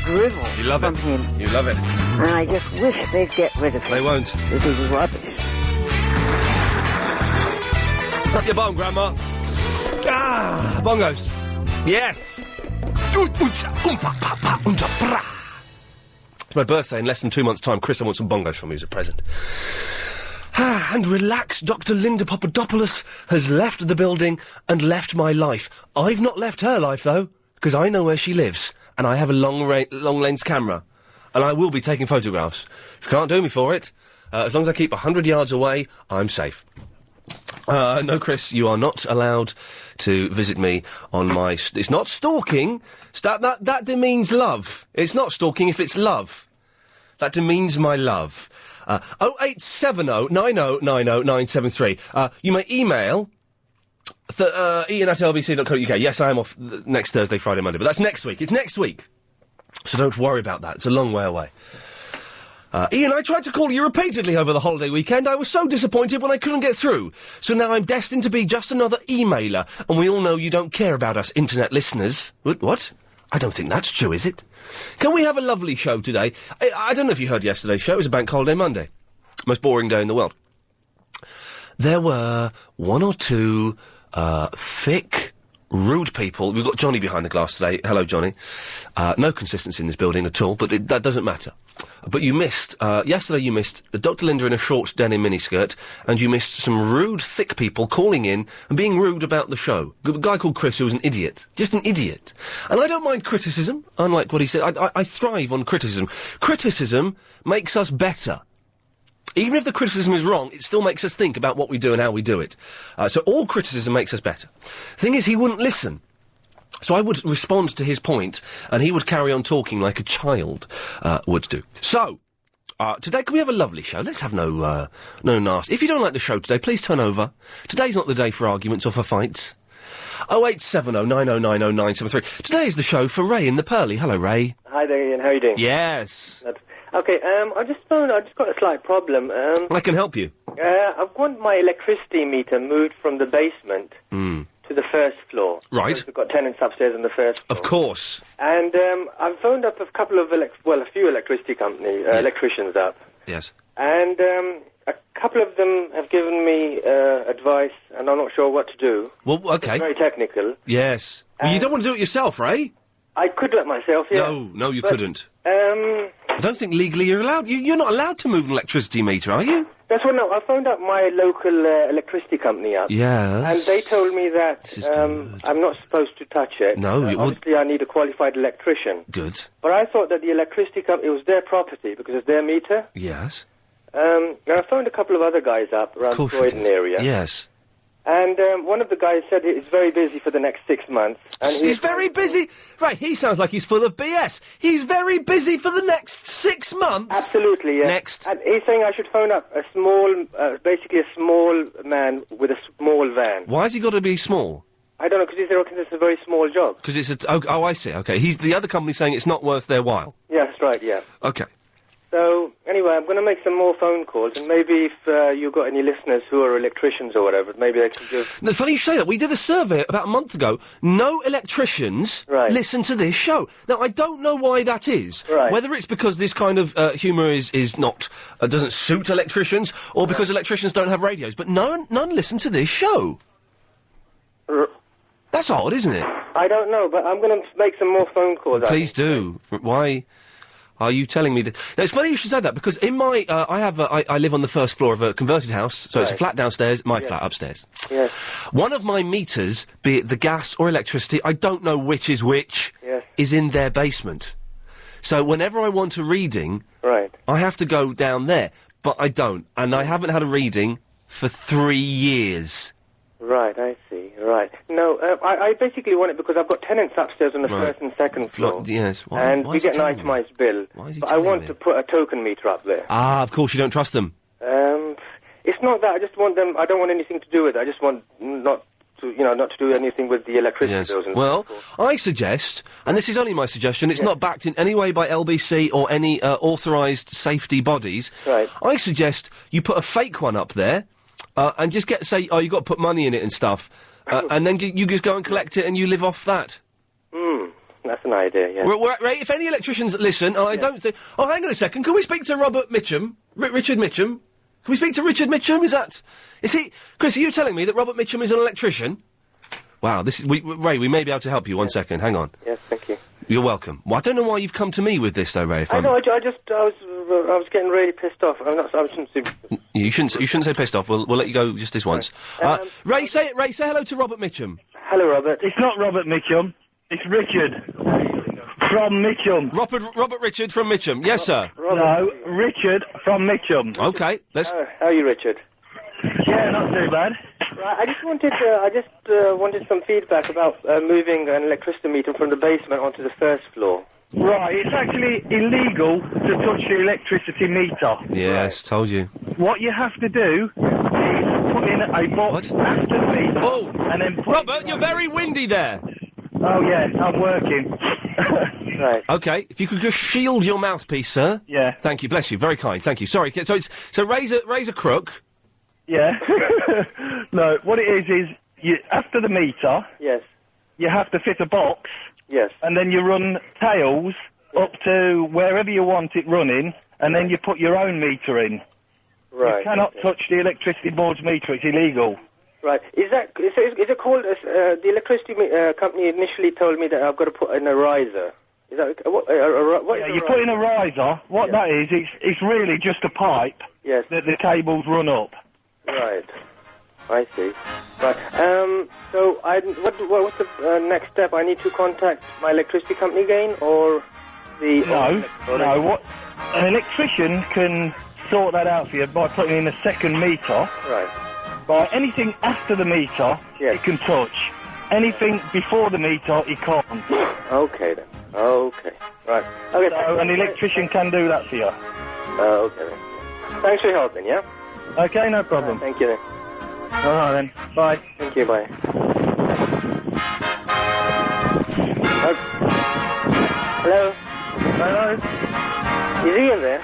drivel You love from it. him. You love it. And I just wish they'd get rid of him. They won't. This is rubbish. Up your bum, Grandma. Ah, bongos. Yes. It's my birthday in less than 2 months' time. Chris, I want some bongos from you as a present. And relax, Dr. Linda Papadopoulos has left the building and left my life. I've not left her life, though, because I know where she lives, and I have a long-lens camera, and I will be taking photographs. She can't do me for it. As long as I keep 100 yards away, I'm safe. No, Chris, you are not allowed to visit me on my... it's not stalking. That demeans love. It's not stalking if it's love. That demeans my love. 0870 90 90 973. You may email... iain@lbc.co.uk. Yes, I am off next Thursday, Friday, Monday, but that's next week. It's next week. So don't worry about that. It's a long way away. Iain, I tried to call you repeatedly over the holiday weekend. I was so disappointed when I couldn't get through. So now I'm destined to be just another emailer, and we all know you don't care about us internet listeners. What? I don't think that's true, is it? Can we have a lovely show today? I don't know if you heard yesterday's show. It was a bank holiday Monday. Most boring day in the world. There were one or two thick, rude people. We've got Johnny behind the glass today. Hello, Johnny. No consistency in this building at all, but that doesn't matter. But you missed, yesterday you missed Dr. Linda in a short denim miniskirt, and you missed some rude, thick people calling in and being rude about the show. A guy called Chris who was an idiot. Just an idiot. And I don't mind criticism, unlike what he said. I thrive on criticism. Criticism makes us better. Even if the criticism is wrong, it still makes us think about what we do and how we do it. So all criticism makes us better. The thing is, he wouldn't listen. So I would respond to his point, and he would carry on talking like a child would do. So, today, can we have a lovely show? Let's have no nasty... If you don't like the show today, please turn over. Today's not the day for arguments or for fights. 0870 9090 973. Today is the show for Ray in the Pearly. Hello, Ray. Hi there, Iain. How are you doing? Yes. Okay, I just got a slight problem. I can help you. I want my electricity meter moved from the basement to the first floor. Right. We've got tenants upstairs on the first floor. Of course. And I've phoned up a couple of, a few electricity company, electricians up. Yes. And a couple of them have given me advice, and I'm not sure what to do. Well, okay. It's very technical. Yes. Well, you don't want to do it yourself, Ray? I could let myself, yeah. No, you couldn't. I don't think legally you're allowed. You're not allowed to move an electricity meter, are you? That's what. No, I phoned up my local electricity company up. Yes. And they told me that I'm not supposed to touch it. No, obviously I need a qualified electrician. Good. But I thought that the electricity company, it was their property because it's their meter. Yes. Now I phoned a couple of other guys up around the Croydon area. Yes. And one of the guys said he's very busy for the next 6 months. And he's very busy? Right, he sounds like he's full of BS. He's very busy for the next 6 months? Absolutely, yes. Next. And he's saying I should phone up a small, basically a small man with a small van. Why has he got to be small? I don't know, because he reckons it's a very small job. Because it's oh, I see, okay. He's the other company saying it's not worth their while. Yeah, that's right, yeah. Okay. So, anyway, I'm going to make some more phone calls, and maybe if you've got any listeners who are electricians or whatever, maybe they can just... It's funny you say that. We did a survey about a month ago. No electricians listen to this show. Now, I don't know why that is. Right. Whether it's because this kind of humour is not... doesn't suit electricians, or because electricians don't have radios. But none listen to this show. That's odd, isn't it? I don't know, but I'm going to make some more phone calls. Please do. Why... Are you telling me that... Now, it's funny you should say that, because in my... I live on the first floor of a converted house, so it's a flat downstairs, my flat upstairs. Yes. One of my meters, be it the gas or electricity, I don't know which is which, is in their basement. So whenever I want a reading, I have to go down there, but I don't. And I haven't had a reading for 3 years. Right, I see. Right. No, I basically want it because I've got tenants upstairs on the first and second floor. Yes. And we get an itemised bill. Why is he but I want to put a token meter up there. Ah, of course you don't trust them. It's not that. I just want them... I don't want anything to do with it. I just want not to do anything with the electricity bills and well, I suggest, and this is only my suggestion, it's not backed in any way by LBC or any authorised safety bodies. Right. I suggest you put a fake one up there, and just say, you've got to put money in it and stuff, and then you just go and collect it and you live off that. That's an idea, yeah. Ray, if any electricians listen, and I don't think... Oh, hang on a second. Can we speak to Robert Mitchum? Richard Mitchum? Can we speak to Richard Mitchum? Is he... Chris, are you telling me that Robert Mitchum is an electrician? Wow, Ray, we may be able to help you. One second, hang on. Yes, thank you. You're welcome. Well, I don't know why you've come to me with this, though, Ray. I know, I was getting really pissed off. You shouldn't say pissed off. We'll let you go just this once. Ray, say hello to Robert Mitchum. Hello, Robert. It's not Robert Mitchum. It's Richard. From Mitchum. Robert Richard from Mitchum. Yes, sir. No, Richard from Mitchum. Okay, let's... how are you, Richard? Yeah, not too bad. Right, I just wanted some feedback about moving an electricity meter from the basement onto the first floor. Right, it's actually illegal to touch the electricity meter. Yes, told you. What you have to do is put in a box after the meter. Oh, and then Robert, you're very windy there. Oh yeah, I'm working. Right. Okay, if you could just shield your mouthpiece, sir. Yeah. Thank you, bless you, very kind, thank you. Sorry, so raise a crook. Yeah. No, what it is after the meter. Yes. You have to fit a box. Yes. And then you run tails up to wherever you want it running, and then you put your own meter in. Right. You cannot touch the electricity board's meter; it's illegal. Right. Is it called? The electricity company initially told me that I've got to put in a riser. Is that what? You put in a riser. What that is, it's really just a pipe. Yes. That the cables run up. Right. I see. Right. So what's the next step? I need to contact my electricity company again, or the... No. What an electrician can sort that out for you by putting in a second meter. Right. By anything after the meter, it can touch. Anything before the meter, it can't. Okay then. Okay. Right. Okay. So an electrician can do that for you. Okay then. Thanks for your help then, yeah? Okay, no problem. Thank you then. All right then. Bye. Thank you, bye. Hello? Hello? Is Iain there?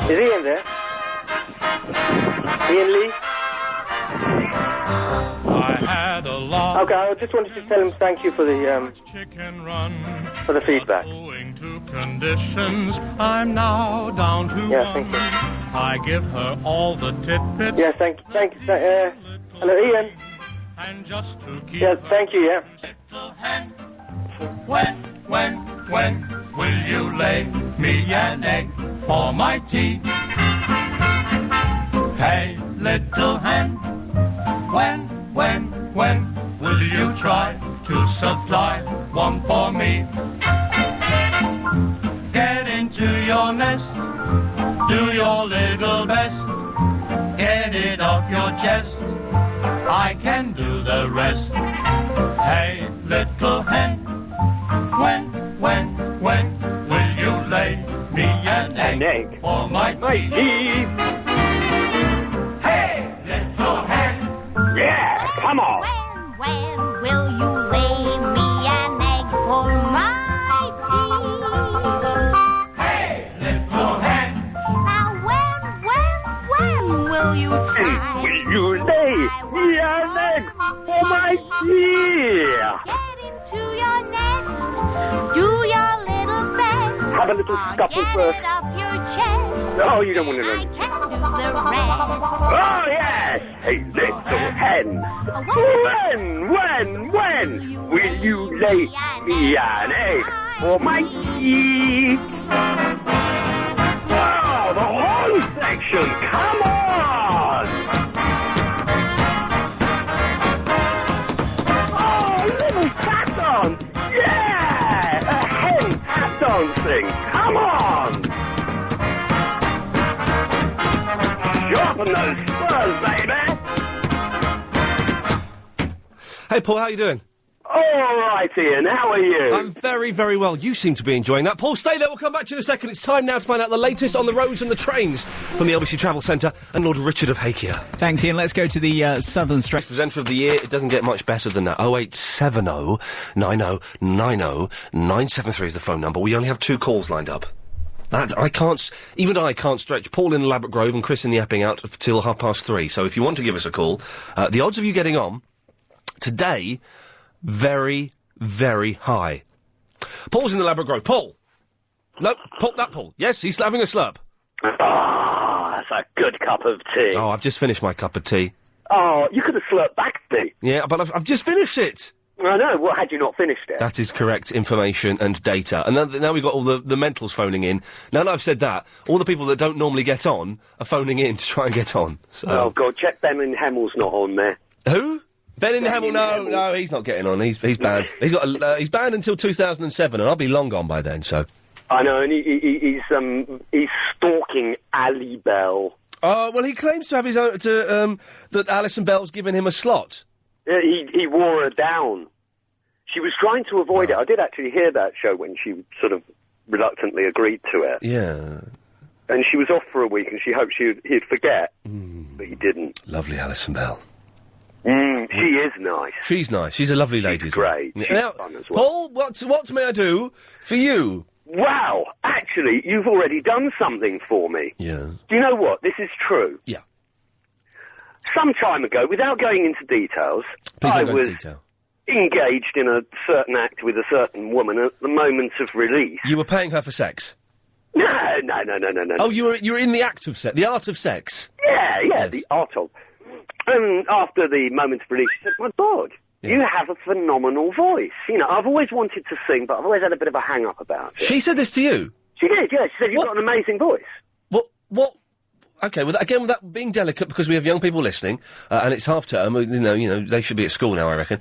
Is Iain there? Iain Lee? I had a lot. Okay, I just wanted to tell him thank you for the feedback. Owing to conditions, I'm now down to thank you. I give her all the tidbits. Yeah, thank you. Hello, Iain. And just to keep thank you, yeah. little hen. When will you lay me an egg for my tea? Hey, little hen. When will you try to supply one for me? Get into your nest, do your little best, get it off your chest, I can do the rest. Hey, little hen, when will you lay me an egg for my tea? Hey, little hen. Yeah, come on. When will you lay me an egg for my tea? Hey, little hen. Now when will you try? Will you lay me an egg for my tea? Get into your nest, do your little best. Have a little scuffle Get first. it off your chest. No, you don't want to know. I can do the rest. Oh, yes! Hey, little hen. When will you lay me an egg for my tea? Oh, the horn section, come on! Oh, little pattern! Yeah! A hen pattern thing, come on! Sharpen those spurs, baby! Hey, Paul, how you doing? All right, Iain, how are you? I'm very, very well. You seem to be enjoying that. Paul, stay there. We'll come back to you in a second. It's time now to find out the latest on the roads and the trains from the LBC Travel Centre and Lord Richard of Hakea. Thanks, Iain. Let's go to the Southern Stretch. Presenter of the year. It doesn't get much better than that. 0870 90 90 973 is the phone number. We only have 2 calls lined up. That, I can't stretch Paul in the Ladbroke Grove and Chris in the Epping out till 3:30. So if you want to give us a call, the odds of you getting on today, very, very high. Paul's in the Labrador Grove. Paul! No, Paul. Yes, he's having a slurp. Ah, that's a good cup of tea. Oh, I've just finished my cup of tea. Oh, you could have slurped back tea. Yeah, but I've just finished it. I know, what had you not finished it? That is correct information and data. And now we've got all the mentals phoning in. Now that I've said that, all the people that don't normally get on are phoning in to try and get on. So. Oh, God, check Ben and Hamill's not on there. Who? Ben in Hamill? No, he's not getting on. He's banned. He's banned until 2007, and I'll be long gone by then, so... I know, and he's stalking Ali Bell. Oh, well, he claims to have his own... that Alison Bell's given him a slot. He wore her down. She was trying to avoid it. I did actually hear that show when she sort of reluctantly agreed to it. Yeah. And she was off for a week, and she hoped he'd forget, but he didn't. Lovely Alison Bell. She is nice. She's nice. She's a lovely lady. She's great. She's now, fun as well. Paul, what may I do for you? Wow, actually, you've already done something for me. Yeah. Do you know what? This is true. Yeah. Some time ago, without going into details, I was engaged in a certain act with a certain woman at the moment of release. You were paying her for sex? No. Oh, you were in the act of sex, the art of sex? Yeah, yes. The art of. And after the moment of release, she said, my God, you have a phenomenal voice. You know, I've always wanted to sing, but I've always had a bit of a hang-up about it. She said this to you? She did, yeah. She said, you've got an amazing voice. What? Okay, well, again, with that being delicate, because we have young people listening, and it's half-term, you know, they should be at school now, I reckon.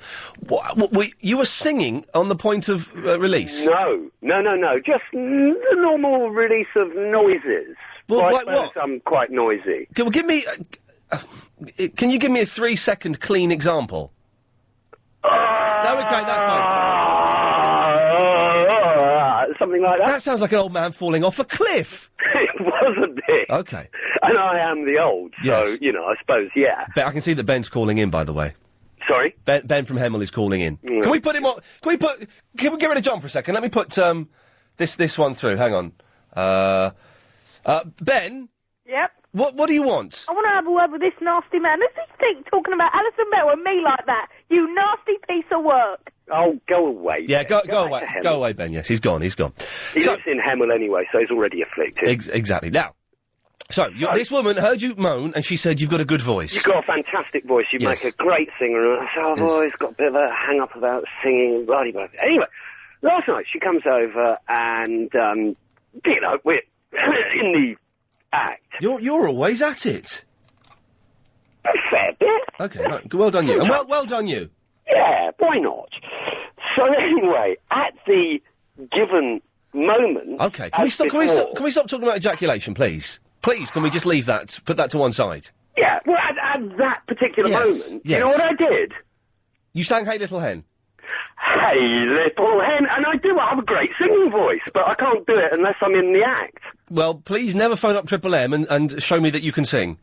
You were singing on the point of release? No. Just the normal release of noises. Well, like what? I'm quite noisy. Well, give me... can you give me a 3-second clean example? Okay, that's fine. Something like that? That sounds like an old man falling off a cliff. It was a bit. Okay. And I am the old, so, you know, I suppose, yeah. I can see that Ben's calling in, by the way. Sorry? Ben from Hemel is calling in. Mm. Can we put him on... Can we get rid of John for a second? Let me put this one through. Hang on. Ben? Yep. What do you want? I want to have a word with this nasty man. Does he think talking about Alison Bell and me like that? You nasty piece of work. Oh, go away. Yeah, go away. Go away, Ben. Yes, he's gone. He lives in Hemel anyway, so he's already afflicted. Exactly. Now, this woman heard you moan, and she said you've got a good voice. You've got a fantastic voice. You make a great singer. And I said, I've always got a bit of a hang-up about singing and blah, blah, blah. Anyway, last night she comes over and, you know, we're in the act. You're always at it. A fair bit. Okay, right. Well done you. And well done you. Yeah, why not? So anyway, at the given moment... Okay, can we stop talking about ejaculation, please? Please, can we just leave that, put that to one side? Yeah, well, at that particular moment, you know what I did? You sang Hey Little Hen. Hey Little Hen, and I have a great singing voice, but I can't do it unless I'm in the act. Well, please never phone up Triple M and show me that you can sing.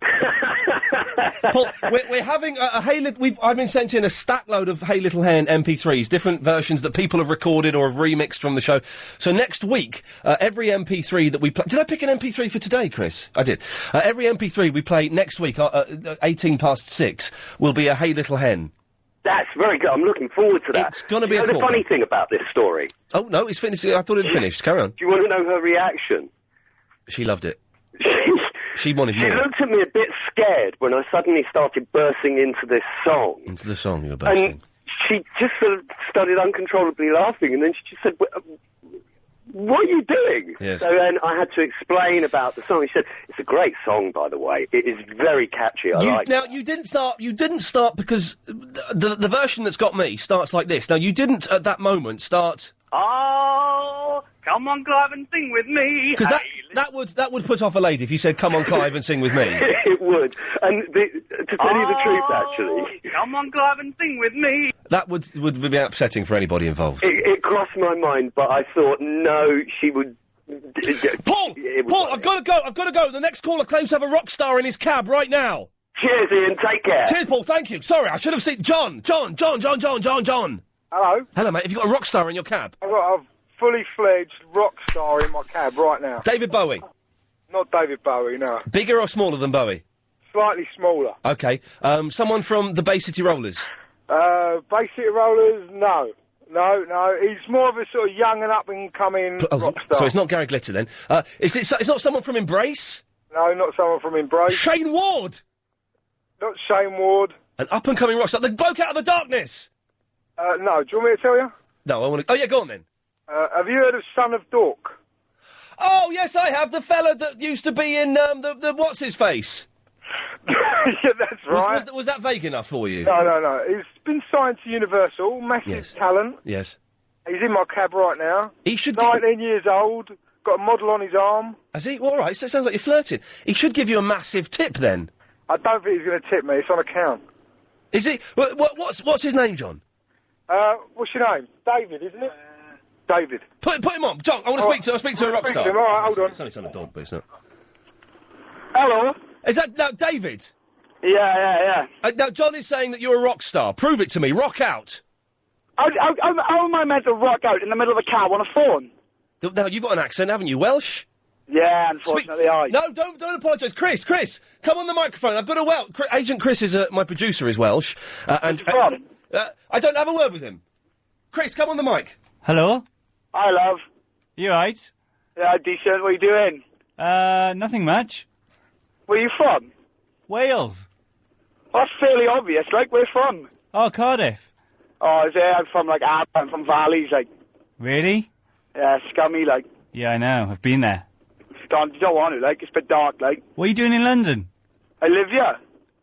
Paul, we're having a Hey Little... I've been sent in a stack load of Hey Little Hen MP3s, different versions that people have recorded or have remixed from the show. So next week, every MP3 that we play... Did I pick an MP3 for today, Chris? I did. Every MP3 we play next week, 6:18, will be a Hey Little Hen. That's very good. I'm looking forward to that. It's going to be the funny thing about this story... Oh, no, it's finished. I thought it had finished. Carry on. Do you want to know her reaction? She loved it. She wanted more. She looked at me a bit scared when I suddenly started bursting into this song. Into the song you were bursting. And she just sort of started uncontrollably laughing, and then she just said, what are you doing? Yes. So then I had to explain about the song. She said, it's a great song, by the way. It is very catchy. I like it. Now, you didn't start because the version that's got me starts like this. Now, you didn't, at that moment, start... Oh, come on, Clive, and sing with me. Because that would put off a lady if you said, come on, Clive, and sing with me. It would. And to tell you the truth, actually... Come on, Clive, and sing with me. That would be upsetting for anybody involved. It crossed my mind, but I thought, no, she would... Paul, I've got to go. The next caller claims to have a rock star in his cab right now. Cheers, Ian. Take care. Cheers, Paul. Thank you. Sorry, I should have seen... John. Hello. Hello, mate. Have you got a rock star in your cab? I've got a fully-fledged rock star in my cab right now. David Bowie? Not David Bowie, no. Bigger or smaller than Bowie? Slightly smaller. Okay. Someone from the Bay City Rollers? Bay City Rollers, no. No, he's more of a sort of young and up-and-coming rock star. So it's not Gary Glitter, then. It's not someone from Embrace? No, not someone from Embrace. Shane Ward! Not Shane Ward. An up-and-coming rock star. The bloke out of the darkness! No, do you want me to tell you? No, I want to... Oh, yeah, go on, then. Have you heard of Son of Dork? Oh, yes, I have. The fella that used to be in, the what's-his-face? Yeah, that's right. Was that vague enough for you? No. He's been signed to Universal, massive talent. Yes. He's in my cab right now. He should... 19 years old, got a model on his arm. Has he? Well, all right, so it sounds like you're flirting. He should give you a massive tip, then. I don't think he's going to tip me. It's on account. Is he? What's his name, John? What's your name? David, isn't it? David. Put him on. John, I want to speak to a rock star. All right, hold on. It's only Son of Dork, but it's not. Hello? Is that David? Yeah. Now, John is saying that you're a rock star. Prove it to me. Rock out. How am I meant to rock out in the middle of a cab on a phone? Now, you've got an accent, haven't you? Welsh? Yeah, unfortunately, No, don't apologise. Chris, come on the microphone. I've got a Welsh... Agent Chris is... my producer is Welsh. And I don't have a word with him. Chris, come on the mic. Hello? Hi, love. You right? Yeah, decent. What are you doing? Nothing much. Where are you from? Wales. Well, that's fairly obvious. Like, where from? Oh, Cardiff. Oh, I'm from, like, I'm from Valleys, like... Really? Yeah, scummy, like... Yeah, I know. I've been there. You don't want to, like. It's a bit dark, like. What are you doing in London? I live here.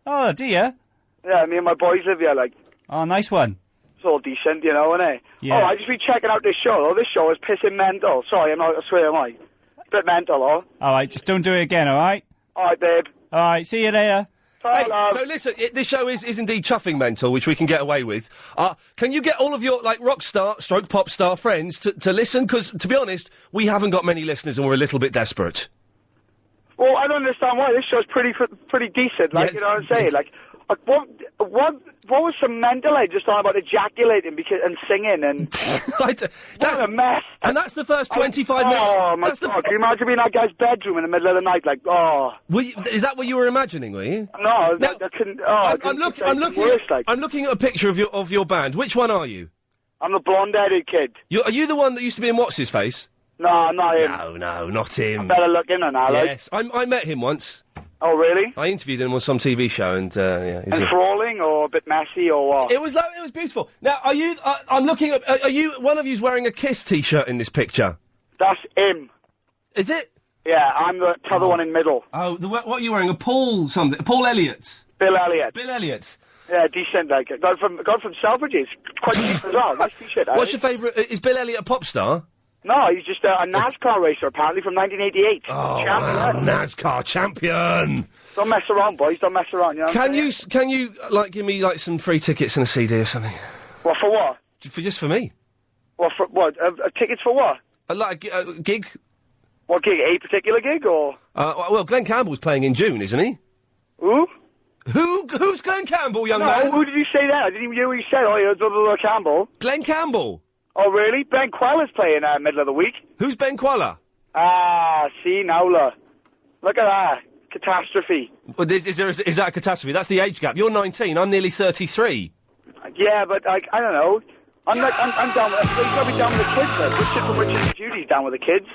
Oh, do you? Yeah, me and my boys live here, like. Oh, nice one. It's all decent, you know, innit? Yeah. Oh, I just been checking out this show. Oh, this show is pissing mental. Sorry, I swear, am I? It's a bit mental, oh. All right, just don't do it again, all right? All right, babe. All right, see you later. Hey, so listen, this show is indeed chuffing mental, which we can get away with. Can you get all of your, like, rock star, stroke pop star friends to listen? Because, to be honest, we haven't got many listeners and we're a little bit desperate. Well, I don't understand why. This show's pretty decent, like, Yes, you know what I'm saying? yes. Like, what was some mental aid just on about ejaculating and singing and... What a mess. And that's the first 25 minutes. Oh, my God. Can you imagine being in that guy's bedroom in the middle of the night, like, oh... Is that what you were imagining, were you? No, I couldn't... Oh, I'm looking at a picture of your band. Which one are you? I'm the blonde-headed kid. Are you the one that used to be in What's-His-Face? No, not him. No, not him. I'm better looking than that, like. Yes, I met him once. Oh, really? I interviewed him on some TV show, and yeah. Enthralling or a bit messy or what? It was beautiful. Now, are you? I'm looking at. Are you? One of you's wearing a Kiss T-shirt in this picture. That's him. Is it? Yeah, I'm the other one in middle. Oh, what are you wearing? A Paul something? Paul Elliott. Bill Elliott. Bill Elliott. Yeah, decent. Like got from Selfridges. Quite cheap as well. Nice T-shirt. What's your favourite? Is Bill Elliott a pop star? No, he's just a NASCAR racer, apparently, from 1988. Oh, wow, NASCAR champion! Don't mess around, boys. Don't mess around, you know Can you, like, give me, like, some free tickets and a CD or something? What, for what? Just for me. What, for what? Tickets for what? Like, a gig. What gig? A particular gig, or...? Well, Glenn Campbell's playing in June, isn't he? Who? Who's Glenn Campbell, young man? Who did you say that? I didn't even hear what you said. Oh, you're Campbell. Glenn Campbell. Oh, really? Ben Queller's playing middle of the week. Who's Ben Queller? See, now look at that. Catastrophe. Well, is that a catastrophe? That's the age gap. You're 19, I'm nearly 33. Yeah, but, like, I don't know. I'm down with... You've got to be down with the kids, though. Richard from Richard and Judy's down with the kids.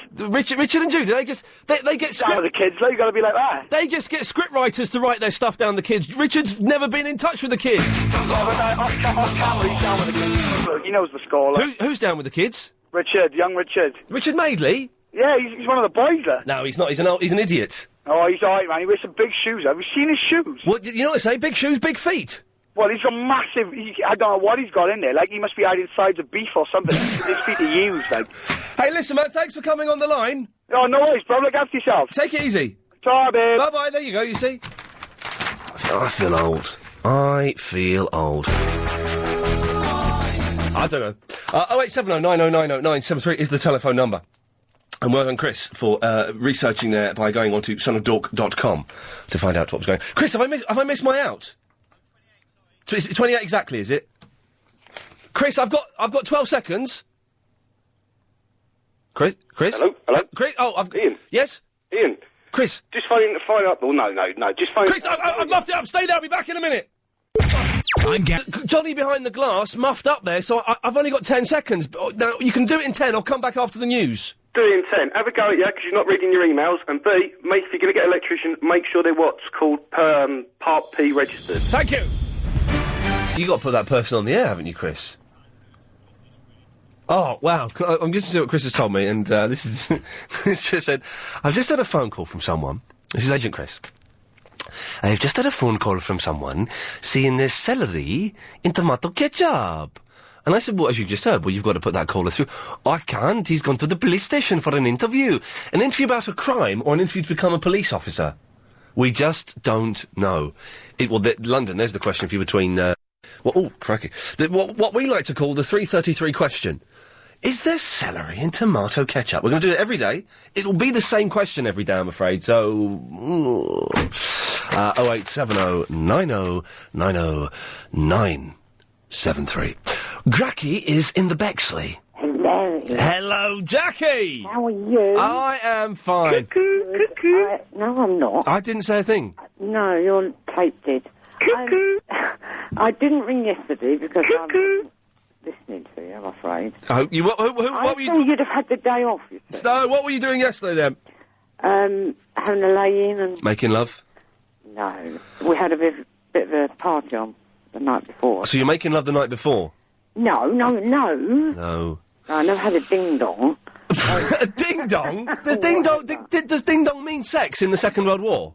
Richard and Judy, they get... Down with the kids, though, you got to be like that. They just get script writers to write their stuff down the kids. Richard's never been in touch with the kids. Off camera, he's down with the kids. He knows the score, like. Who's down with the kids? Richard, young Richard. Richard Madeley? Yeah, he's one of the boys there. No, he's not. He's an idiot. Oh, he's alright, man. He wears some big shoes. Have you seen his shoes? Well, you know what they say? Big shoes, big feet. Well, he's got massive... I don't know what he's got in there. Like, he must be hiding sides of beef or something. His feet are used, like. Hey, listen, man, thanks for coming on the line. Oh, no worries, bro. Look after yourself. Take it easy. Ta, babe. Bye-bye. There you go, you see. I feel old. I feel old. I don't know. 0870 9090 973 is the telephone number. And well done, Chris, for researching there by going on to sonofdork.com to find out what was going on. Chris, have I missed my out? Is it 28 exactly, is it? Chris, I've got 12 seconds. Chris? Hello? Chris? Oh, Ian? Yes? Ian? Chris? Just phoning to find out... Well, no, just phoning... Chris, I've muffed it up. Stay there. I'll be back in a minute. Johnny behind the glass, muffed up there, so I've only got 10 seconds. Now, you can do it in 10, I'll come back after the news. Do it in 10. Have a go at you, because you're not reading your emails. And B, mate, if you're going to get an electrician, make sure they're what's called Part P registered. Thank you! You got to put that person on the air, haven't you, Chris? Oh, wow. I'm just listening to what Chris has told me, and this is... Chris just said... I've just had a phone call from someone. This is Agent Chris. I've just had a phone call from someone seeing there's celery in tomato ketchup. And I said, well, as you just heard, well, you've got to put that caller through. I can't. He's gone to the police station for an interview. An interview about a crime or an interview to become a police officer? We just don't know. London, there's the question for you between... oh, crikey. What we like to call the 333 question. Is there celery in tomato ketchup? We're going to do it every day. It'll be the same question every day, I'm afraid. So, 0870 90 90 973. Gracky is in the Bexley. Hello. Hello, Jackie. How are you? I am fine. Cuckoo. No, I'm not. I didn't say a thing. No, your tape did. I didn't ring yesterday because I'm listening to you, I'm afraid. Oh, you, what were you... you'd have had the day off, you see. No, what were you doing yesterday, then? Having a lay-in and... Making love? No. We had a bit of a party on the night before. So you're making love the night before? No. No. I never had a ding-dong. A ding-dong? Does ding-dong mean sex in the Second World War?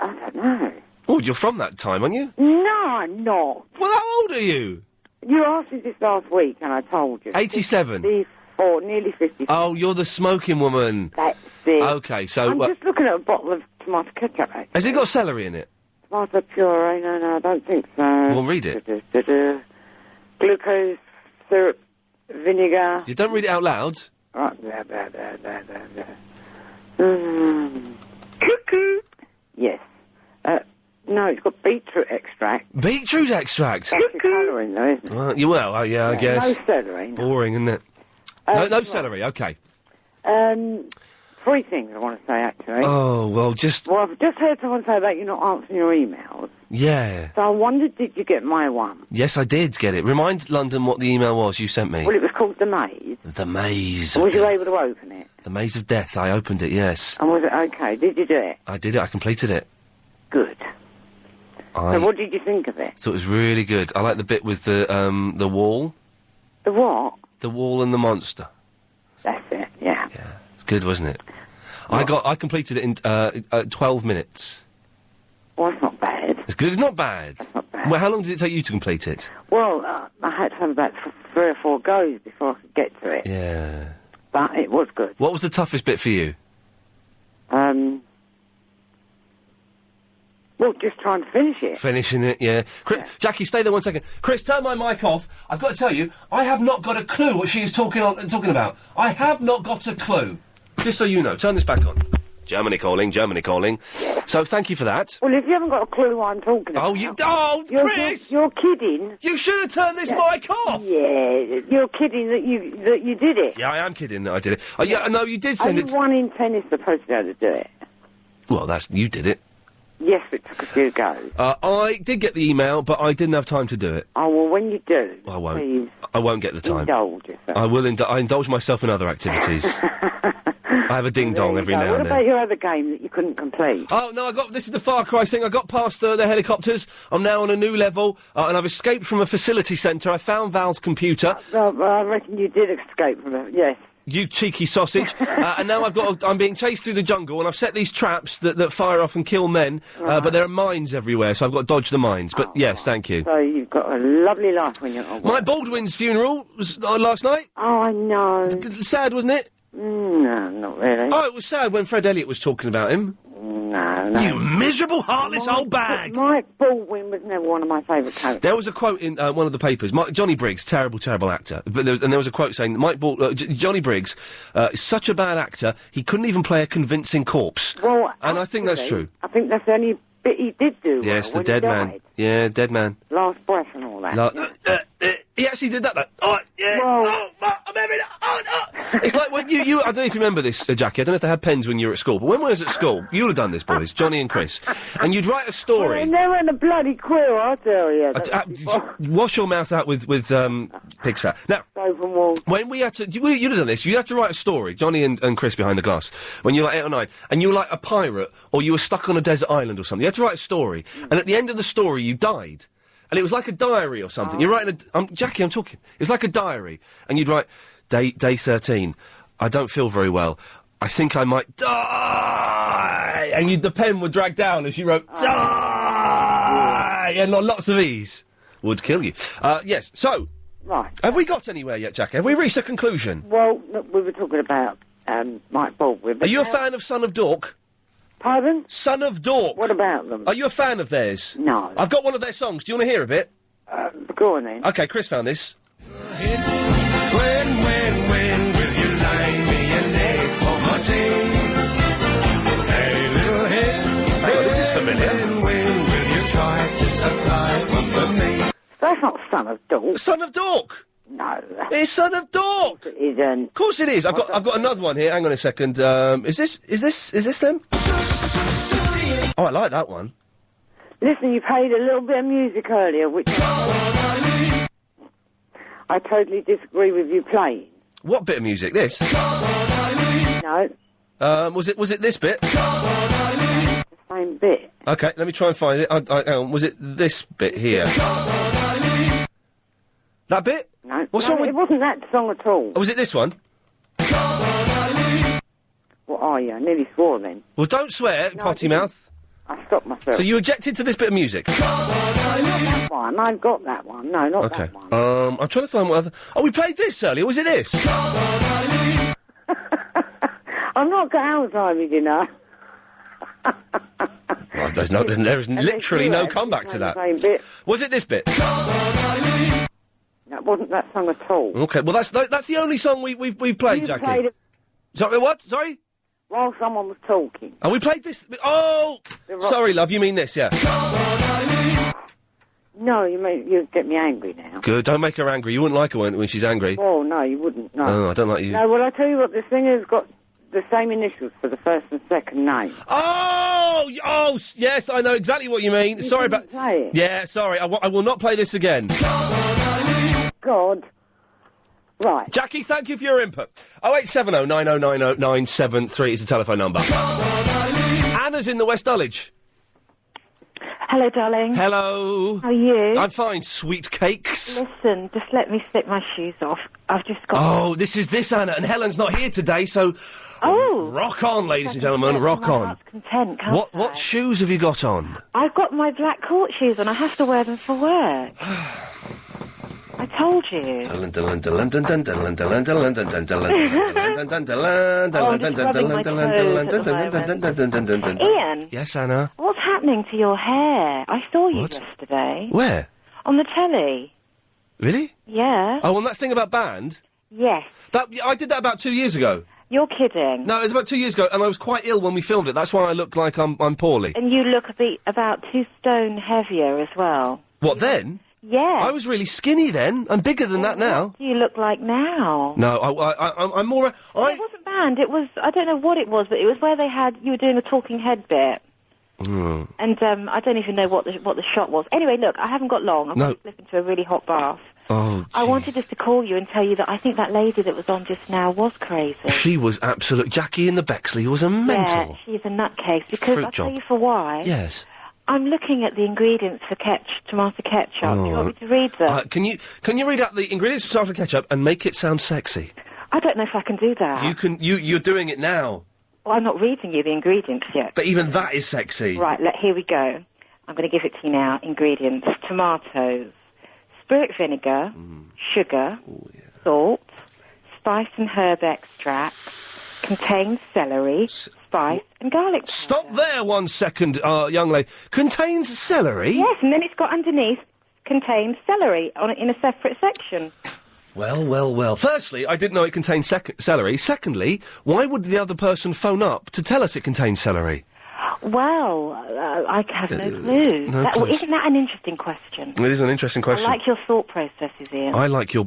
I don't know. Oh, you're from that time, aren't you? No, I'm not. Well, how old are you? You asked me this last week, and I told you. 87. 54, nearly 50. Oh, you're the smoking woman. That's it. Okay, so... I'm just looking at a bottle of tomato ketchup, actually. Has it got celery in it? Tomato puree? No, I don't think so. Well, read it. Glucose, syrup, vinegar. You don't read it out loud? Right, Cuckoo. Yes. No, it's got beetroot extract. Beetroot extract? That's the colouring, though, isn't it? Yeah, I guess. No celery. No. Boring, isn't it? No celery, okay. 3 things I want to say, actually. Oh, well, Well, I've just heard someone say about you not answering your emails. Yeah. So I wondered, did you get my one? Yes, I did get it. Remind London what the email was you sent me. Well, it was called The Maze. The Maze Was you able to open it? The Maze of Death. I opened it, yes. And was it okay? Did you do it? I did it. I completed it. Good. So what did you think of it? Thought it was really good. I like the bit with the wall. The what? The wall and the monster. That's it, yeah. Yeah. It's good, wasn't it? I completed it in 12 minutes. Well, that's not bad. It's good. It's not bad. That's not bad. Well, how long did it take you to complete it? Well, I had to have about 3 or 4 goes before I could get to it. Yeah. But it was good. What was the toughest bit for you? Well, just trying to finish it. Finishing it, yeah. Jackie, stay there 1 second. Chris, turn my mic off. I've got to tell you, I have not got a clue what she is talking about. I have not got a clue. Just so you know, turn this back on. Germany calling. So, thank you for that. Well, if you haven't got a clue what I'm talking about... Chris! You're kidding. You should have turned this mic off! Yeah, you're kidding that you did it. Yeah, I am kidding that I did it. No, you did send it... Only 1 in 10 is supposed to be able to do it. Well, you did it. Yes, it took a few goes. I did get the email, but I didn't have time to do it. Oh, well, when you do, I won't. Please I won't get the time. Indulge yourself. I will I indulge myself in other activities. I have a ding-dong every now and then. What about your other game that you couldn't complete? Oh, no, this is the Far Cry thing. I got past the helicopters. I'm now on a new level, and I've escaped from a facility centre. I found Val's computer. I reckon you did escape from it, yes. You cheeky sausage. And now I'm being chased through the jungle, and I've set these traps that fire off and kill men, but there are mines everywhere, so I've got to dodge the mines. But yes, thank you. So you've got a lovely life when you're at work. Mike Baldwin's funeral was last night. Oh, I know. Sad, wasn't it? No, not really. Oh, it was sad when Fred Elliott was talking about him. No. You miserable, heartless old bag! Mike Baldwin was never one of my favourite characters. There was a quote in one of the papers. Johnny Briggs, terrible actor. But there was a quote saying that Johnny Briggs is such a bad actor, he couldn't even play a convincing corpse. Well, and I think that's true. I think that's the only bit he did do. Yes, the dead man. Yeah, dead man. Last breath and all that. He actually did that. Oh, yeah. Well- I'm having it. Oh. It's like when you. I don't know if you remember this, Jackie. I don't know if they had pens when you were at school, but when we was at school, you would have done this, boys, Johnny and Chris, and you'd write a story. Well, they're in a bloody quill, I tell you. Wash your mouth out with pig's fat. Now, when we had to, you'd have done this. You had to write a story, Johnny and Chris behind the glass, when you were like 8 or 9, and you were like a pirate, or you were stuck on a desert island or something. You had to write a story, and at the end of the story, you died. And it was like a diary or something. You're writing Jackie, I'm talking. It's like a diary. And you'd write, day 13. I don't feel very well. I think I might die. And the pen would drag down as you wrote, die. And lots of E's would kill you. Yes, so. Right. Have we got anywhere yet, Jackie? Have we reached a conclusion? Well, look, we were talking about Mike Baldwin. Are you a fan of Son of Dork? Pardon? Son of Dork. What about them? Are you a fan of theirs? No. I've got one of their songs. Do you want to hear a bit? Go on then. OK, Chris found this. When will you lie me an egg for my tea? Hey, little hen. Hang on, this is familiar. When will you try to supply one for me? That's not Son of Dork. Son of Dork? No. It's Son of Dork! It isn't. Of course it is. I've got another one here. Hang on a second. Is this them? Oh, I like that one. Listen, you played a little bit of music earlier, which I totally disagree with you playing. What bit of music? This? No. Was it this bit? The same bit. Okay, let me try and find it. Hang on, was it this bit here? That bit? No. What's no, wrong with... it wasn't that song at all. Oh, was it this one? What are you? I nearly swore then. Well, don't swear, potty mouth. I stopped myself. So you objected to this bit of music? Not that one. I've got that one. No, not Okay. that one. I'm trying to find what other... Oh, we played this earlier. Was it this? I've not got Alzheimer's, you know. Well, there is literally no comeback to that. Same bit. Was it this bit? No, it wasn't that song at all. Okay, well that's the only song we've played, You Jackie. played it Sorry, what? Sorry? while someone was talking. Oh, we played this. Oh, sorry, love. You mean this? Yeah. No, you get me angry now. Good. Don't make her angry. You wouldn't like her when she's angry. Oh no, you wouldn't. No. Oh, I don't like you. No, well, I tell you what, the singer's got the same initials for the first and second name. Oh, yes, I know exactly what you mean. You sorry didn't about. play it. Yeah, sorry. I will not play this again. God. Right. Jackie, thank you for your input. 0870 9090 973 is the telephone number. Anna's in the West Dulwich. Hello, darling. Hello. How are you? I'm fine, sweet cakes. Listen, just let me slip my shoes off. I've just got... Oh, this is this, Anna, and Helen's not here today, so... Oh! Rock on, ladies and gentlemen, rock on. heart's content, can't I? What shoes have you got on? I've got my black court shoes on. I have to wear them for work. I told you. Ian? Yes, Anna? What's happening to your hair? I saw you yesterday. Where? On the telly. Really? Yeah. Oh, and that thing about band? Yes. I did that about 2 years ago. You're kidding. No, it was about 2 years ago, and I was quite ill when we filmed it. That's why I look like I'm poorly. And you look about 2 stone heavier as well. What, then? Yeah. I was really skinny then. I'm bigger than that now. What do you look like now? No, I'm more... It wasn't band, it was... I don't know what it was, but it was where you were doing a talking head bit. Mm. And I don't even know what the shot was. Anyway, look, I haven't got long. I'm going to slip into a really hot bath. Oh, I wanted just to call you and tell you that I think that lady that was on just now was crazy. She was absolute... Jackie in the Bexley was a mental. Yeah, she's a nutcase. Because Fruit I'll tell job. you for why. Yes. I'm looking at the ingredients for tomato ketchup. Do you want me to read them? Can you read out the ingredients for tomato ketchup and make it sound sexy? I don't know if I can do that. You're doing it now. Well, I'm not reading you the ingredients yet. But even that is sexy. Right, here we go. I'm going to give it to you now. Ingredients. Tomatoes, spirit vinegar, sugar, salt, spice and herb extract, contains celery, spice and garlic powder. Stop there 1 second, young lady. Contains celery? Yes, and then it's got underneath, contains celery in a separate section. Well. Firstly, I didn't know it contained celery. Secondly, why would the other person phone up to tell us it contains celery? Well, I have no clue. no clues. Isn't that an interesting question? It is an interesting question. I like your thought processes, Ian. I like your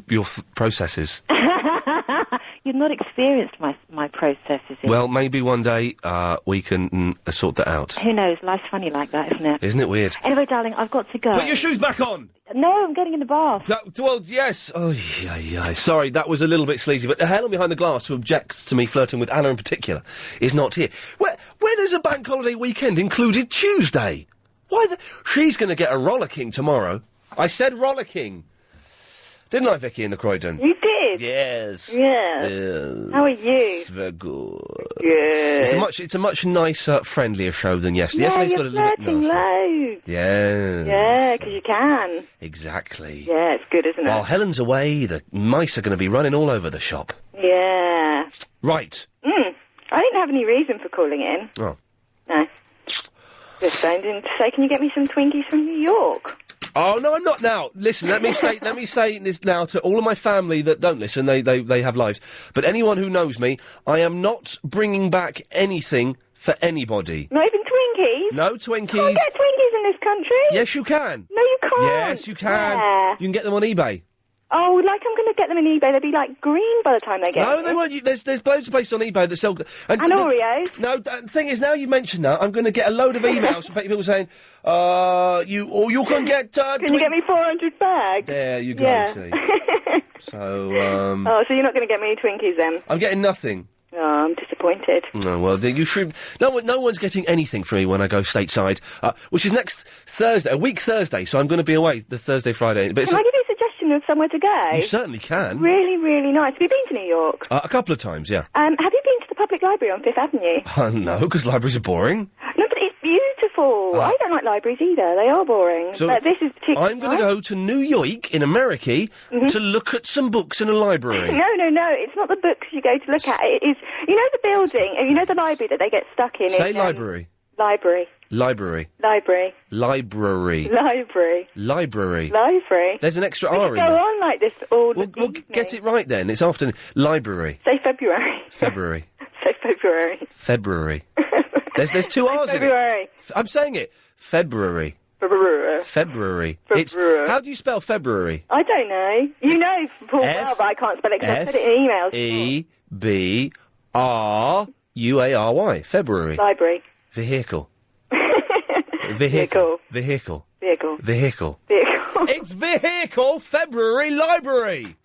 processes. You've not experienced my processes, Ian. Well, maybe one day we can sort that out. Who knows? Life's funny like that, isn't it? Isn't it weird? Anyway, darling, I've got to go. Put your shoes back on! No, I'm getting in the bath. No, well, yes. Oh, yeah. Sorry, that was a little bit sleazy, but Helen behind the glass who objects to me flirting with Anna in particular is not here. Where there's a bank holiday weekend included Tuesday? She's going to get a rollicking tomorrow. I said rollicking. Didn't I, Vicky, in the Croydon? You did? Yes. Yes. How are you? Very good. Good. It's a much nicer, friendlier show than yesterday. Yeah, Yesterday's you're got a little bit flirting nasty. loads. Yeah. Yeah, because you can. Exactly. Yeah, it's good, isn't it? While Helen's away, the mice are going to be running all over the shop. Yeah. Right. I didn't have any reason for calling in. Oh. No. Just phoned in to say, can you get me some Twinkies from New York? Oh, no, I'm not now. Listen, let me say this now to all of my family that don't listen. They have lives. But anyone who knows me, I am not bringing back anything for anybody. Not even Twinkies? No Twinkies. Can't get Twinkies in this country? Yes, you can. No, you can't. Yes, you can. Yeah. You can get them on eBay. Oh, like I'm going to get them on eBay. They'll be like green by the time they get No, here. they won't. There's loads of places on eBay that sell... And Oreos. No, the thing is, now you've mentioned that, I'm going to get a load of emails from people saying, you can get... Can you get me 400 bags? There you go, Yeah. see. So, Oh, so you're not going to get me any Twinkies then? I'm getting nothing. Oh, I'm disappointed. No, well, you should... No one's getting anything from me when I go stateside, which is next Thursday, a week Thursday, so I'm going to be away the Thursday, Friday. But Can I give you a suggestion of somewhere to go? You certainly can. Really, really nice. Have you been to New York? A couple of times, yeah. Have you been to the public library on Fifth Avenue? No, because libraries are boring. No, but it's beautiful. I don't like libraries either. They are boring. So but this is particularly I'm going to go to New York, in America, to look at some books in a library. No. It's not the books you go to look at. It is, you know the building, you know the library that they get stuck in? Say is, library. Library. Library. Library. Library. Library. Library. Library. There's an extra We R could in go there. on like this all the We'll get it right then. It's afternoon. Library. Say February. February. Say February. February. There's two R's in it. February. I'm saying it. February. February. February. It's how do you spell February? I don't know. You know full well, but I can't spell it because I put it in emails. February. February. Library. Vehicle. Vehicle. Vehicle. Vehicle. Vehicle. Vehicle. It's Vehicle February Library.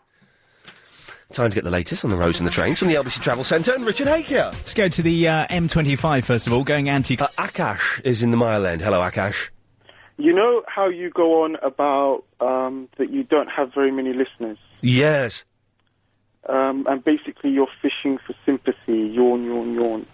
Time to get the latest on the roads and the trains from the LBC Travel Centre and Richard Hake here. Let's go to the M25 first of all, going anti... Akash is in the Mile End. Hello, Akash. You know how you go on about that you don't have very many listeners? Yes. And basically you're fishing for sympathy. Yawn, yawn, yawn.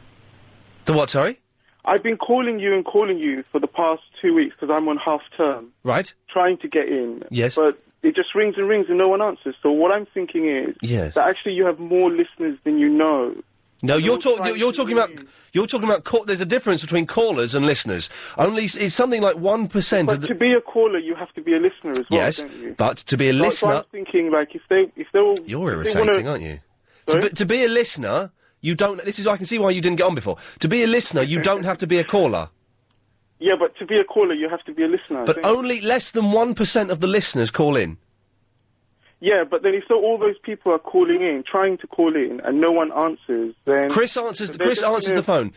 The what, sorry? I've been calling you for the past 2 weeks because I'm on half term. Right. Trying to get in. Yes. But it just rings and rings and no one answers. So what I'm thinking is that actually you have more listeners than you know. No, you're talking about. There's a difference between callers and listeners. Only it's something like 1% But of the. to be a caller, you have to be a listener as well. Yes, don't you? but to be a listener. So I'm thinking, like, if they all. You're if they irritating, wanna- aren't you? Sorry? To be a listener, you don't. This is I can see why you didn't get on before. To be a listener, you don't have to be a caller. Yeah, but to be a caller, you have to be a listener. But only less than 1% of the listeners call in. Yeah, but then if all those people are calling in, trying to call in, and no one answers, then Chris answers the phone.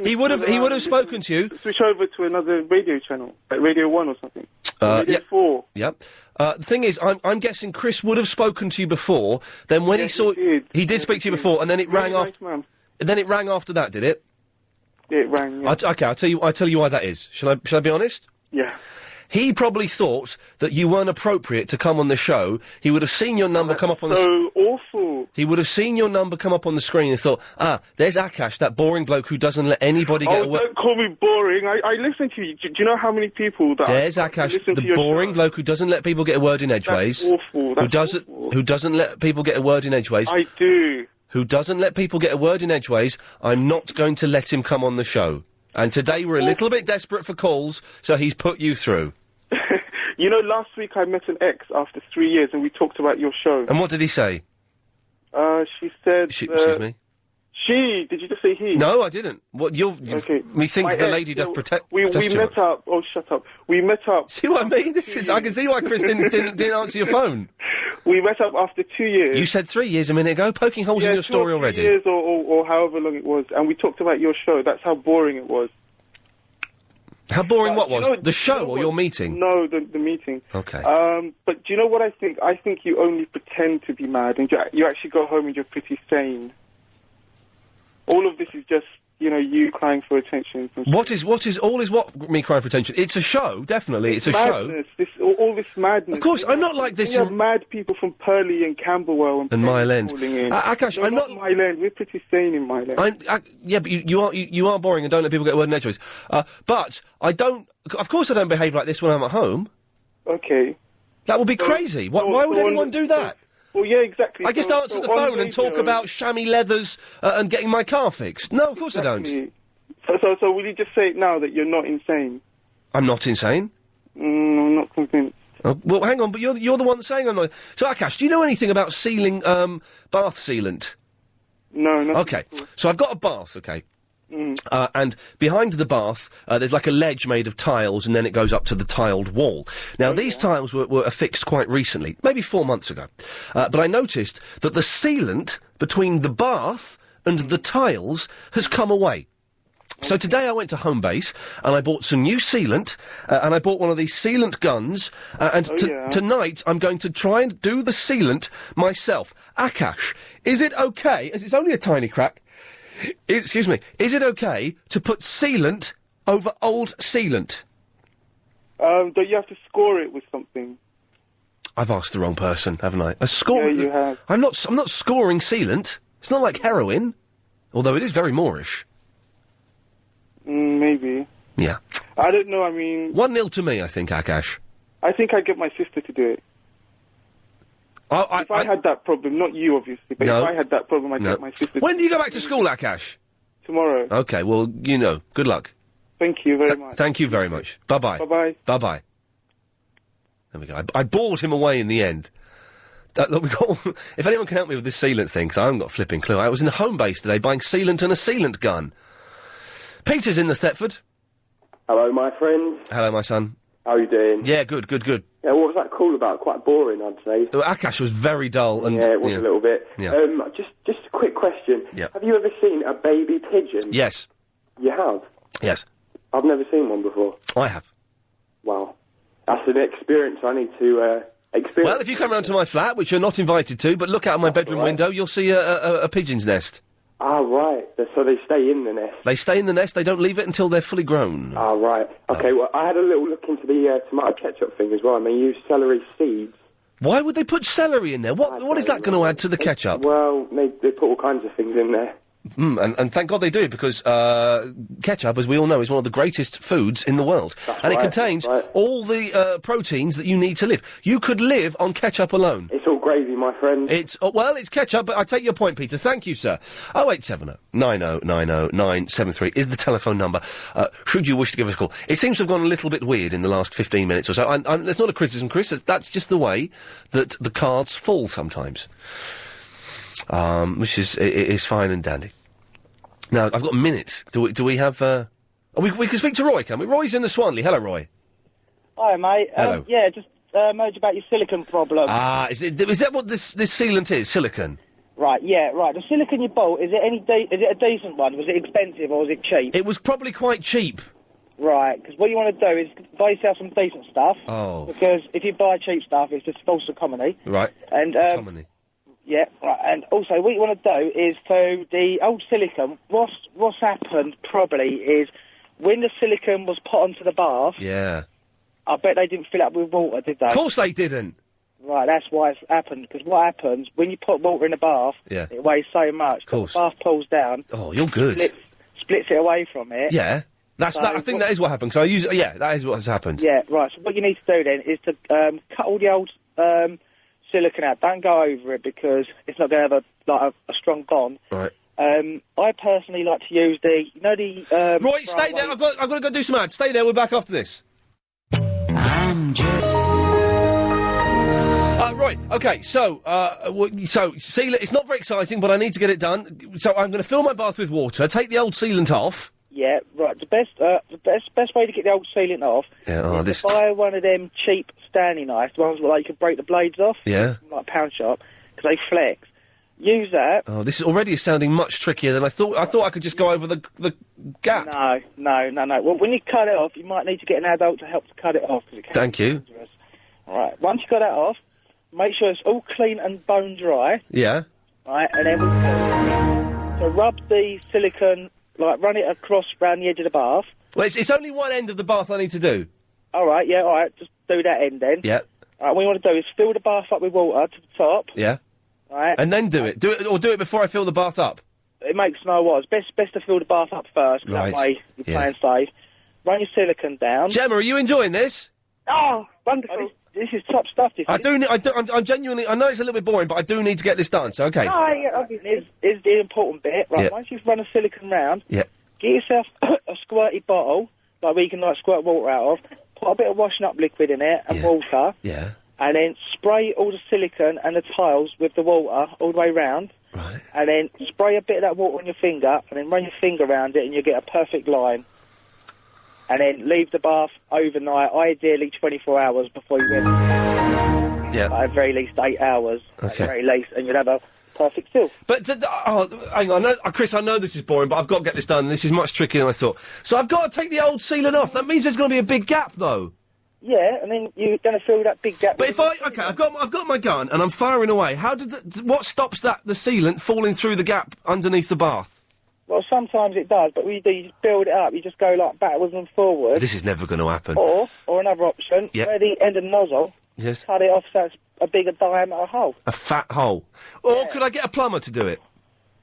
He would have spoken to you. Switch over to another radio channel, like Radio 1 or something. Radio 4. Yep. The thing is, I'm guessing Chris would have spoken to you before. Then when he saw, he did speak to you before, and then it rang off. Then it rang after that, did it? Yeah, it rang. Yeah. Okay, I'll tell you why that is. Shall I be honest? Yeah. He probably thought that you weren't appropriate to come on the show. He would have seen your number come up on the... So awful. He would have seen your number come up on the screen and thought, there's Akash, that boring bloke who doesn't let anybody get away... don't call me boring. I listen to you. Do you know how many people that... There's Akash, the boring bloke who doesn't let people get a word in edgeways. That's awful. Who doesn't let people get a word in edgeways. I do. Who doesn't let people get a word in edgeways. I'm not going to let him come on the show. And today we're a little bit desperate for calls, so he's put you through. You know, last week I met an ex after 3 years and we talked about your show. And what did he say? She said... Excuse me? She? Did you just say he? No, I didn't. What, Okay. Methinks My the ex, lady doth protect... We met up... Oh, shut up. We met up... See what I mean? I can see why Chris didn't answer your phone. We met up after 2 years. You said 3 years a minute ago, poking holes in your story already. 2 years or however long it was, and we talked about your show. That's how boring it was. How boring what was? The show or your meeting? No, the meeting. Okay. But do you know what I think? I think you only pretend to be mad, and you actually go home and you're pretty sane. All of this is just, you crying for attention. What is me crying for attention? It's a show, definitely. It's a madness, show. All this madness. Of course, I'm not like this. You have mad people from Purley and Camberwell and Mile End. Akash, I'm not Mile End. We're pretty sane in Mile End. Yeah, but you are boring and don't let people get a word in edgeways. But I don't. Of course, I don't behave like this when I'm at home. Okay. That would be crazy. Why would anyone do that? Well, yeah, exactly. I just answer the phone and talk about chamois leathers and getting my car fixed. No, of course I don't. So will you just say it now that you're not insane? I'm not insane. I'm not convinced. Oh, well, hang on, but you're the one that's saying I'm not. So, Akash, do you know anything about sealing bath sealant? No. Okay, so I've got a bath, okay? And behind the bath, there's like a ledge made of tiles, and then it goes up to the tiled wall. Now, these tiles were affixed quite recently, maybe 4 months ago. But I noticed that the sealant between the bath and the tiles has come away. So today I went to Homebase and I bought some new sealant, and I bought one of these sealant guns, tonight I'm going to try and do the sealant myself. Akash, is it okay, as it's only a tiny crack, excuse me, is it okay to put sealant over old sealant? Don't you have to score it with something? I've asked the wrong person, haven't I? Yeah, you have. I'm not scoring sealant. It's not like heroin, although it is very Moorish. Maybe. Yeah. I don't know, I mean... 1-0 to me, I think, Akash. I think I'd get my sister to do it. If I had that problem, not you, obviously, but No. if I had that problem, I'd get my sister When do you go back to school, Akash? Tomorrow. Okay, well, good luck. Thank you very much. Thank you very much. Bye-bye. Bye-bye. Bye-bye. There we go. I bored him away in the end. Look, if anyone can help me with this sealant thing, because I haven't got a flipping clue. I was in the Homebase today buying sealant and a sealant gun. Peter's in the Thetford. Hello, my friend. Hello, my son. How are you doing? Yeah, good. Yeah, what was that call about? Quite boring, I'd say. Akash was very dull. And, yeah, it was a little bit. Yeah. Just a quick question. Yeah. Have you ever seen a baby pigeon? Yes. You have? Yes. I've never seen one before. I have. Wow. That's an experience I need to experience. Well, if you come round to my flat, which you're not invited to, but look out my bedroom window, you'll see a pigeon's nest. Ah, right. So they stay in the nest. They stay in the nest, they don't leave it until they're fully grown. Ah, right. Okay, well, I had a little look into the tomato ketchup thing as well, and they use celery seeds. Why would they put celery in there? What is that going to add to the ketchup? Well, they put all kinds of things in there. And thank God they do, because ketchup, as we all know, is one of the greatest foods in the world. And it contains all the proteins that you need to live. You could live on ketchup alone. It's all gravy, my friend. It's ketchup, but I take your point, Peter. Thank you, sir. 0870 90 90 973 is the telephone number. Should you wish to give us a call. It seems to have gone a little bit weird in the last 15 minutes or so. It's not a criticism, Chris. That's just the way that the cards fall sometimes. Which is fine and dandy. Now, I've got minutes. Do we have... we can speak to Roy, can we? Roy's in the Swanley. Hello, Roy. Hi, mate. Hello. Yeah, just merge about your silicon problem. Is that what this sealant is? Silicon? Right, yeah, right. The silicon you bought, is it a decent one? Was it expensive or was it cheap? It was probably quite cheap. Right, because what you want to do is buy yourself some decent stuff. Oh. Because if you buy cheap stuff, it's just false economy. Right. And, Economy. Yeah, right, and also what you want to do is, so the old silicon, what's happened probably is when the silicon was put onto the bath, Yeah. I bet they didn't fill it up with water, did they? Of course they didn't. Right, that's why it's happened, because what happens, when you put water in the bath, Yeah. it weighs so much, Of course. the bath pulls down, Oh, you're good. splits it away from it. Yeah. I think that is what happened, because that is what has happened. Yeah, right, so what you need to do then is to cut all the old silicon out. Don't go over it, because it's not going to have a strong bond. Right. I personally like to use the, Roy, stay there. I've got to go do some ads. Stay there. We're back after this. Right, okay, so seal it. It's not very exciting, but I need to get it done. So I'm going to fill my bath with water, take the old sealant off. Yeah, right. The best way to get the old sealant off is to buy one of them cheap Stanley knives, the ones where you can break the blades off. Yeah. Like pound shop, because they flex. Use that. Oh, this is already sounding much trickier than I thought. I thought I could just go over the gap. No. Well, when you cut it off, you might need to get an adult to help to cut it off. 'Cause it can Thank you. All right. Once you got that off, make sure it's all clean and bone dry. Yeah. Right, and then to rub the silicone, like run it across round the edge of the bath. Well, it's only one end of the bath I need to do. All right, yeah, all right. Just do that end then. Yeah. All right, what you want to do is fill the bath up with water to the top. Yeah. Right. And then do it before I fill the bath up. It makes no odds. Best to fill the bath up first. 'Cause Right. That way you're Yeah. playing safe. Run your silicone down. Gemma, are you enjoying this? Oh, wonderful. This is top stuff. I'm genuinely. I know it's a little bit boring, but I do need to get this done. So okay. Oh, yeah, obviously. Is the important bit. Right. Yeah. Once you've run a silicone round, Yeah. get yourself a squirty bottle, like where you can squirt water out of. Put a bit of washing up liquid in it and water. Yeah. And then spray all the silicone and the tiles with the water all the way round. Right. And then spray a bit of that water on your finger, and then run your finger around it, and you'll get a perfect line. And then leave the bath overnight, ideally 24 hours before you get Yeah. at very least 8 hours. Okay. At very least, and you'll have a perfect seal. But, hang on, Chris, I know this is boring, but I've got to get this done, and this is much trickier than I thought. So I've got to take the old sealant off. That means there's going to be a big gap, though. Yeah, and then you're going to fill that big gap. But I've got my gun, and I'm firing away. What stops the sealant falling through the gap underneath the bath? Well, sometimes it does, but when you just build it up, you just go like backwards and forwards. This is never going to happen. Or another option, Yep. where the end of the nozzle, Yes. cut it off so it's a bigger diameter hole. A fat hole. Or could I get a plumber to do it?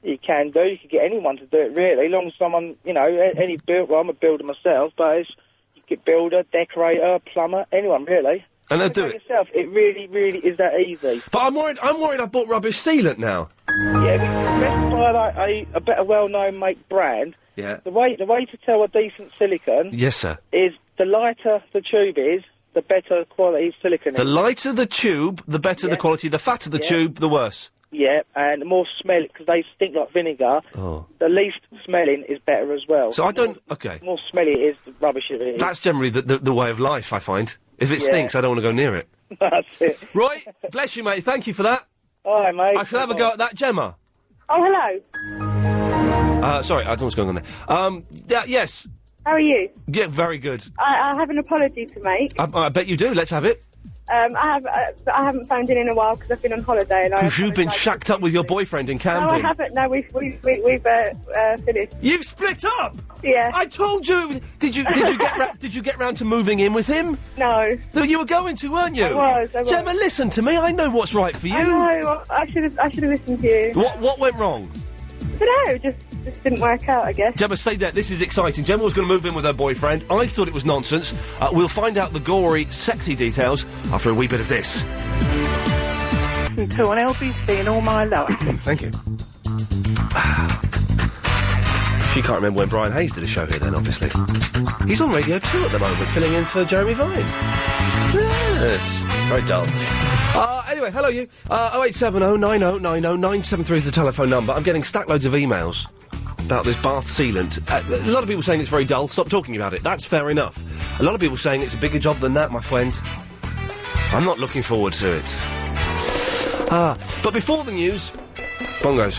You can do. You can get anyone to do it, really, as long as someone, any build. Well, I'm a builder myself, but you get builder, decorator, plumber, anyone really. And they'll do it. Yourself, it really, really is that easy. But I'm worried I've bought rubbish sealant now. Yeah, but best buy like a better well-known make brand. Yeah. The way to tell a decent silicone. Yes, sir. Is the lighter the tube is, the better quality silicone. The lighter the tube, the better the quality. The fatter the tube, the worse. Yeah, and the more smelling, because they stink like vinegar. Oh. The least smelling is better as well. So I don't. Okay. The more smelly it is, the rubbish it is. That's generally the way of life, I find. If it Yeah. stinks, I don't want to go near it. That's it. Right, bless you, mate. Thank you for that. All right, mate. I shall have a go at that, Gemma. Oh, hello. Sorry, I don't know what's going on there. Yes. How are you? Yeah, very good. I have an apology to make. I bet you do. Let's have it. I haven't phoned in a while because I've been on holiday. Because you've been shacked up with your boyfriend in No, Camden. I haven't. No, we've finished. You've split up. Yeah. I told you. Did you get round to moving in with him? No. No, you were going to, weren't you? I was. Gemma, listen to me. I know what's right for you. I know. I should have listened to you. What went wrong? I don't know. Just didn't work out, I guess. Gemma, stay there. This is exciting. Gemma was going to move in with her boyfriend. I thought it was nonsense. We'll find out the gory, sexy details after a wee bit of this. To an LBC in all my life. Thank you. She can't remember when Brian Hayes did a show here then, obviously. He's on Radio 2 at the moment, filling in for Jeremy Vine. Yes. Very dull. Anyway, hello you. 0870 90 90 973 is the telephone number. I'm getting stack loads of emails about this bath sealant. A lot of people saying it's very dull. Stop talking about it. That's fair enough. A lot of people saying it's a bigger job than that, my friend. I'm not looking forward to it. But before the news... Bongos.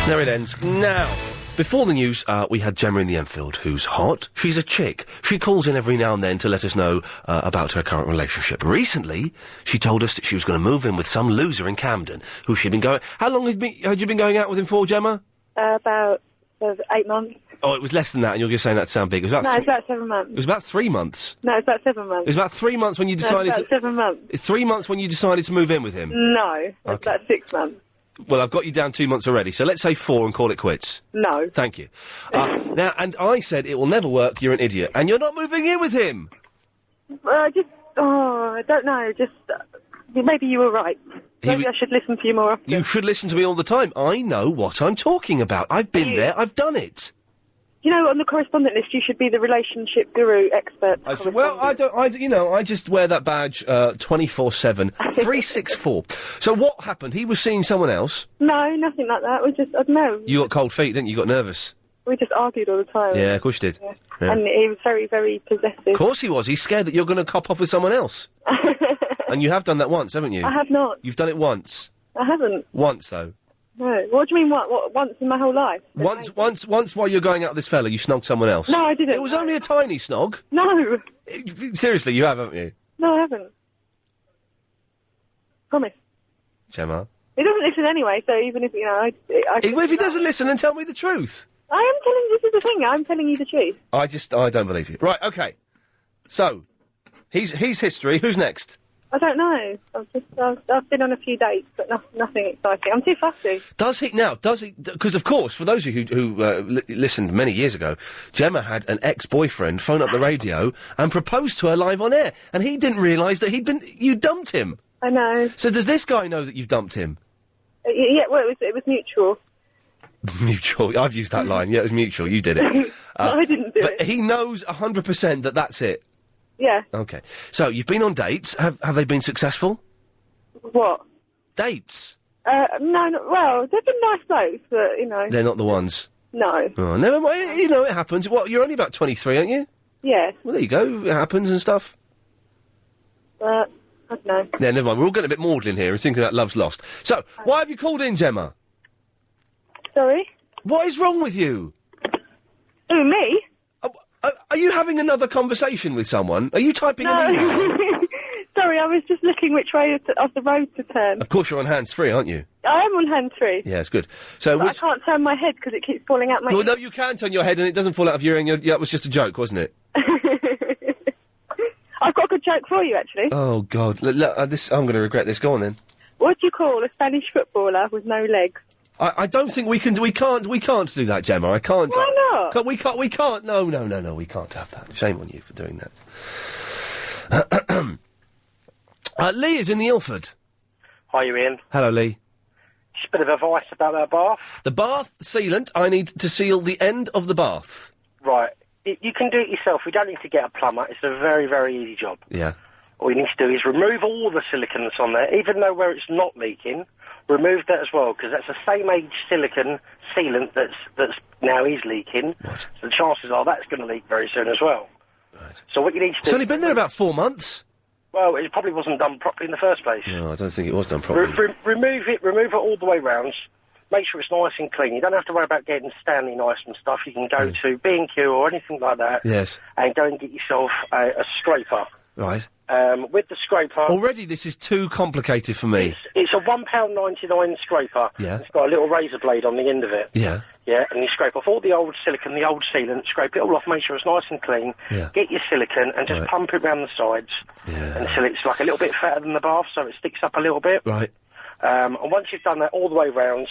There it ends. Now... Before the news, we had Gemma in the Enfield, who's hot. She's a chick. She calls in every now and then to let us know about her current relationship. Recently, she told us that she was going to move in with some loser in Camden, who she'd been going... How long had you been going out with him for, Gemma? About 8 months. Oh, it was less than that, and you're just saying that to sound big. It was about It's about 7 months. It was about 3 months. No, it's about 7 months. It was about 3 months when you decided... No, it's about 7 months. 3 months when you decided to move in with him? No, it's about 6 months. Well, I've got you down 2 months already, so let's say 4 and call it quits. No. Thank you. Now, and I said it will never work, you're an idiot, and you're not moving in with him! I don't know, maybe you were right. Maybe I should listen to you more often. You should listen to me all the time. I know what I'm talking about. I've been there, I've done it. You know, on the correspondent list, you should be the relationship guru expert. I just wear that badge 24/7, 364. So what happened? He was seeing someone else. No, nothing like that. We just, I don't know. You got cold feet, didn't you? You got nervous. We just argued all the time. Yeah, of course you did. Yeah. Yeah. And he was very, very possessive. Of course he was. He's scared that you're going to cop off with someone else. And you have done that once, haven't you? I have not. You've done it once. I haven't. Once, though. No. What do you mean, what? Once in my whole life? Once while you're going out with this fella, you snogged someone else. No, I didn't. It was only a tiny snog. No. Seriously, you have, haven't you? No, I haven't. Promise. Gemma? He doesn't listen anyway, so even if, If he doesn't listen, then tell me the truth. I am telling you, this is the thing, I'm telling you the truth. I don't believe you. Right, okay. So, he's history. Who's next? I don't know. I've been on a few dates, but nothing exciting. I'm too fussy. Does he? Because, of course, for those of you who listened many years ago, Gemma had an ex-boyfriend phone up the radio and propose to her live on air, and he didn't realise that you dumped him. I know. So does this guy know that you've dumped him? Yeah, well, it was mutual. Mutual. I've used that line. Yeah, it was mutual. You did it. I didn't do it. But he knows 100% that that's it. Yeah. Okay. So, you've been on dates. Have they been successful? What? Dates? No, well, they've been nice blokes, but, They're not the ones. No. Oh, never mind. It happens. What, you're only about 23, aren't you? Yeah. Well, there you go. It happens and stuff. I don't know. Yeah, never mind. We're all getting a bit maudlin here and thinking that love's lost. So, why have you called in, Gemma? Sorry? What is wrong with you? Who, me? Are you having another conversation with someone? Are you typing an email? Sorry, I was just looking which way of the road to turn. Of course you're on hands-free, aren't you? I am on hands-free. Yeah, it's good. So But I can't turn my head because it keeps falling out my Well, no, you can turn your head and it doesn't fall out of your ear. That was just a joke, wasn't it? I've got a good joke for you, actually. Oh, God. Look, I'm going to regret this. Go on, then. What do you call a Spanish footballer with no legs? I don't think we can. We can't do that, Gemma. I can't. Why not? We can't. No. We can't have that. Shame on you for doing that. Lee is in the Ilford. Hi, you Ian. Hello, Lee. Just a bit of advice about that bath. The bath sealant. I need to seal the end of the bath. Right. You can do it yourself. We don't need to get a plumber. It's a very, very easy job. Yeah. All you need to do is remove all the silicone that's on there, even though where it's not leaking. Remove that as well, because that's the same age silicone sealant that's now is leaking. What? So the chances are that's going to leak very soon as well. Right. So what you need to do... It's only been there about 4 months. Well, it probably wasn't done properly in the first place. No, I don't think it was done properly. Remove it all the way round. Make sure it's nice and clean. You don't have to worry about getting Stanley nice and stuff. You can go to B&Q or anything like that. Yes. And go and get yourself a scraper. Right. With the scraper... Already this is too complicated for me. It's a £1.99 scraper. Yeah. It's got a little razor blade on the end of it. Yeah. Yeah, and you scrape off all the old silicone, the old sealant, scrape it all off, make sure it's nice and clean. Yeah. Get your silicone and just pump it round the sides until it's like a little bit fatter than the bath, so it sticks up a little bit. Right. And once you've done that all the way round,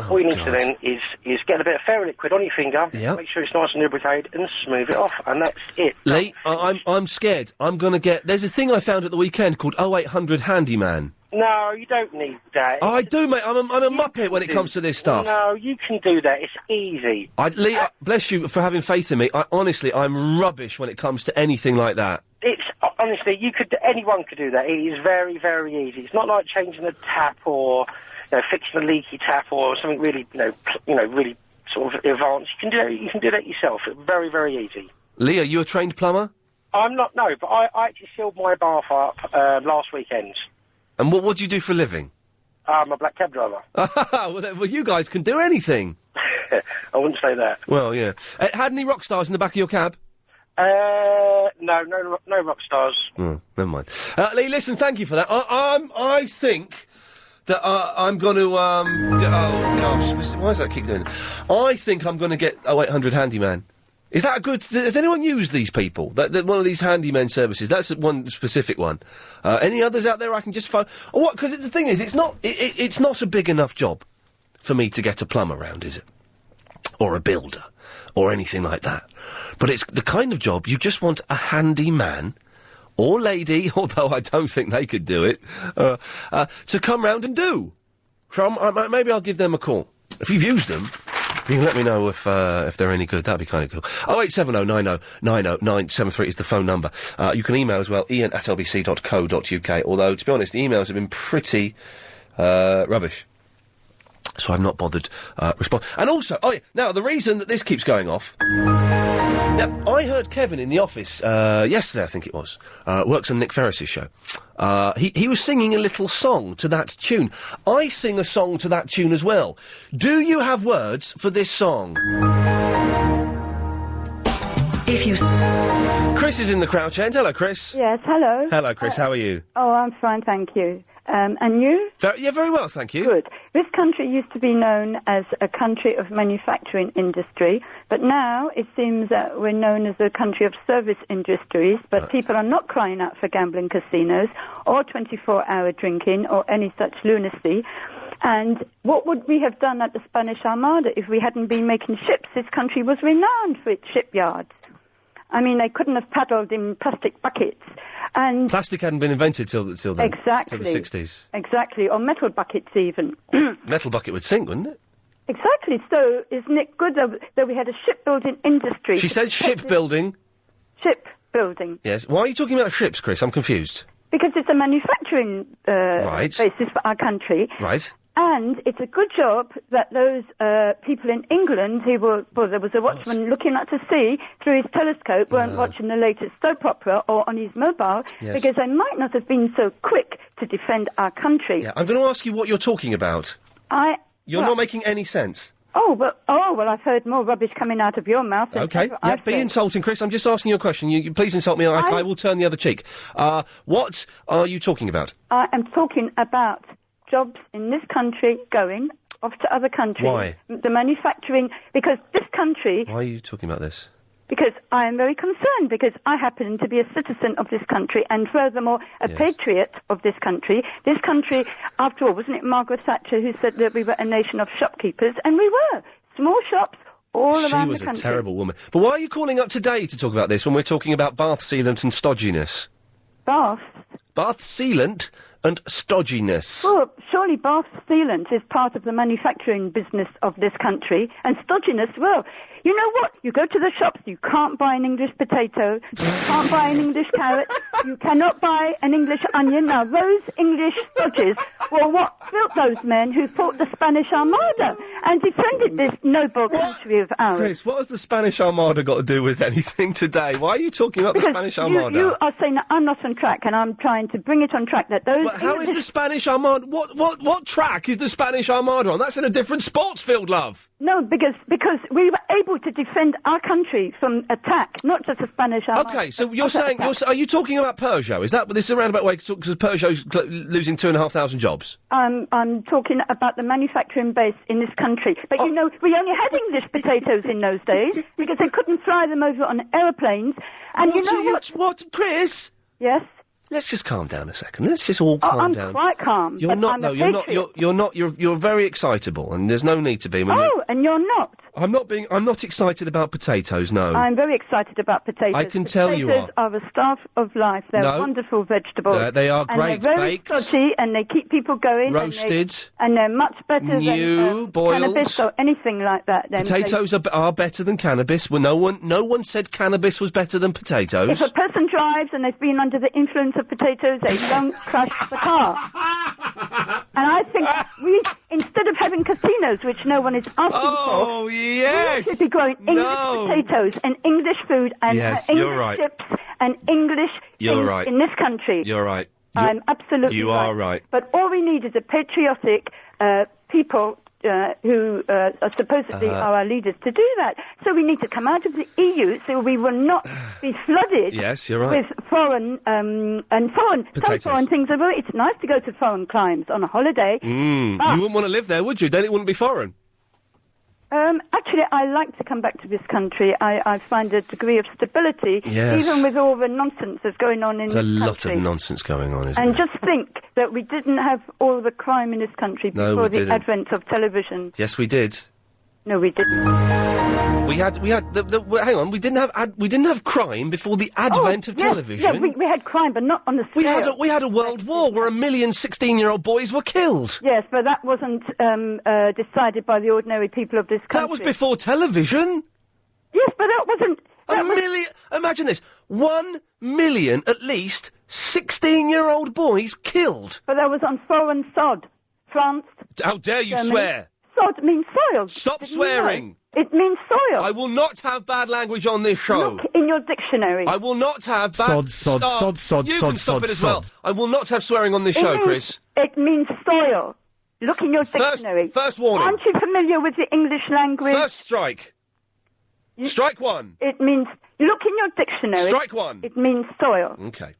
all you need to then is get a bit of ferro-liquid on your finger, make sure it's nice and lubricated, and smooth it off, and that's it. Lee, I'm scared. I'm going to get... There's a thing I found at the weekend called 0800 Handyman. No, you don't need that. I do, mate. I'm a muppet when it comes to this stuff. No, you can do that. It's easy. Lee, bless you for having faith in me. Honestly, I'm rubbish when it comes to anything like that. It's honestly, anyone could do that. It is very, very easy. It's not like changing a tap or fixing a leaky tap or something really, really sort of advanced. You can do that yourself. It's very, very easy. Lee, are you a trained plumber? I'm not. No, but I actually sealed my bath up last weekend. And what do you do for a living? I'm a black cab driver. well, you guys can do anything. I wouldn't say that. Well, yeah. Had any rock stars in the back of your cab? No rock stars. Oh, never mind. Lee, listen, thank you for that. I think that I'm going to, oh, gosh, why does that keep doing it? I think I'm going to get 0800 Handyman. Is that a good... Has anyone used these people? That one of these handyman services? That's one specific one. Any others out there I can just find... Or what? Because the thing is, it's not a big enough job for me to get a plumber round, is it? Or a builder. Or anything like that. But it's the kind of job you just want a handyman or lady, although I don't think they could do it, to come round and do. So maybe I'll give them a call. If you've used them, If you can let me know if they're any good, that'd be kind of cool. 0870 90 90 973 is the phone number. You can email as well, iain@lbc.co.uk, although, to be honest, the emails have been pretty rubbish. So I've not bothered responding. And also, now, the reason that this keeps going off... Now, I heard Kevin in the office yesterday, I think it was, works on Nick Ferris's show. He was singing a little song to that tune. I sing a song to that tune as well. Do you have words for this song? If you... Chris is in the Crouch End. Hello, Chris. Yes, hello. Hello, Chris. How are you? Oh, I'm fine, thank you. And you? Very well, thank you. Good. This country used to be known as a country of manufacturing industry, but now it seems that we're known as a country of service industries, but people are not crying out for gambling casinos or 24-hour drinking or any such lunacy. And what would we have done at the Spanish Armada if we hadn't been making ships? This country was renowned for its shipyards. I mean, they couldn't have paddled in plastic buckets. And plastic hadn't been invented till then. Exactly. Till the 60s. Exactly, or metal buckets even. Metal bucket would sink, wouldn't it? Exactly. So isn't it good that we had a shipbuilding industry? She said shipbuilding. Shipbuilding. Yes. Why are you talking about ships, Chris? I'm confused. Because it's a manufacturing basis for our country. Right. And it's a good job that those people in England who were, well, there was a watchman looking out to sea through his telescope, weren't watching the latest soap opera or on his mobile, because they might not have been so quick to defend our country. Yeah, I'm going to ask you what you're talking about. You're not making any sense. Well, I've heard more rubbish coming out of your mouth. Okay, be insulting, Chris. I'm just asking you a question. You please insult me, I will turn the other cheek. What are you talking about? I am talking about jobs in this country going off to other countries. Why? The manufacturing, because this country... Why are you talking about this? Because I am very concerned, because I happen to be a citizen of this country, and furthermore, a patriot of this country. This country, after all, wasn't it Margaret Thatcher who said that we were a nation of shopkeepers? And we were. Small shops all around the country. She was a terrible woman. But why are you calling up today to talk about this when we're talking about bath sealant and stodginess? Bath? Bath sealant and stodginess. Well, surely bath sealant is part of the manufacturing business of this country, and stodginess, well, you know what? You go to the shops, you can't buy an English potato, you can't buy an English carrot, you cannot buy an English onion. Now, those English stodges were what built those men who fought the Spanish Armada and defended this noble country of ours. Chris, what has the Spanish Armada got to do with anything today? Why are you talking about the Spanish Armada? You are saying that I'm not on track, and I'm trying to bring it on track that those... But how is the Spanish Armada... What track is the Spanish Armada on? That's in a different sports field, love. No, because we were able to defend our country from attack, not just the Spanish Armada. Okay, so you're saying... are you talking about Peugeot? Is that... This is a roundabout way, because Peugeot's losing 2,500 jobs? I'm talking about the manufacturing base in this country. But, you know, we only had English potatoes in those days, because they couldn't fly them over on aeroplanes. And you know what, Chris? Yes? Let's just calm down a second. Let's just all calm down. I'm quite calm. You're not. No, you're not. You're not. You're very excitable, and there's no need to be. And you're not. I'm not excited about potatoes. No. I'm very excited about potatoes. I can tell you are. Potatoes are a staff of life. They're wonderful vegetables. They are great. And they're very stodgy, and they keep people going. Roasted. And they're much better than boiled. Cannabis or anything like that. Potatoes are better than cannabis. Well, no one said cannabis was better than potatoes. If a person drives and they've been under the influence of potatoes, they don't crash the car. And I think instead of having casinos, which no one is asking for, yes, we should be growing English potatoes and English food and English chips and English things in this country. You're right. I'm absolutely You are right. But all we need is a patriotic people who supposedly are our leaders to do that. So we need to come out of the EU so we will not be flooded yes, you're right. with foreign potatoes. So foreign things. It's nice to go to foreign climes on a holiday. You wouldn't want to live there, would you? Then it wouldn't be foreign. Actually, I like to come back to this country. I find a degree of stability, yes. even with all the nonsense that's going on in this country. There's a lot of nonsense going on, isn't and there? just think that we didn't have all the crime in this country before the advent of television. Yes, we did. No, we didn't. We had hang on, we didn't have crime before the advent of television. Yeah, we had crime, but not on the scale. We had a world war where 1 million 16-year-old boys were killed. Yes, but that wasn't decided by the ordinary people of this country. That was before television. Yes, but that wasn't... million... Imagine this. 1 million, at least, 16-year-old boys killed. But that was on foreign sod. France... How dare you Germany. swear? Sod means soil. Stop Didn't you swearing. know? It means soil. I will not have bad language on this show. Look in your dictionary. I will not have bad... Sod. You can stop it as well. I will not have swearing on this show, Chris. It means soil. Look in your dictionary. First warning. Aren't you familiar with the English language? First strike. Strike one. It means... Look in your dictionary. Strike one. It means soil. Okay.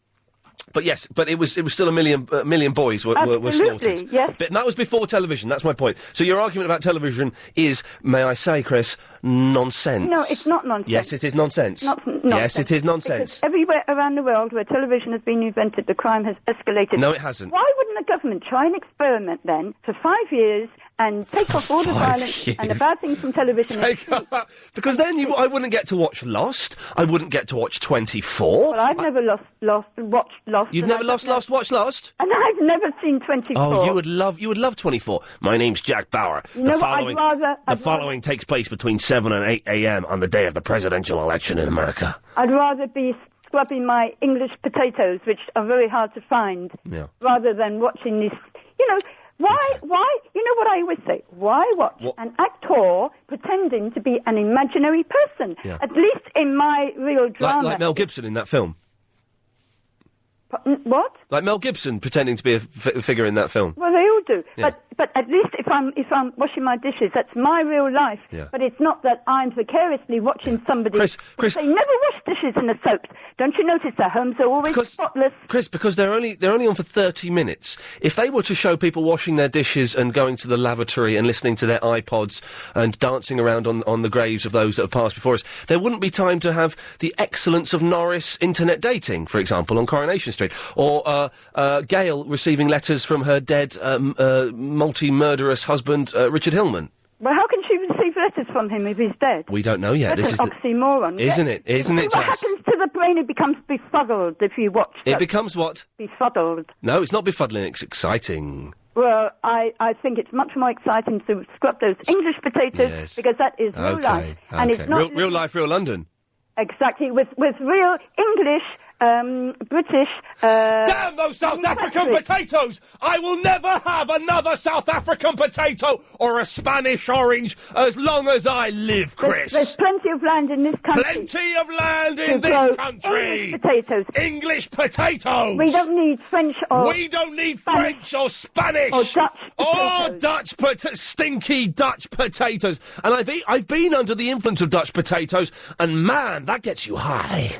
But yes, it was still a million boys were slaughtered. Yes. But that was before television. That's my point. So your argument about television is, may I say, Chris, nonsense. No, it's not nonsense. Yes, it is nonsense. Nonsense. Yes, it is nonsense. Because everywhere around the world where television has been invented, the crime has escalated. No, it hasn't. Why wouldn't the government try and experiment then for 5 years and take off all the violence and the bad things from television? Because then I wouldn't get to watch Lost. I wouldn't get to watch 24. Well, I've never watched Lost. You've never watched Lost? And I've never seen 24. Oh, you would love 24. My name's Jack Bauer. You know what, The following takes place between 7 and 8 a.m. on the day of the presidential election in America. I'd rather be scrubbing my English potatoes, which are very hard to find, rather than watching this, Why, you know what I always say, why watch an actor pretending to be an imaginary person? Yeah. At least in my real drama. Like Mel Gibson in that film. What? Like Mel Gibson pretending to be a figure in that film. Well, they all do. Yeah. But at least if I'm washing my dishes, that's my real life. Yeah. But it's not that I'm vicariously watching somebody. Chris, They never wash dishes in the soaps. Don't you notice their homes are always spotless? Chris, because they're only on for 30 minutes. If they were to show people washing their dishes and going to the lavatory and listening to their iPods and dancing around on the graves of those that have passed before us, there wouldn't be time to have the excellence of Norris internet dating, for example, on Coronation Street, or Gail receiving letters from her dead multi-murderous husband, Richard Hillman. Well, how can she receive letters from him if he's dead? We don't know yet. That's an oxymoron. Isn't it? Isn't it, What Jess? happens to the brain? It becomes befuddled if you watch It that. becomes what? Befuddled. No, it's not befuddling, it's exciting. Well, I think it's much more exciting to scrub those English potatoes because that is real life. And it's not real life, real London. Exactly, with real English, British... Damn those South African potatoes! I will never have another South African potato or a Spanish orange as long as I live, Chris. There's plenty of land in this country. Plenty of land in this country! English potatoes. English potatoes! We don't need French or... We don't need French or Spanish! Or Dutch potatoes. Dutch stinky Dutch potatoes. And I've been under the influence of Dutch potatoes, and man, that gets you high.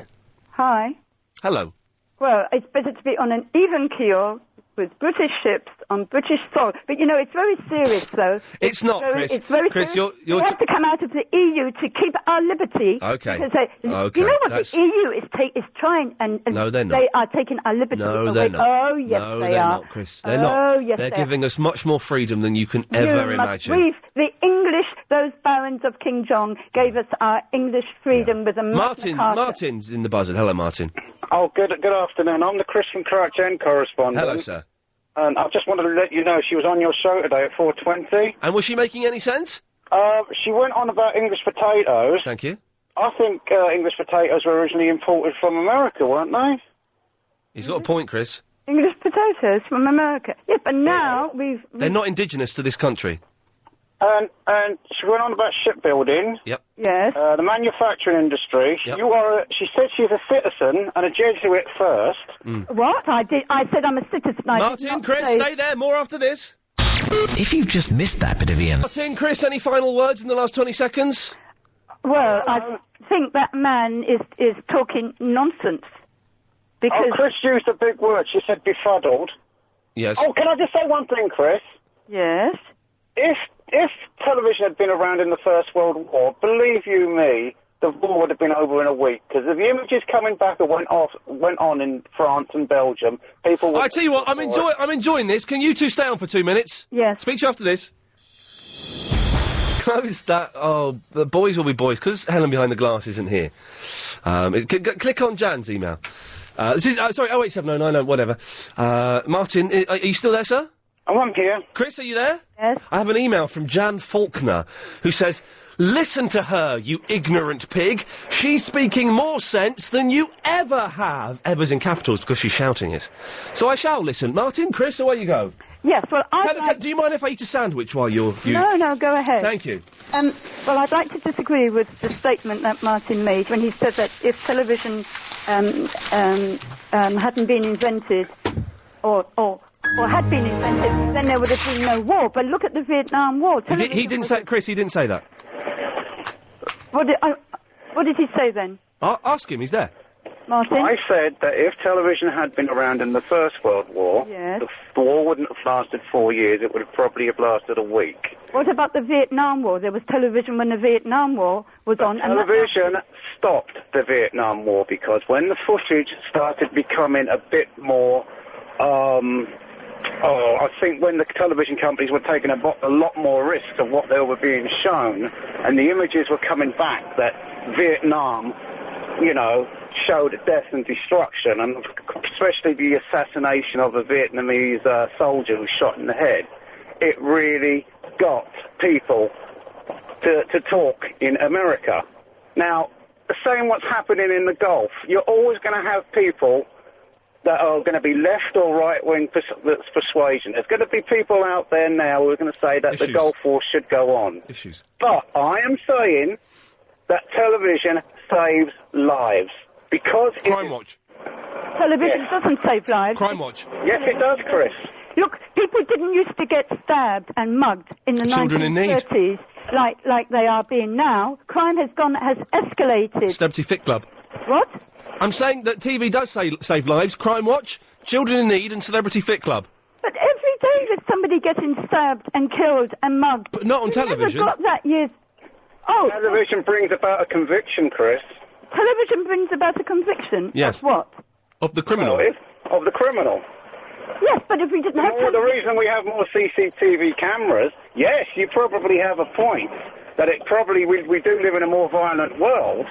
Hi. Hello. Well, it's better to be on an even keel with British ships on British soil. But, it's very serious, though. It's not, Chris. It's very Chris, serious. you're we have to come out of the EU to keep our liberty. Okay. Because you know what the EU is trying, and no, they're not. They are taking our liberty No, away. they're not. Oh, yes, no, they they're are. not, Chris. They're not. Oh, yes, they're they giving us much more freedom than you can You ever must imagine. leave the English, those barons of King John gave us our English freedom with a Martin's in the buzzard. Hello, Martin. Oh, good afternoon. I'm the Chris from Crouch End correspondent. Hello, sir. And I just wanted to let you know she was on your show today at 4:20. And was she making any sense? She went on about English potatoes. Thank you. I think English potatoes were originally imported from America, weren't they? He's got a point, Chris. English potatoes from America. Yeah, but now They're not indigenous to this country. And she went on about shipbuilding. Yep. Yes. The manufacturing industry. Yep. She said she's a citizen and a Jesuit first. What? I said I'm a citizen. Martin, Chris, stay there. More after this. If you've just missed that bit of Iain... Martin, Chris, any final words in the last 20 seconds? Well, I think that man is talking nonsense. Because Chris used a big word. She said befuddled. Yes. Oh, can I just say one thing, Chris? Yes? If television had been around in the First World War, believe you me, the war would have been over in a week. Because if the images coming back that went on in France and Belgium, people would... I tell you what, I'm enjoying this. Can you two stay on for 2 minutes? Yes. Speak to you after this. close that. Oh, the boys will be boys because Helen behind the glass isn't here. Click on Jan's email. This is sorry. 08709, whatever. Martin, are you still there, sir? Oh, I'm here. Chris, are you there? Yes. I have an email from Jan Faulkner who says, "Listen to her, you ignorant pig. She's speaking more sense than you ever have." Ever's in capitals because she's shouting it. So I shall listen. Martin, Chris, away you go. Yes, well, do you mind if I eat a sandwich while you... No, go ahead. Thank you. Well, I'd like to disagree with the statement that Martin made when he said that if television hadn't been invented or had been invented, then there would have been no war. But look at the Vietnam War. He didn't say... Chris, he didn't say that. What did he say then? Ask him, he's there. Martin? I said that if television had been around in the First World War, the war wouldn't have lasted 4 years, it would have probably have lasted a week. What about the Vietnam War? There was television when the Vietnam War was on. Television stopped the Vietnam War because when the footage started becoming a bit more... I think when the television companies were taking a lot more risks of what they were being shown, and the images were coming back that Vietnam, showed death and destruction, and especially the assassination of a Vietnamese soldier who was shot in the head, it really got people to talk in America. Now, the same what's happening in the Gulf. You're always going to have people that are going to be left or right-wing persuasion. There's going to be people out there now who are going to say that the Gulf War should go on. But I am saying that television saves lives. Because Crime Watch. Television doesn't save lives. Crime Watch. Yes, it does, Chris. Look, people didn't used to get stabbed and mugged in the Children in need. 1930s like they are being now. Crime has escalated. Celebrity Fit Club. What? I'm saying that TV does save lives. Crime Watch, Children in Need and Celebrity Fit Club. But every day there's somebody getting stabbed and killed and mugged. But not on television. Never got that years. Oh. Television brings about a conviction, Chris. Television brings about a conviction? Yes. Of what? Of the criminal. Of the criminal. Yes, but if we didn't have... The reason we have more CCTV cameras, yes, you probably have a point, that it probably... We do live in a more violent world,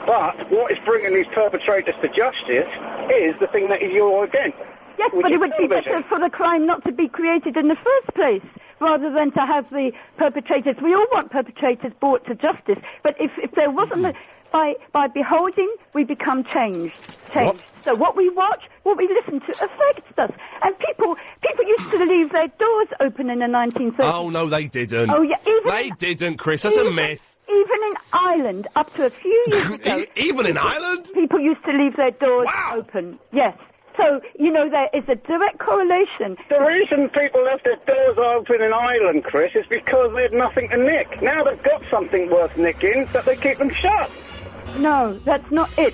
but what is bringing these perpetrators to justice is the thing that you're against. Yes, but it would be better for the crime not to be created in the first place, rather than to have the perpetrators... We all want perpetrators brought to justice, but if there wasn't... By beholding, we become changed. What? So what we watch, what we listen to affects us. And people used to leave their doors open in the 1930s. Oh, no, they didn't. Oh, yeah. They didn't, Chris. That's a myth. Even in Ireland, up to a few years ago... Even in Ireland? People used to leave their doors open. Yes. So, there is a direct correlation. The reason people left their doors open in Ireland, Chris, is because they had nothing to nick. Now they've got something worth nicking, but they keep them shut. No, that's not it.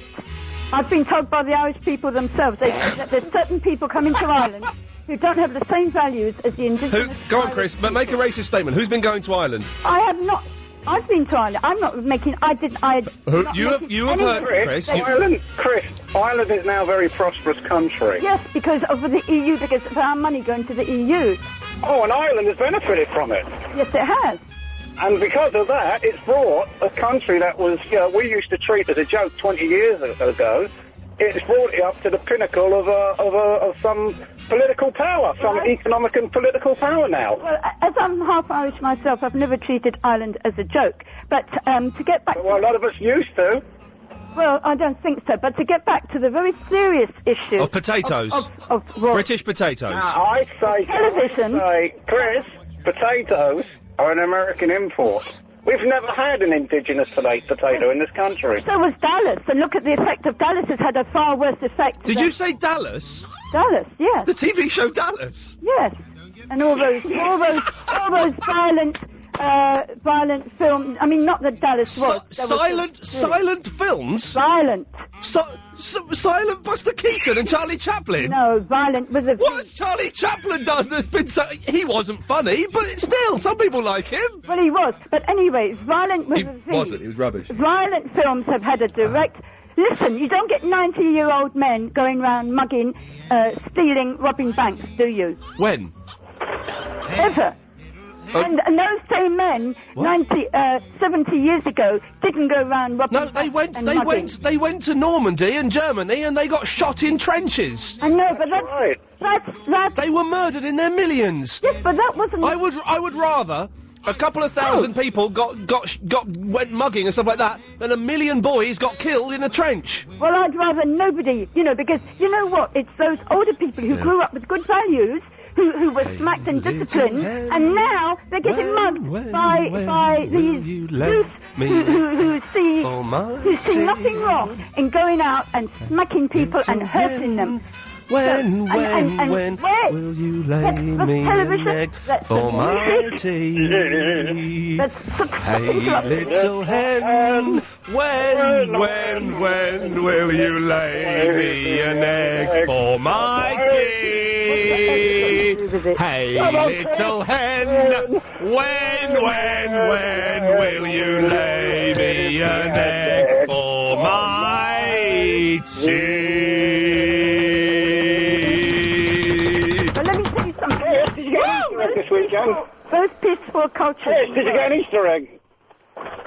I've been told by the Irish people themselves that there's certain people coming to Ireland who don't have the same values as the indigenous... Go on, Chris, but make a racist statement. Who's been going to Ireland? I have not... I've been to Ireland. I'm not making... You have heard, Chris... Ireland is now a very prosperous country. Yes, because of the EU, because of our money going to the EU. Oh, and Ireland has benefited from it. Yes, it has. And because of that, it's brought a country that was, we used to treat as a joke 20 years ago. It's brought it up to the pinnacle of some political power, some economic and political power now. Well, as I'm half Irish myself, I've never treated Ireland as a joke. But to get back... Well, a lot of us used to. Well, I don't think so. But to get back to the very serious issue... Of potatoes. Of British potatoes. Now, I say... Television... Chris, potatoes are an American import. We've never had an indigenous potato in this country. So was Dallas, and look at the effect of Dallas. Has had a far worse effect. Did you say Dallas? Dallas, yes. The TV show Dallas? Yes. And all those violent films. I mean, not that Dallas was. Silent films? Violent. Silent Buster Keaton and Charlie Chaplin? No, violent was a... What has Charlie Chaplin done that's been so... He wasn't funny, but still, some people like him. Well, he was. But anyway, violent was He wasn't, he was rubbish. Violent films have had a direct... Listen, you don't get 90-year-old men going round mugging, stealing, robbing banks, do you? When? Ever. And those same men, 70 years ago, didn't go around robbing. No, they went to Normandy and Germany and they got shot in trenches. I know, but that's... They were murdered in their millions. Yes, but that wasn't... I would rather a couple of thousand people went mugging and stuff like that than 1 million boys got killed in a trench. Well, I'd rather nobody, because you know what? It's those older people who grew up with good values who were smacked and disciplined, and now they're getting mugged by these youths who see nothing wrong in going out and smacking people and hurting them. When will you lay me an egg for my tea? Hey, little hen, when will you lay me an egg for my tea? Hey, little hen, when will you lay me an egg for my tea? This weekend. Those peaceful cultures. Yes, did you get an Easter egg?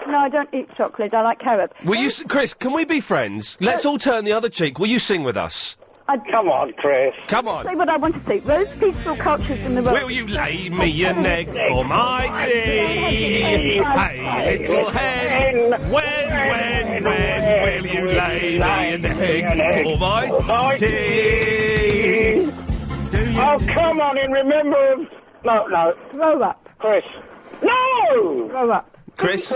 No, I don't eat chocolate. I like carrot. Will you, Chris? Can we be friends? Let's all turn the other cheek. Will you sing with us? Come on, Chris. Come on. Say what I want to say. Those peaceful cultures in the world. Will you lay me an egg for my tea? Hey, little hen, when will you lay me an egg for my tea? Oh, come on in, remember... No. Grow up. Chris. No! Grow up. Chris?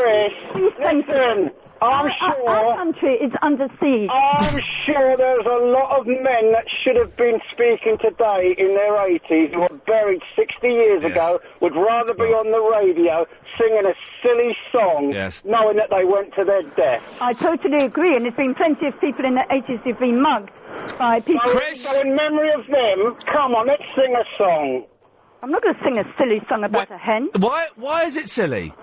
Listen, I'm sure... Our country is under siege. I'm sure there's a lot of men that should have been speaking today in their 80s who were buried 60 years ago would rather be on the radio singing a silly song knowing that they went to their death. I totally agree, and there's been plenty of people in the 80s who've been mugged by people... So in memory of them, come on, let's sing a song. I'm not going to sing a silly song about a hen. Why is it silly?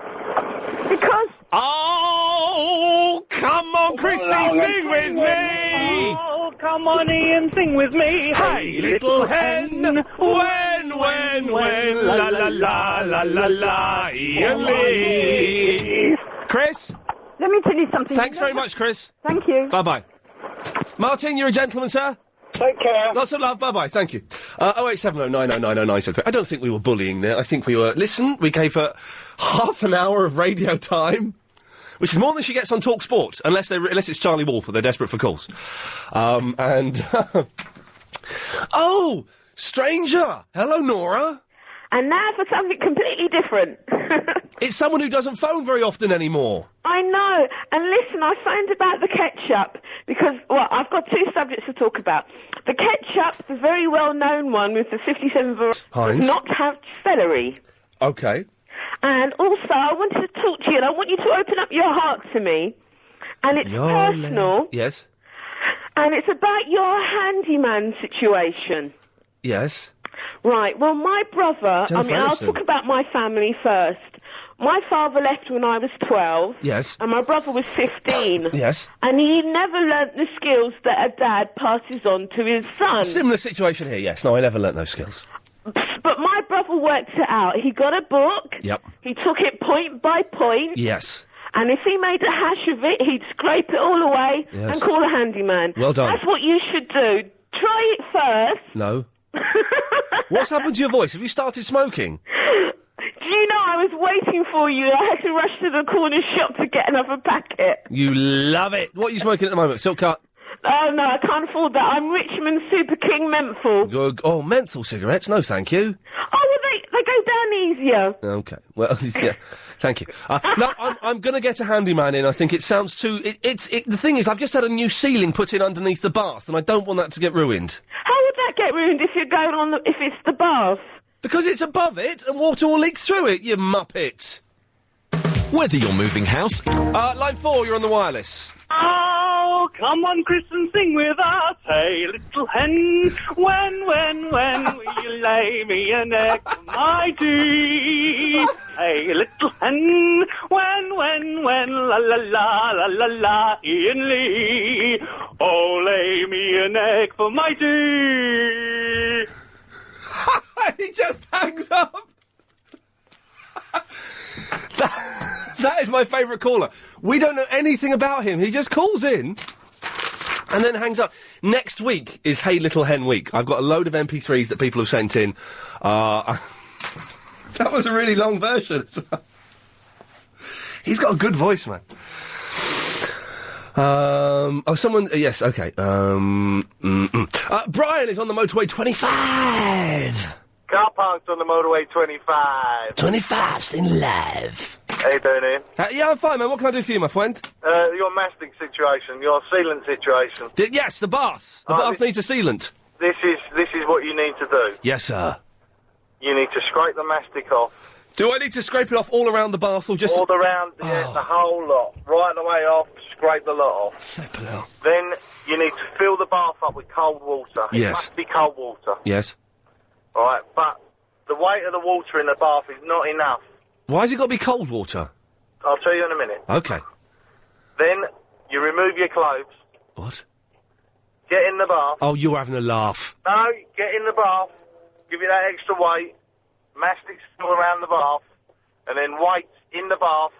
Because... Oh, come on, Chrissy, sing with me! Oh, come on, Ian, sing with me. Hey, little hen, when, la la la la la la, Ian Lee. Chris? Let me tell you something. Thanks very much, Chris. Thank you. Bye-bye. Martin, you're a gentleman, sir? Take care. Lots of love. Bye-bye. Thank you. 0870 9090973. I don't think we were bullying there. I think we were... Listen, we gave her half an hour of radio time, which is more than she gets on Talk Sport, unless it's Charlie Wolf, they're desperate for calls. Oh! Stranger! Hello, Nora. And now for something completely different. It's someone who doesn't phone very often anymore. I know. And listen, I phoned about the ketchup because, well, I've got two subjects to talk about. The ketchup, the very well-known one with the 57 varieties, does not have celery. Okay. And also, I wanted to talk to you, and I want you to open up your heart to me. And it's personal. Yes. And it's about your handyman situation. Yes. Right, well, my brother... I'll talk about my family first. My father left when I was 12. Yes. And my brother was 15. Yes. And he never learnt the skills that a dad passes on to his son. Similar situation here, yes. No, I never learnt those skills. But my brother worked it out. He got a book. Yep. He took it point by point. Yes. And if he made a hash of it, he'd scrape it all away and call a handyman. Well done. That's what you should do. Try it first. No. What's happened to your voice? Have you started smoking? Do you know, I was waiting for you. I had to rush to the corner shop to get another packet. You love it. What are you smoking at the moment? Silk Cut? Oh, no, I can't afford that. I'm Richmond Super King Menthol. Menthol cigarettes? No, thank you. Oh, well, they go down easier. Okay. Well, yeah. Thank you. No, I'm going to get a handyman in. I think it sounds too... The thing is, I've just had a new ceiling put in underneath the bath, and I don't want that to get ruined. How would that get ruined if you're going on if it's the bath? Because it's above it, and water will leak through it, you muppet. Whether you're moving house... line 4, you're on the wireless. Oh, come on, Chris, and sing with us. Hey, little hen, when will you lay me an egg for my tea? Hey, little hen, when, la la la la la la, Ian Lee. Oh, lay me an egg for my tea. He just hangs up. That is my favourite caller. We don't know anything about him. He just calls in and then hangs up. Next week is Hey Little Hen Week. I've got a load of MP3s that people have sent in. That was a really long version as well. He's got a good voice, man. Yes, okay. Brian is on the motorway 25. Car parked on the motorway 25. 25, staying alive. How you doing, Ian? Yeah, I'm fine, man. What can I do for you, my friend? Your mastic situation, your sealant situation. Yes, the bath. The bath needs a sealant. This is what you need to do. Yes, sir. You need to scrape the mastic off. Do I need to scrape it off all around the bath or just... All around, yeah, the whole lot. Right the way off, scrape the lot off. Then you need to fill the bath up with cold water. It Yes. must be cold water. Yes. All right, but the weight of the water in the bath is not enough. Why has it got to be cold water? I'll tell you in a minute. Okay. Then you remove your clothes. What? Get in the bath. Oh, you're having a laugh. No, get in the bath. Give you that extra weight. Mastic still around the bath. And then wait in the bath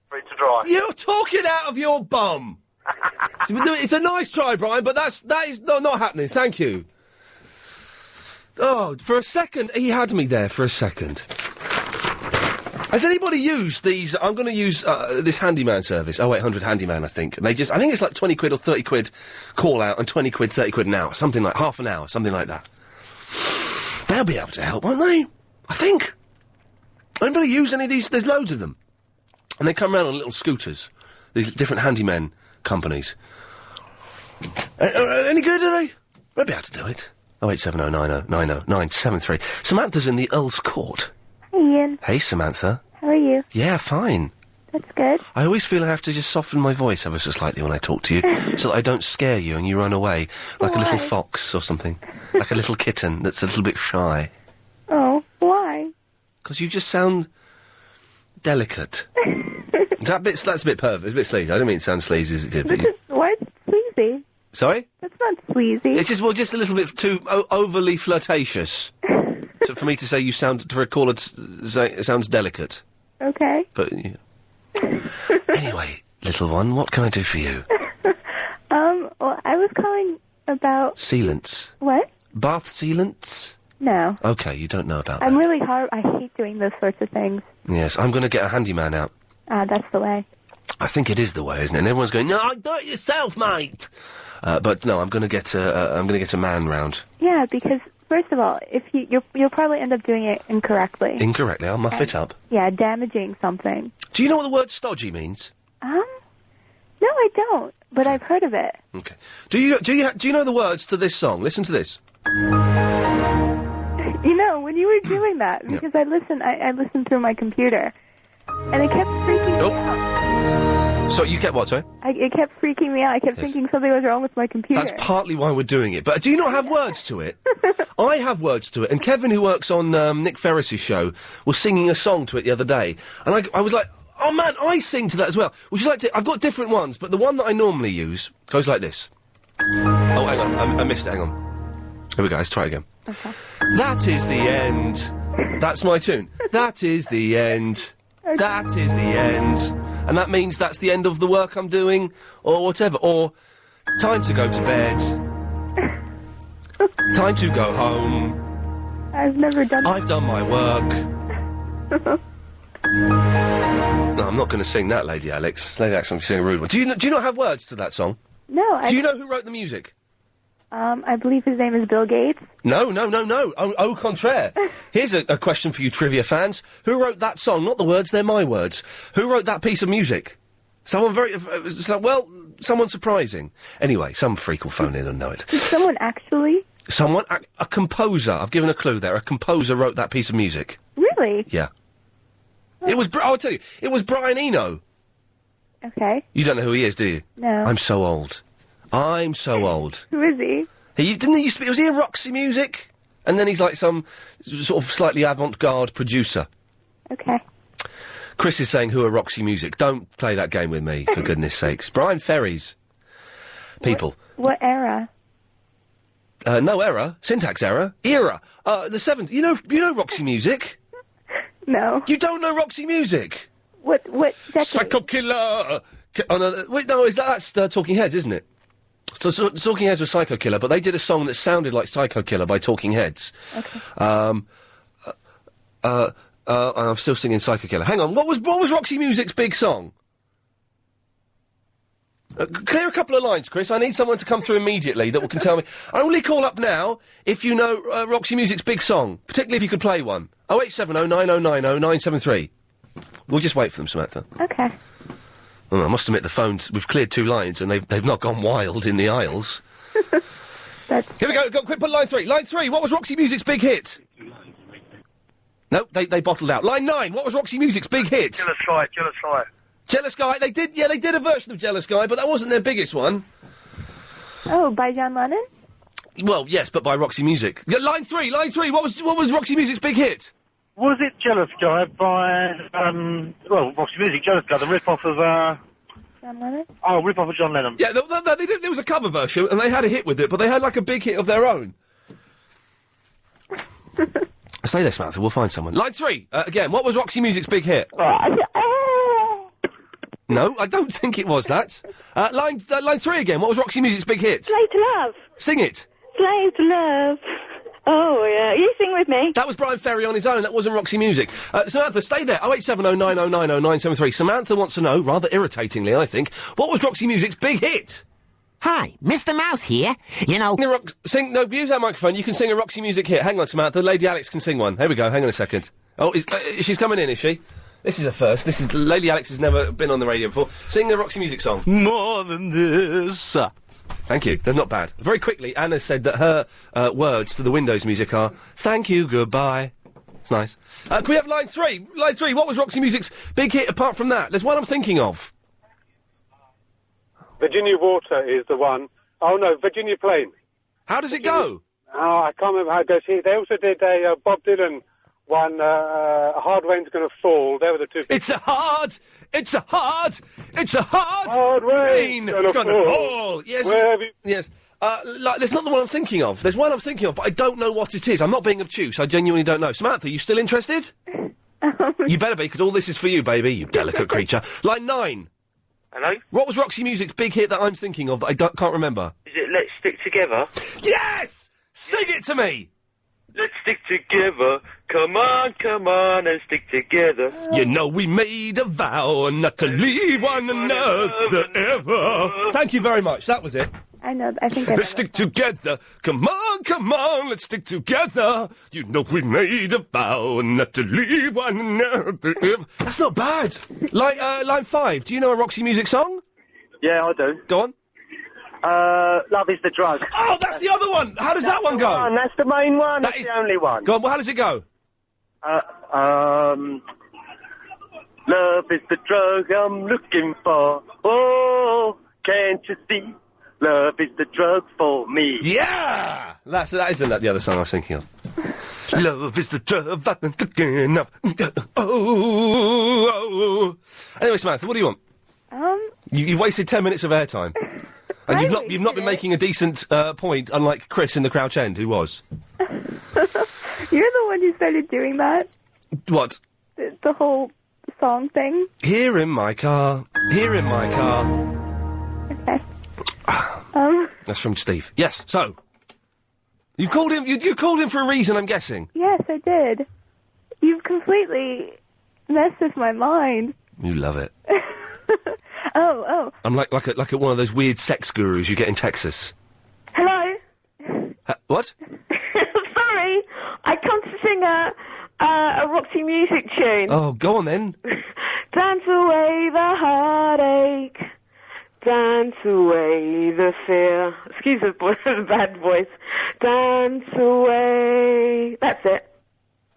for it to dry. You're talking out of your bum. It's a nice try, Brian, but that is not happening. Thank you. Oh, for a second, he had me there for a second. Has anybody used these? I'm going to use this handyman service, 0800 Handyman, I think. And I think it's like 20 quid or 30 quid call out and 20 quid, 30 quid an hour. Something like half an hour, something like that. They'll be able to help, won't they? I think. Anybody use any of these? There's loads of them. And they come around on little scooters. These different handyman companies. Any good, are they? They'll be able to do it. 08709090973. Samantha's in the Earl's Court. Hey, Ian. Hey, Samantha. How are you? Yeah, fine. That's good. I always feel I have to just soften my voice ever so slightly when I talk to you, so that I don't scare you and you run away like a little fox or something. Like a little kitten that's a little bit shy. Oh, why? Because you just sound delicate. That's a bit pervert. It's a bit sleazy. I don't mean it sounds sleazy as it did, but you... Why is it sleazy? Sorry? That's not sleazy. It's just, just a little bit too overly flirtatious. For me to say you sound, to recall it sounds delicate. Okay. But, anyway, little one, what can I do for you? Well, I was calling about... Sealants. What? Bath sealants? No. Okay, you don't know about that. I'm really I hate doing those sorts of things. Yes, I'm going to get a handyman out. That's the way. I think it is the way, isn't it? And everyone's going, no, do it yourself, mate! But no, I'm going to get a man round. Yeah, because... First of all, if you'll probably end up doing it incorrectly. Incorrectly, I'll muff it up. Yeah, damaging something. Do you know what the word stodgy means? No, I don't. But I've heard of it. Okay. Do you know the words to this song? Listen to this. You know, when you were doing that, because I listened through my computer, and it kept freaking me out. So you kept what, sorry? It kept freaking me out. I kept thinking something was wrong with my computer. That's partly why we're doing it. But do you not have words to it? I have words to it. And Kevin, who works on Nick Ferris's show, was singing a song to it the other day. And I was like, oh, man, I sing to that as well. Would you like to... I've got different ones, but the one that I normally use goes like this. Oh, hang on. I missed it. Hang on. Here we go. Let's try again. Okay. That is the end. That's my tune. That is the end. Okay. That is the end. And that means that's the end of the work I'm doing, or whatever. Or, time to go to bed. Time to go home. I've never done I've done my work. No, I'm not going to sing that, Lady Alex. Lady Alex, I'm singing a rude one. Do you not have words to that song? No, Do you know who wrote the music? I believe his name is Bill Gates. No. Au contraire. Here's a question for you trivia fans. Who wrote that song? Not the words, they're my words. Who wrote that piece of music? Someone someone surprising. Anyway, some freak will phone in and know it. Did someone actually? A composer. I've given a clue there. A composer wrote that piece of music. Really? Yeah. It was, I'll tell you, it was Brian Eno. Okay. You don't know who he is, do you? No. I'm so old. Who is he? Was he in Roxy Music? And then he's like some sort of slightly avant-garde producer. Okay. Chris is saying, who are Roxy Music? Don't play that game with me, for goodness sakes. Brian Ferry's people. What era? No era. Syntax error. Era. The 70s. You know Roxy Music? No. You don't know Roxy Music? What decade? Psycho Killer! Oh, no, wait, no, that's Talking Heads, isn't it? So Talking Heads was Psycho Killer, but they did a song that sounded like Psycho Killer by Talking Heads. Okay. I'm still singing Psycho Killer. Hang on, what was Roxy Music's big song? Clear a couple of lines, Chris. I need someone to come through immediately that can tell me. I only call up now if you know Roxy Music's big song, particularly if you could play one. 0870 9090 973. We'll just wait for them, Samantha. Okay. Well, I must admit, the phones, we've cleared 2 lines and they've not gone wild in the aisles. Here we go, quick, put line 3. Line 3, what was Roxy Music's big hit? No, they bottled out. Line 9, what was Roxy Music's big hit? Jealous Guy. Jealous Guy, they did a version of Jealous Guy, but that wasn't their biggest one. Oh, by John Lennon? Well, yes, but by Roxy Music. Line 3, what was Roxy Music's big hit? Was it Jealous Guy by, Roxy Music, Jealous Guy, the rip-off of, John Lennon? Oh, rip-off of John Lennon. Yeah, they did, there was a cover version, and they had a hit with it, but they had, like, a big hit of their own. Stay there, Samantha, we'll find someone. Line 3, again, what was Roxy Music's big hit? No, I don't think it was that. Line 3 again, what was Roxy Music's big hit? Slave to Love. Sing it. Slave to Love. Oh, yeah. You sing with me. That was Brian Ferry on his own. That wasn't Roxy Music. Samantha, stay there. 0870 9090 973. Samantha wants to know, rather irritatingly, I think, what was Roxy Music's big hit? Hi, Mr. Mouse here. You know... Use that microphone. You can sing a Roxy Music hit. Hang on, Samantha. Lady Alex can sing one. Here we go. Hang on a second. Oh, she's coming in, is she? This is a first. Lady Alex has never been on the radio before. Sing a Roxy Music song. More than this. Thank you. They're not bad. Very quickly, Anna said that her words to the Windows music are, thank you, goodbye. It's nice. Can we have line 3? Line 3, what was Roxy Music's big hit apart from that? There's one I'm thinking of. Virginia Water is the one. Oh, no, Virginia Plain. How does it go? Oh, I can't remember how it goes. They also did a Bob Dylan one, A Hard Rain's Gonna Fall. They were the two. It's a hard rain gonna fall. Yes. Yes. There's not the one I'm thinking of. There's one I'm thinking of, but I don't know what it is. I'm not being obtuse. I genuinely don't know. Samantha, you still interested? You better be, because all this is for you, baby, you delicate creature. Line 9. Hello? What was Roxy Music's big hit that I'm thinking of that I can't remember? Is it Let's Stick Together? Yes! Sing it to me! Let's stick together. Come on, and stick together. You know we made a vow not to leave one another ever. Thank you very much. That was it. I know. I think Let's stick together. Come on, let's stick together. You know we made a vow not to leave one another ever. That's not bad. Line 5. Do you know a Roxy Music song? Yeah, I do. Go on. Love is the drug. Oh, that's the other one. How does that one go? That's the main one. That's the only one. Go on. Well, how does it go? Love is the drug I'm looking for. Oh, can't you see? Love is the drug for me. Yeah! That isn't the other song I was thinking of. Love is the drug I've been looking of. Oh. Anyway, Samantha, what do you want? You've wasted 10 minutes of airtime. And you've not been making a decent point, unlike Chris in the Crouch End, who was. You're the one who started doing that. What? The whole song thing. Here in my car. Okay. That's from Steve. Yes, so. You've called him, you called him for a reason, I'm guessing. Yes, I did. You've completely messed with my mind. You love it. Oh. I'm like one of those weird sex gurus you get in Texas. Hello? What? Sorry, I come to sing a Roxy Music tune. Oh, go on then. Dance away the heartache, dance away the fear. Excuse the bad voice. Dance away. That's it.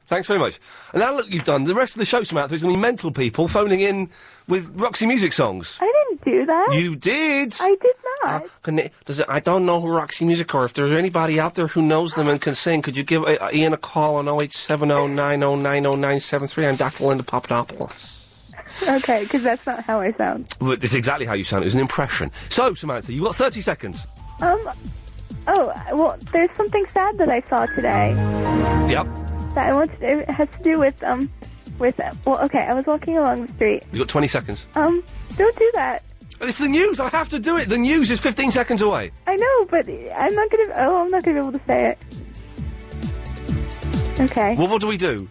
Thanks very much. And now look, you've done the rest of the show, Samantha, is going to be mental people phoning in with Roxy Music songs. I didn't do that. You did. I did not. I don't know who Roxy Music are. If there's anybody out there who knows them and can sing, could you give Iain a call on 087090900973? I'm Dr. Linda Papadopoulos. Okay, because that's not how I sound. Well, this is exactly how you sound. It was an impression. So, Samantha, you've got 30 seconds. Well, there's something sad that I saw today. Yep. It has to do with, With well, okay, I was walking along the street. You've got 20 seconds. Don't do that. It's the news. I have to do it. The news is 15 seconds away. I know, but I'm not gonna be able to say it. Okay. Well, what do we do?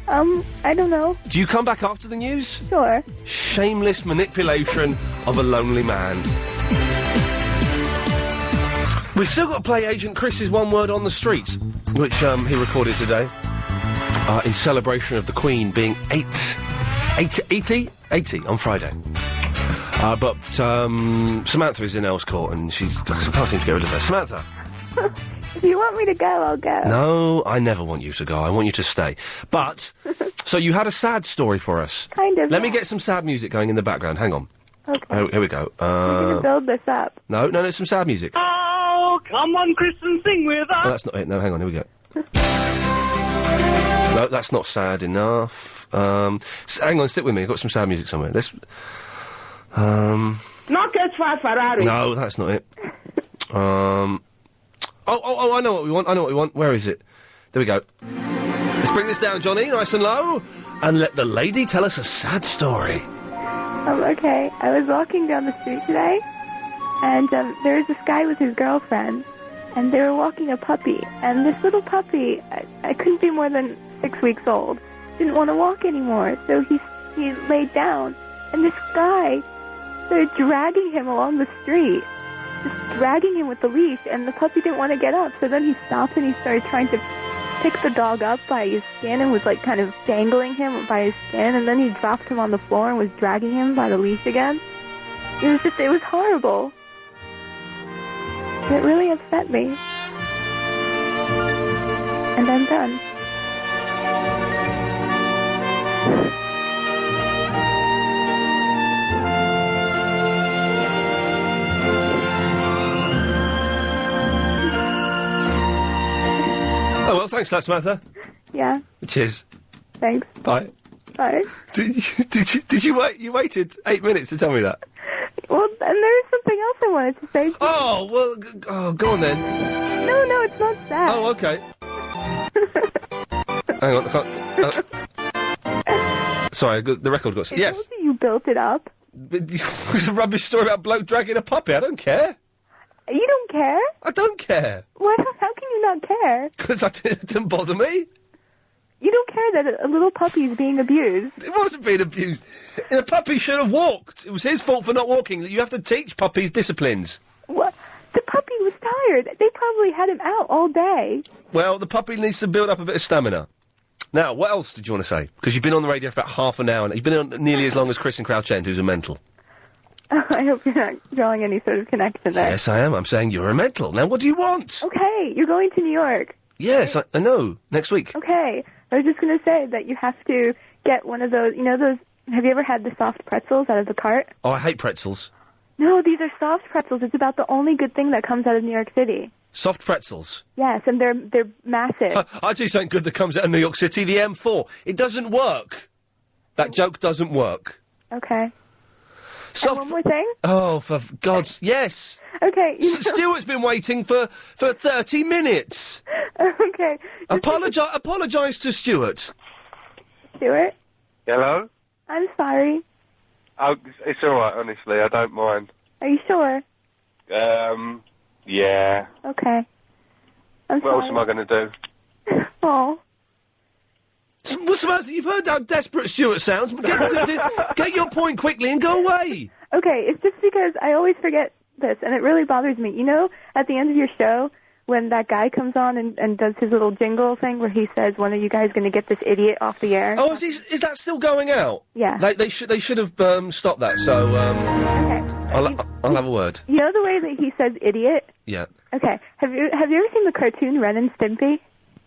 I don't know. Do you come back after the news? Sure. Shameless manipulation of a lonely man. We've still got to play Agent Chris's One Word on the Street, which he recorded today in celebration of the Queen being 80 on Friday. But Samantha is in Earl's Court and I can't seem to get rid of her. Samantha! If you want me to go, I'll go. No, I never want you to go. I want you to stay. But, so you had a sad story for us. Kind of. Let me get some sad music going in the background. Hang on. Okay. Oh, here we go. We're going to build this up. No, it's some sad music. Oh, come on, Chris, and sing with us. Oh, that's not it. No, hang on. Here we go. No, that's not sad enough. Hang on, stick with me. I've got some sad music somewhere. Let's... Not get Ferrari. No, that's not it. Oh, I know what we want. Where is it? There we go. Let's bring this down, Johnny, nice and low, and let the lady tell us a sad story. Okay. I was walking down the street today, and there was this guy with his girlfriend, and they were walking a puppy, and this little puppy, I couldn't be more than 6 weeks old, didn't want to walk anymore, so he laid down, and this guy started dragging him along the street. Just dragging him with the leash, and the puppy didn't want to get up, so then he stopped and he started trying to pick the dog up by his skin and was like kind of dangling him by his skin, and then he dropped him on the floor and was dragging him by the leash again. It was horrible. It really upset me. And I'm done. Oh, well, thanks for that, Samantha. Yeah. Cheers. Thanks. Bye. Bye. Did you wait? You waited 8 minutes to tell me that. Well, and there is something else I wanted to say. Oh, well, go on then. No, it's not that. Oh, okay. Hang on, I can't... sorry, the record got... Yes. You built it up. It's a rubbish story about a bloke dragging a puppy. I don't care. You don't care? I don't care. What? How can you not care? Because it didn't bother me. You don't care that a little puppy is being abused? It wasn't being abused. The puppy should have walked. It was his fault for not walking. You have to teach puppies disciplines. What? The puppy was tired. They probably had him out all day. Well, the puppy needs to build up a bit of stamina. Now, what else did you want to say? Because you've been on the radio for about half an hour, and you've been on nearly as long as Chris and Crouch End, who's a mental. I hope you're not drawing any sort of connection there. Yes, I am. I'm saying you're a mental. Now, what do you want? Okay, you're going to New York. Yes, I know. Next week. Okay. I was just going to say that you have to get one of those, have you ever had the soft pretzels out of the cart? Oh, I hate pretzels. No, these are soft pretzels. It's about the only good thing that comes out of New York City. Soft pretzels? Yes, and they're massive. I do something good that comes out of New York City, the M4. It doesn't work. That joke doesn't work. Okay. And one more thing? Oh, for God's... Yes! Okay. Stuart's been waiting for 30 minutes. Okay. Apologise to Stuart. Stuart? Hello? I'm sorry. Oh, it's all right, honestly. I don't mind. Are you sure? Yeah. Okay. I'm what sorry. else am I going to do? Oh. Well, Samantha, you've heard how desperate Stuart sounds. Get your point quickly and go away. Okay, it's just because I always forget this, and it really bothers me. At the end of your show, when that guy comes on and does his little jingle thing where he says, when are you guys going to get this idiot off the air? Oh, is that still going out? Yeah. They should have stopped that, so... Okay. I'll have a word. You know the way that he says idiot? Yeah. Okay. Have you ever seen the cartoon Ren and Stimpy?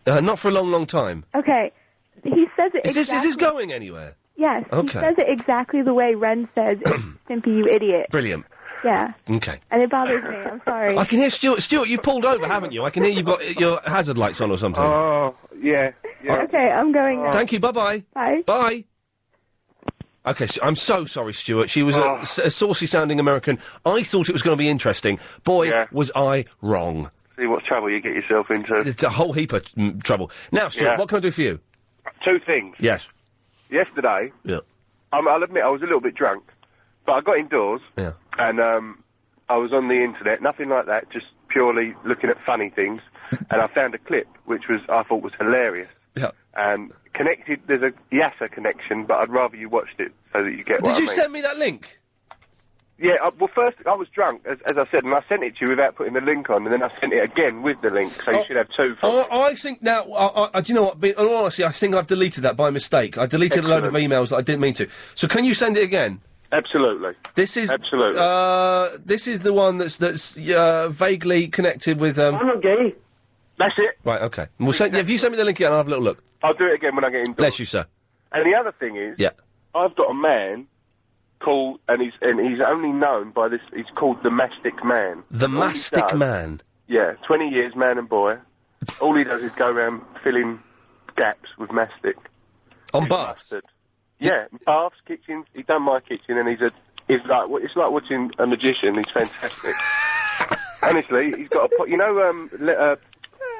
Not for a long, long time. Okay. He says it Is this going anywhere? Yes. Okay. He says it exactly the way Ren says, Stimpy, you idiot. Brilliant. Yeah. Okay. And it bothers me. I'm sorry. I can hear Stuart. Stuart, you've pulled over, haven't you? I can hear you've got your hazard lights on or something. Oh, yeah. Okay, I'm going now. Thank you. Bye-bye. Bye. Bye. Okay, I'm so sorry, Stuart. She was a saucy-sounding American. I thought it was going to be interesting. Boy, was I wrong. See what trouble you get yourself into. It's a whole heap of trouble. Now, Stuart, what can I do for you? 2 things. Yes. yesterday, Yeah. I'll admit I was a little bit drunk, but I got indoors, Yeah. and I was on the internet, nothing like that, just purely looking at funny things, and I found a clip which I thought was hilarious. Yeah. And connected, there's a Yasser connection, but I'd rather you watched it so that you get what I Did you mean. send me that link? Yeah, well, first, I was drunk, as I said, and I sent it to you without putting the link on, and then I sent it again with the link, so you should have two. I think now, do you know what? In all honesty, I think I've deleted that by mistake. I deleted a load of emails that I didn't mean to. So can you send it again? Absolutely. This is... Absolutely. This is the one that's vaguely connected with... I'm not gay. That's it. Right, okay. Well, if you send me the link again, I'll have a little look. I'll do it again when I get indoors. Bless you, sir. And the other thing is... Yeah. I've got a man called... And he's only known by this... He's called the Mastic Man. The Mastic Man? Yeah, 20 years, man and boy. All he does is go around filling gaps with mastic. On baths? Yeah, baths, kitchens. He done my kitchen, and it's like watching a magician. He's fantastic. Honestly, he's got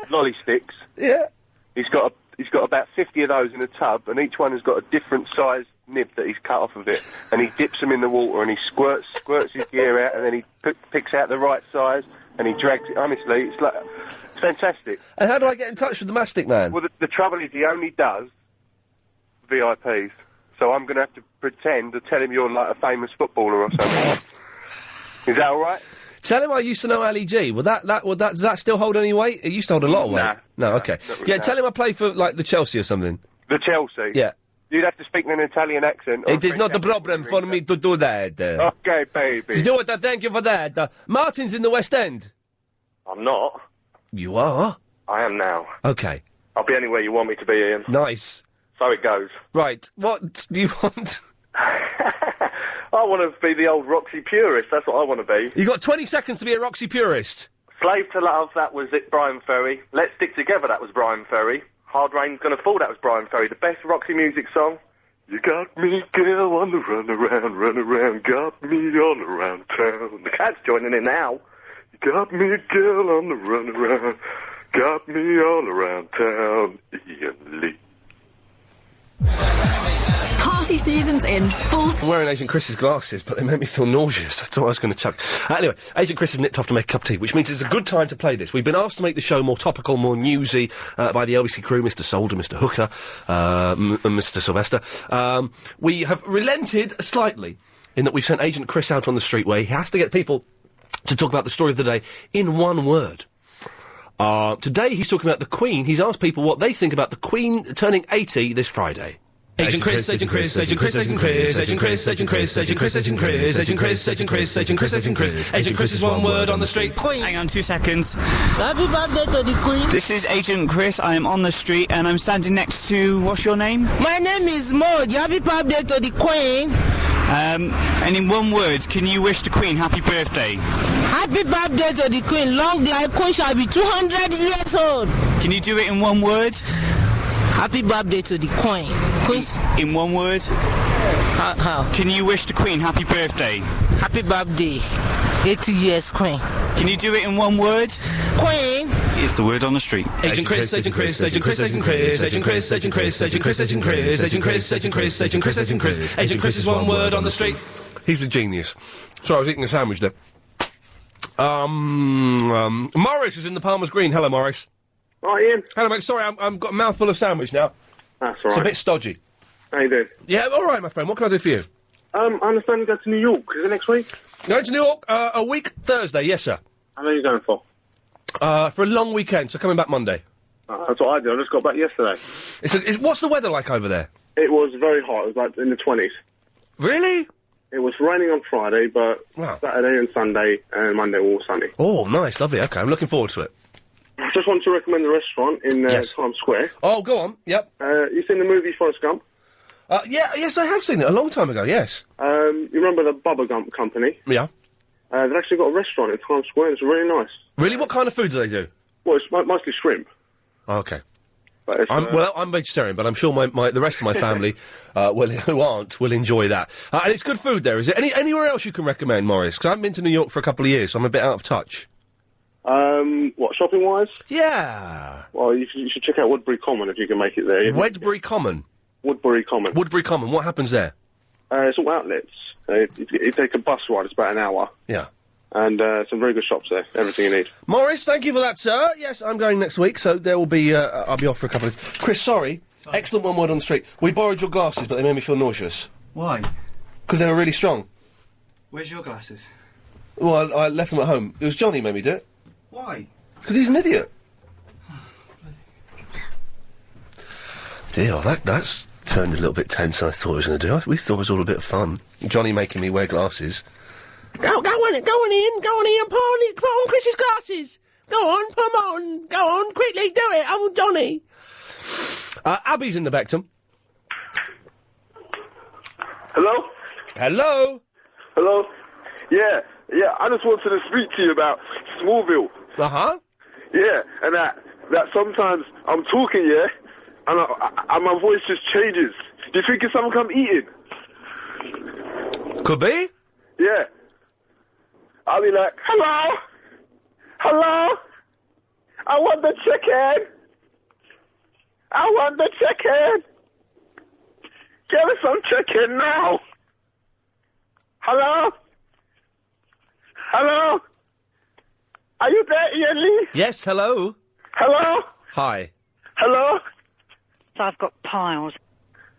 lolly sticks. Yeah. He's got about 50 of those in a tub, and each one has got a different size nib that he's cut off of it, and he dips them in the water, and he squirts his gear out, and then he picks out the right size, and he drags it. Honestly, it's fantastic. And how do I get in touch with the Mastic Man? Well, the trouble is he only does VIPs. So I'm going to have to pretend to tell him you're like a famous footballer or something. Is that all right? Tell him I used to know Ali G. Does that still hold any weight? It used to hold a lot of weight. Nah. No, okay. Really, Yeah, tell him I play for, like, the Chelsea or something. The Chelsea? Yeah. You'd have to speak in an Italian accent. It is not a problem for me to do that. Okay, baby. Do it, thank you for that. Martin's in the West End. I'm not. You are? I am now. Okay. I'll be anywhere you want me to be, Ian. Nice. So it goes. Right. What do you want? I want to be the old Roxy purist. That's what I want to be. You got 20 seconds to be a Roxy purist. Slave to Love, that was it, Brian Ferry. Let's Stick Together, that was Brian Ferry. Hard Rain's Gonna Fall, that was Brian Ferry. The best Roxy music song. You got me, girl, on the run around, got me all around town. The cat's joining in now. You got me, girl, on the run around, got me all around town. Ian Lee. Party season's in full... I'm wearing Agent Chris's glasses, but they make me feel nauseous. I thought I was going to chuck. Anyway, Agent Chris has nipped off to make a cup of tea, which means it's a good time to play this. We've been asked to make the show more topical, more newsy, by the LBC crew, Mr. Solder, Mr. Hooker, and Mr. Sylvester. We have relented slightly in that we've sent Agent Chris out on the street where he has to get people to talk about the story of the day in one word. Today he's talking about the Queen. He's asked people what they think about the Queen turning 80 this Friday. Agent Chris, Agent Chris, Agent Chris, Agent Chris, Agent Chris, Agent Chris, Agent Chris, Agent Chris, Agent Chris, Agent Chris, Agent Chris, Agent Chris. Agent Chris is one word on the street. Queen. Hang on 2 seconds. Happy birthday to the Queen. This is Agent Chris. I am on the street and I'm standing next to... What's your name? My name is Maud. Happy birthday to the Queen. And in one word, can you wish the Queen happy birthday? Happy birthday to the Queen. Long life, Queen shall be 200 years old. Can you do it in one word? Happy birthday to the Queen. In one word? How? Can you wish the Queen happy birthday? Happy birthday. 80 years, Queen. Can you do it in one word? Queen. It's the word on the street. Agent Chris, Agent Chris, Agent Chris, Agent Chris, Agent Chris, Agent Chris, Agent Chris, Agent Chris, Agent Chris, Agent Chris, Agent Chris, Agent Chris. Agent Chris is one word on the street. He's a genius. So I was eating a sandwich there. Morris is in the Palmer's Green. Hello, Morris. Right, Ian. Hello, mate. Sorry, I've got a mouthful of sandwich now. That's all It's right. a bit stodgy. How you doing? Yeah, all right, my friend. What can I do for you? I understand you go to New York. Is it next week? Going to New York a week Thursday, yes, sir. How long are you going for? For a long weekend, so coming back Monday. That's what I did. I just got back yesterday. What's the weather like over there? It was very hot. It was like in the 20s. Really? It was raining on Friday, but Saturday and Sunday and Monday were all sunny. Oh, nice, lovely. Okay, I'm looking forward to it. I just want to recommend the restaurant in Times Square. Oh, go on. Yep. You seen the movie Forrest Gump? Yes, I have seen it a long time ago, yes. You remember the Bubba Gump Company? Yeah. They've actually got a restaurant in Times Square. It's really nice. Really? What kind of food do they do? Well, it's mostly shrimp. Oh, okay. But it's, I'm vegetarian, but I'm sure the rest of my family, who aren't, will enjoy that. And it's good food there, is it? Anywhere else you can recommend, Morris? Because I haven't been to New York for a couple of years, so I'm a bit out of touch. What, shopping-wise? Yeah. Well, you should check out Woodbury Common if you can make it there. Woodbury Common? Woodbury Common. Woodbury Common. What happens there? It's all outlets. You take a bus ride, it's about an hour. Yeah. And some very good shops there. Everything you need. Morris, thank you for that, sir. Yes, I'm going next week, so there will be. I'll be off for a couple of days. Chris, sorry. Excellent one word on the street. We borrowed your glasses, but they made me feel nauseous. Why? Because they were really strong. Where's your glasses? Well, I left them at home. It was Johnny who made me do it. Why? Because he's an idiot. Dear, that's turned a little bit tense than I thought it was going to do. We thought it was all a bit of fun. Johnny making me wear glasses. Go on, Ian, put on Chris's glasses. Go on, put 'em on. Go on, quickly, do it. I'm Johnny. Abby's in the Beckham. Hello? Hello? Hello? Yeah, I just wanted to speak to you about Smallville. Uh-huh. Yeah, and that sometimes I'm talking, yeah, and my voice just changes. Do you think it's someone come eating? Could be. Yeah. I'll be like, hello? Hello? I want the chicken. I want the chicken. Give me some chicken now. Hello? Hello? Are you there, Iain Lee? Yes, hello. Hello? Hi. Hello? So I've got piles.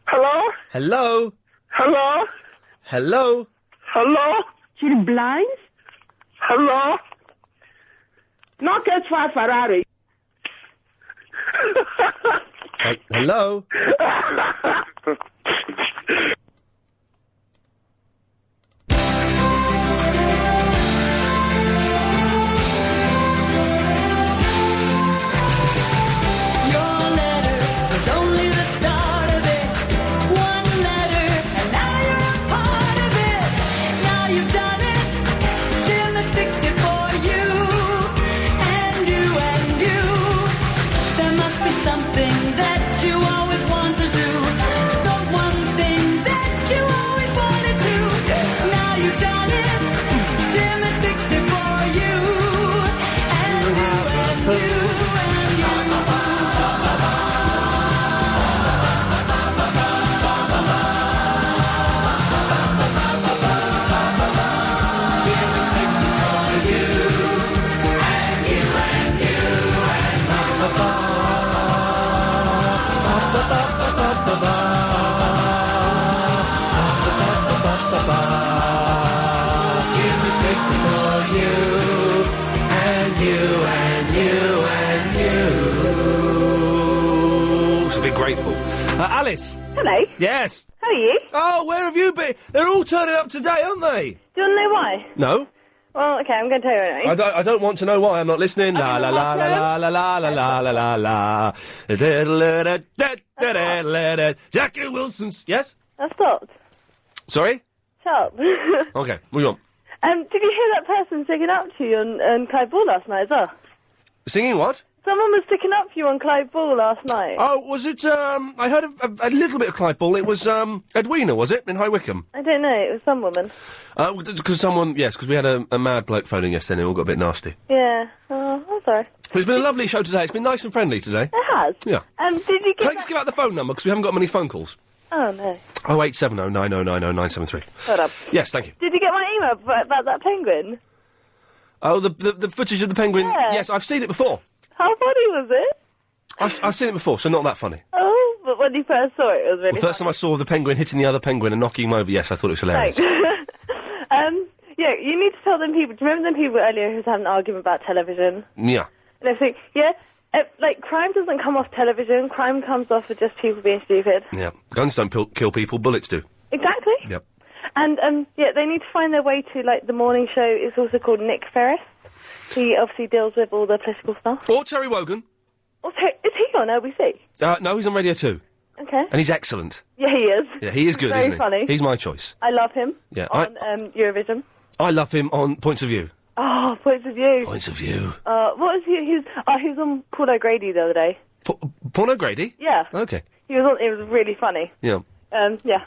Hello? Hello? Hello? Hello? Hello? See the blinds? Hello? Not get far Ferrari. Hello? Alice! Hello. Yes! How are you? Oh, where have you been? They're all turning up today, aren't they? Do you want to know why? No. Well, okay, I'm going to tell you anyway. I don't want to know why. I'm not listening. La la la la la la la la la la la. Jackie Wilson's. Yes? I stopped. Sorry? Shut up. Okay, what do you want? Did you hear that person sticking up to you on Clive Ball last night as well? Singing what? Someone was sticking up for you on Clive Ball last night. Oh, was it, I heard a little bit of Clive Ball. It was, Edwina, was it? In High Wycombe? I don't know, it was some woman. Because we had a mad bloke phoning yesterday and it all got a bit nasty. Yeah. Oh, I'm sorry. It's been a lovely show today. It's been nice and friendly today. It has? Yeah. Did you get Can I just give out the phone number, because we haven't got many phone calls? Oh, no. 0870 9090 973. Hold up. Yes, thank you. Did you get my email about that penguin? Oh, the footage of the penguin? Yeah. Yes, I've seen it before. How funny was it? I've seen it before, so not that funny. Oh, but when you first saw it, it was really The first time I saw the penguin hitting the other penguin and knocking him over, yes, I thought it was hilarious. Thanks. Yeah, you need to tell them people. Do you remember them people earlier who was having an argument about television? Yeah. And everything? Yeah, crime doesn't come off television. Crime comes off of just people being stupid. Yeah. Guns don't kill people, bullets do. Exactly. Yep. And, yeah, they need to find their way to, the morning show. It's also called Nick Ferris. He obviously deals with all the political stuff. Or Terry Wogan. Is he on LBC? No, he's on Radio 2. Okay. And he's excellent. Yeah, he is. Yeah, he is good, Very isn't he? funny. He's my choice. I love him. Yeah, On Eurovision. I love him on Points of View. Oh, Points of View. Points of View. What was he? He was on Paul O'Grady the other day. Paul O'Grady? Yeah. Okay. He was on. It was really funny. Yeah. Yeah.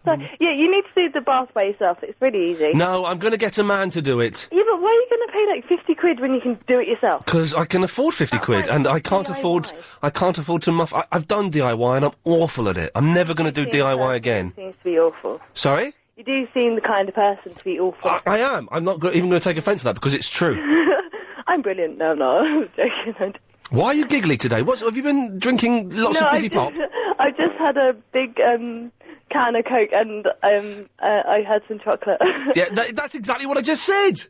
So, yeah, you need to do the bath by yourself. It's really easy. No, I'm going to get a man to do it. Yeah, but why are you going to pay like 50 quid when you can do it yourself? Because I can afford 50 quid, and I can't afford to muff. I've done DIY, and I'm awful at it. I'm never going to do DIY again. Seems to be awful. Sorry? You do seem the kind of person to be awful. I am. I'm not even going to take offence to that, because it's true. I'm brilliant. No, I'm joking. Why are you giggly today? Have you been drinking lots of fizzy pop? I just had a big can of Coke and I had some chocolate. Yeah, that's exactly what I just said.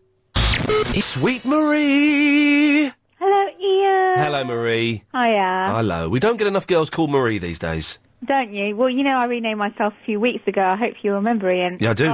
Sweet Marie. Hello, Ian. Hello, Marie. Hiya. Hello. We don't get enough girls called Marie these days. Don't you? Well, you know, I renamed myself a few weeks ago. I hope you remember, Ian. Yeah, I do.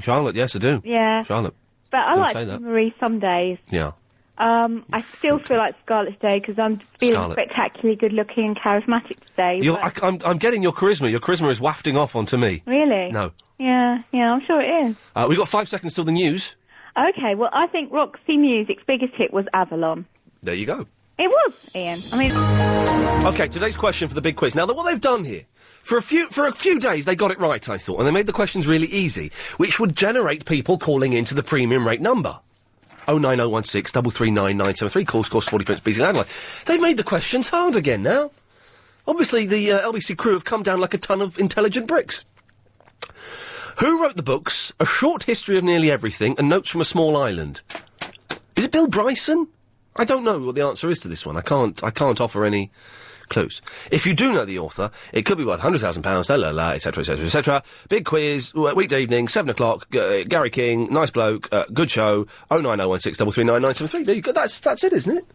Charlotte, yes, I do. Yeah. Charlotte. But I like say to that. be Marie some days. Yeah. I still feel like Scarlett today because I'm feeling Scarlett. spectacularly good looking and charismatic today. but- I'm getting your charisma. Your charisma is wafting off onto me. Really? No. Yeah, I'm sure it is. We've got 5 seconds till the news. Okay, well, I think Roxy Music's biggest hit was Avalon. There you go. It was, Ian. I mean... Okay, today's question for the big quiz. Now, what they've done here, for a few days, they got it right, I thought, and they made the questions really easy, which would generate people calling into the premium rate number. 09016 339 973, calls cost 40 pence, beating Adelaide. They've made the questions hard again now. Obviously, the LBC crew have come down like a ton of intelligent bricks. Who wrote the books A Short History of Nearly Everything and Notes from a Small Island? Is it Bill Bryson? I don't know what the answer is to this one. I can't offer any clues. If you do know the author, it could be worth £100,000, etc., etc., etc. Big quiz, weekday evening, 7 o'clock, Gary King, nice bloke, good show, 09016 339 973. There you go. That's it, isn't it?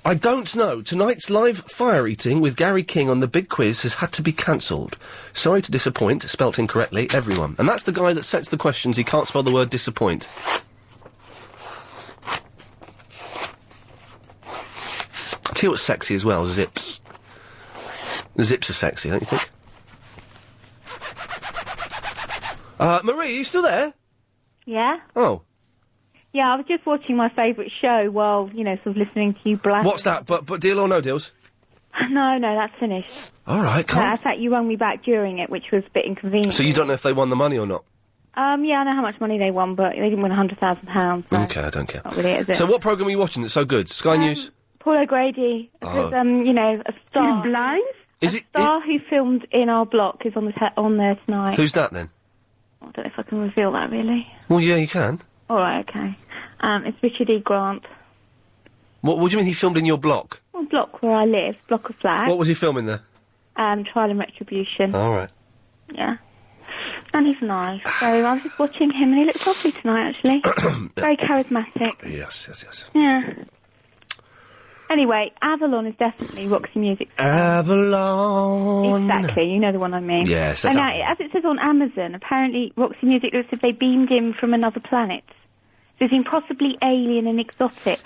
I don't know. Tonight's live fire eating with Gary King on the big quiz has had to be cancelled. Sorry to disappoint, spelt incorrectly, everyone. And that's the guy that sets the questions. He can't spell the word disappoint. I'll tell you what's sexy as well, zips. The zips are sexy, don't you think? Marie, are you still there? Yeah? Oh. Yeah, I was just watching my favourite show while, sort of listening to you blast. What's that? But Deal or No Deals? No, that's finished. All right, Yeah, in fact, you rang me back during it, which was a bit inconvenient. So you don't know if they won the money or not? Yeah, I know how much money they won, but they didn't win £100,000. So Okay, I don't care. not really, is it? So what programme are you watching that's so good? Sky News? Paul O'Grady, because, a star. Blind? Is it star who filmed in our block is on there tonight. Who's that then? I don't know if I can reveal that, really. Well, yeah, you can. All right, okay. It's Richard E. Grant. What do you mean he filmed in your block? Well, block where I live, block of flats. What was he filming there? Trial and Retribution. All right. Yeah. And he's nice. So I was just watching him and he looks lovely tonight, actually. Very charismatic. Yes. Yeah. Anyway, Avalon is definitely Roxy Music's. Avalon. Exactly, you know the one I mean. Yes, that's And now, as it says on Amazon, apparently Roxy Music looks as if they beamed in from another planet. So it's impossibly alien and exotic.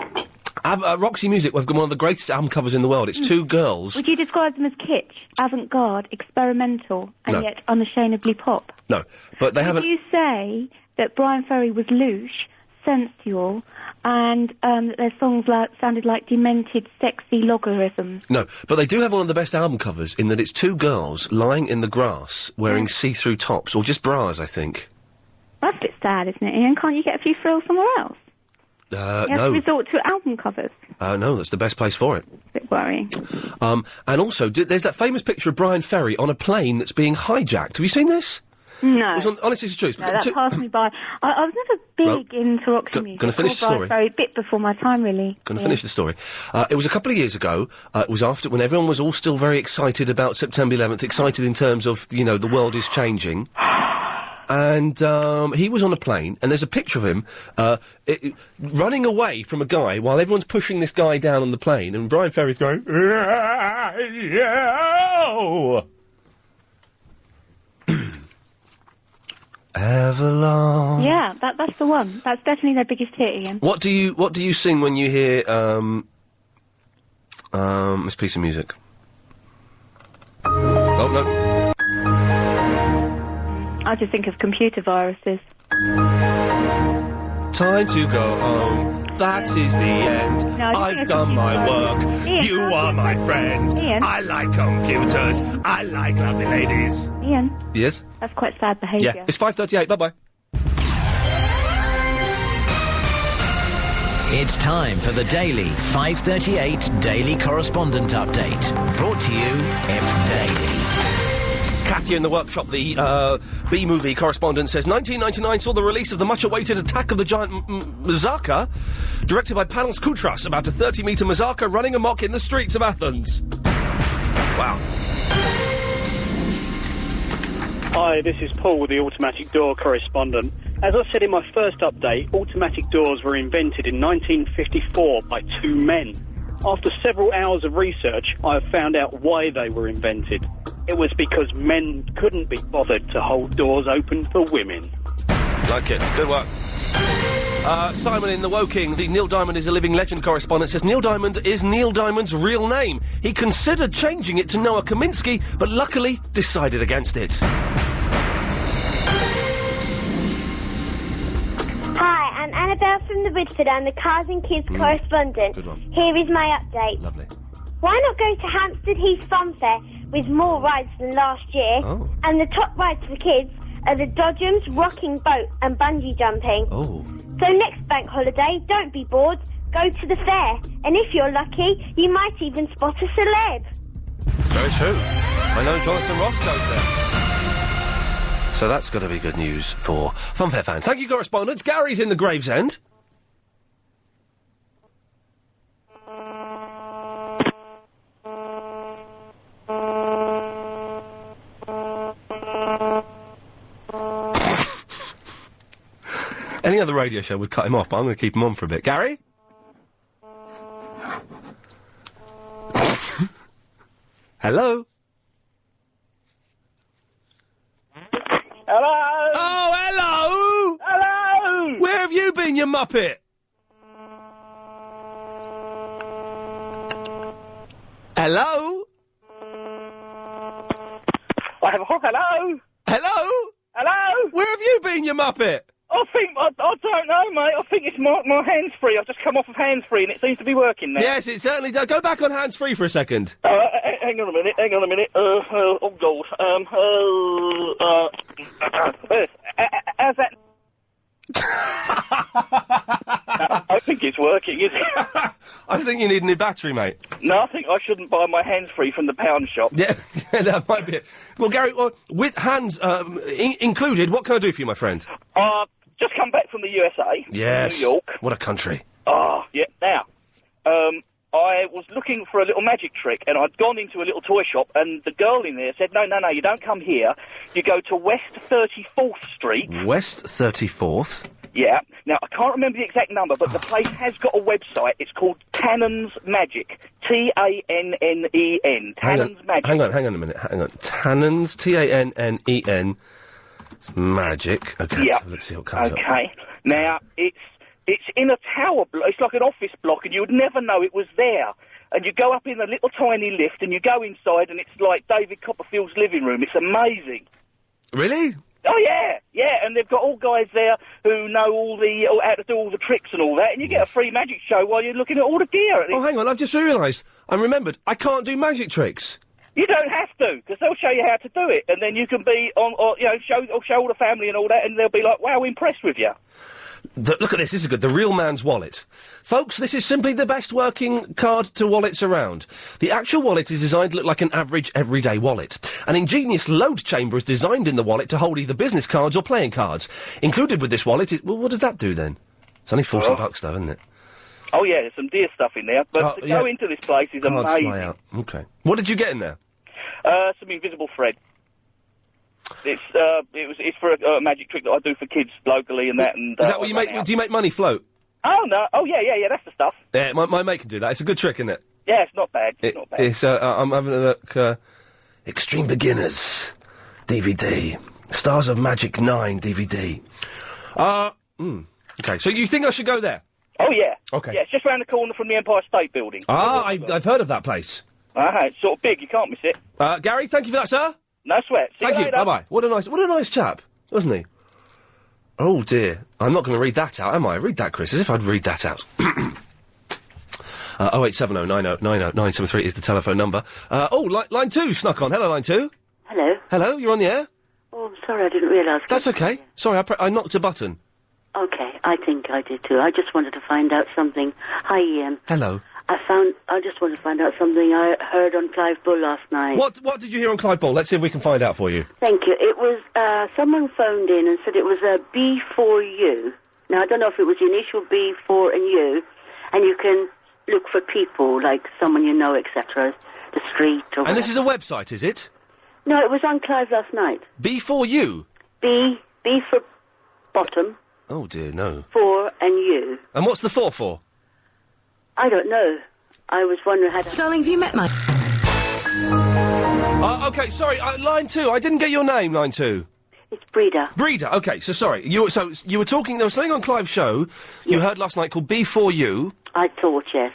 Roxy Music, we've got one of the greatest album covers in the world. It's two girls. Would you describe them as kitsch, avant-garde, experimental, and No. yet unashamedly pop? No, but they haven't... Would you say that Brian Ferry was louche, sensual, and that their songs sounded like demented, sexy logarithms? No, but they do have one of the best album covers in that it's two girls lying in the grass wearing see-through tops, or just bras, I think. That's a bit sad, isn't it, Ian? Can't you get a few frills somewhere else? You have to No. resort to album covers. No, that's the best place for it. A bit worrying. And also, there's that famous picture of Brian Ferry on a plane that's being hijacked. Have you seen this? No. Honestly, it's the truth. No, that passed me by. I was never big into Roxy Music. Gonna finish the Brian story. Ferry, a bit before my time, really. Going to finish the story. It was a couple of years ago. It was after when everyone was all still very excited about September 11th, excited in terms of, the world is changing. And he was on a plane, and there's a picture of him running away from a guy while everyone's pushing this guy down on the plane, and Brian Ferry's going, Avalon. Yeah, that's the one. That's definitely their biggest hit, Ian. What do you sing when you hear this piece of music? Oh no. I just think of computer viruses. Time to go home. That is the end. No, I've done my work. Iain, You are my friend. Iain. I like computers. I like lovely ladies. Iain, Yes? that's quite sad behaviour. Yeah. It's 5:38. Bye-bye. It's time for the daily 5:38 Daily Correspondent Update. Brought to you Daily. Katia in the workshop, the B-movie correspondent, says 1999 saw the release of the much-awaited Attack of the Giant Mazaka, directed by Panos Koutras, about a 30-metre Mazaka running amok in the streets of Athens. Wow. Hi, this is Paul, the automatic door correspondent. As I said in my first update, automatic doors were invented in 1954 by two men. After several hours of research, I have found out why they were invented. It was because men couldn't be bothered to hold doors open for women. Like it. Good work. Simon in the Woking, the Neil Diamond is a living legend correspondent, says Neil Diamond is Neil Diamond's real name. He considered changing it to Noah Kaminsky, but luckily decided against it. Hi, I'm Annabelle from the Woodford. I'm the Cars and Kids correspondent. Good one. Here is my update. Lovely. Why not go to Hampstead Heath Fun Fair with more rides than last year? Oh. And the top rides for kids are the Dodgems, rocking boat and bungee jumping. Oh. So next bank holiday, don't be bored, go to the fair. And if you're lucky, you might even spot a celeb. Very true. I know Jonathan Ross goes there. So that's got to be good news for Funfair fans. Thank you, correspondents. Gary's in the Gravesend. Any other radio show would cut him off, but I'm going to keep him on for a bit. Gary? Hello? Hello? Oh, hello! Hello! Where have you been, you muppet? Hello? I have a hello? Hello? Hello? Where have you been, you muppet? I don't know, mate. I think it's my hands-free. I've just come off of hands-free and it seems to be working now. Yes, it certainly does. Go back on hands-free for a second. Hang on a minute. Oh, God. How's that? I think it's working, is it? I think you need a new battery, mate. No, I think I shouldn't buy my hands-free from the pound shop. Yeah, that might be it. Well, Gary, with hands included, what can I do for you, my friend? Just come back from the USA. Yes. New York. What a country. Oh, yeah. Now, I was looking for a little magic trick, and I'd gone into a little toy shop, and the girl in there said, no, you don't come here. You go to West 34th Street. West 34th? Yeah. Now, I can't remember the exact number, but the place has got a website. It's called Tannen's Magic. T-A-N-N-E-N. Tannen's Magic. Hang on a minute. Tannen's, T-A-N-N-E-N. It's magic. Okay, yeah. Let's see what comes up. Okay. Now, it's in a tower block. It's like an office block, and you would never know it was there. And you go up in a little tiny lift, and you go inside, and it's like David Copperfield's living room. It's amazing. Really? Oh, yeah, and they've got all guys there who know how to do all the tricks and all that, and you get a free magic show while you're looking at all the gear. Oh, hang on, I've just realised. I remembered, I can't do magic tricks. You don't have to, because they'll show you how to do it, and then you can be show all the family and all that, and they'll be like, wow, impressed with you. Look at this is good. The real man's wallet. Folks, this is simply the best working card to wallets around. The actual wallet is designed to look like an average everyday wallet. An ingenious load chamber is designed in the wallet to hold either business cards or playing cards. Included with this wallet is... Well, what does that do then? It's only $40 though, isn't it? Oh, yeah, there's some dear stuff in there, but to go into this place is Cards amazing. fly out. Okay. What did you get in there? Some invisible thread. It's for a magic trick that I do for kids locally and that. And Is that what you make? Do you make money float? Oh no! Oh yeah, that's the stuff. Yeah, my mate can do that. It's a good trick, isn't it? Yeah, it's not bad. It's not bad. I'm having a look. Extreme Beginners DVD. Stars of Magic 9 DVD. Okay, so you think I should go there? Oh yeah. Okay. Yeah, it's just round the corner from the Empire State Building. I've heard of that place. It's sort of big. You can't miss it. Gary, thank you for that, sir. No sweat. See Thank you. later. Bye bye. What a nice chap, wasn't he? Oh, dear. I'm not going to read that out, am I? Read that, Chris, as if I'd read that out. 0870 90 973 is the telephone number. Line 2 snuck on. Hello, line 2. Hello. Hello, you're on the air? Oh, I'm sorry, I didn't realise. That's okay. Sorry, I knocked a button. Okay, I think I did too. I just wanted to find out something. Hi, Ian. Hello. I just wanted to find out something I heard on Clive Bull last night. What did you hear on Clive Bull? Let's see if we can find out for you. Thank you. It was, someone phoned in and said it was a B4U. Now, I don't know if it was the initial B, 4 and U, and you can look for people, like someone you know, etc., the street or And this is a website, is it? No, it was on Clive last night. B4U? B for bottom, Oh, dear, no. 4 and U. And what's the 4 for? I don't know. I was wondering how to... Darling, have you met my... Okay, sorry, line 2, I didn't get your name, line 2. It's Breeder. Breeder, okay, so sorry. You were talking, there was something on Clive's show you heard last night called B4U. I thought, yes.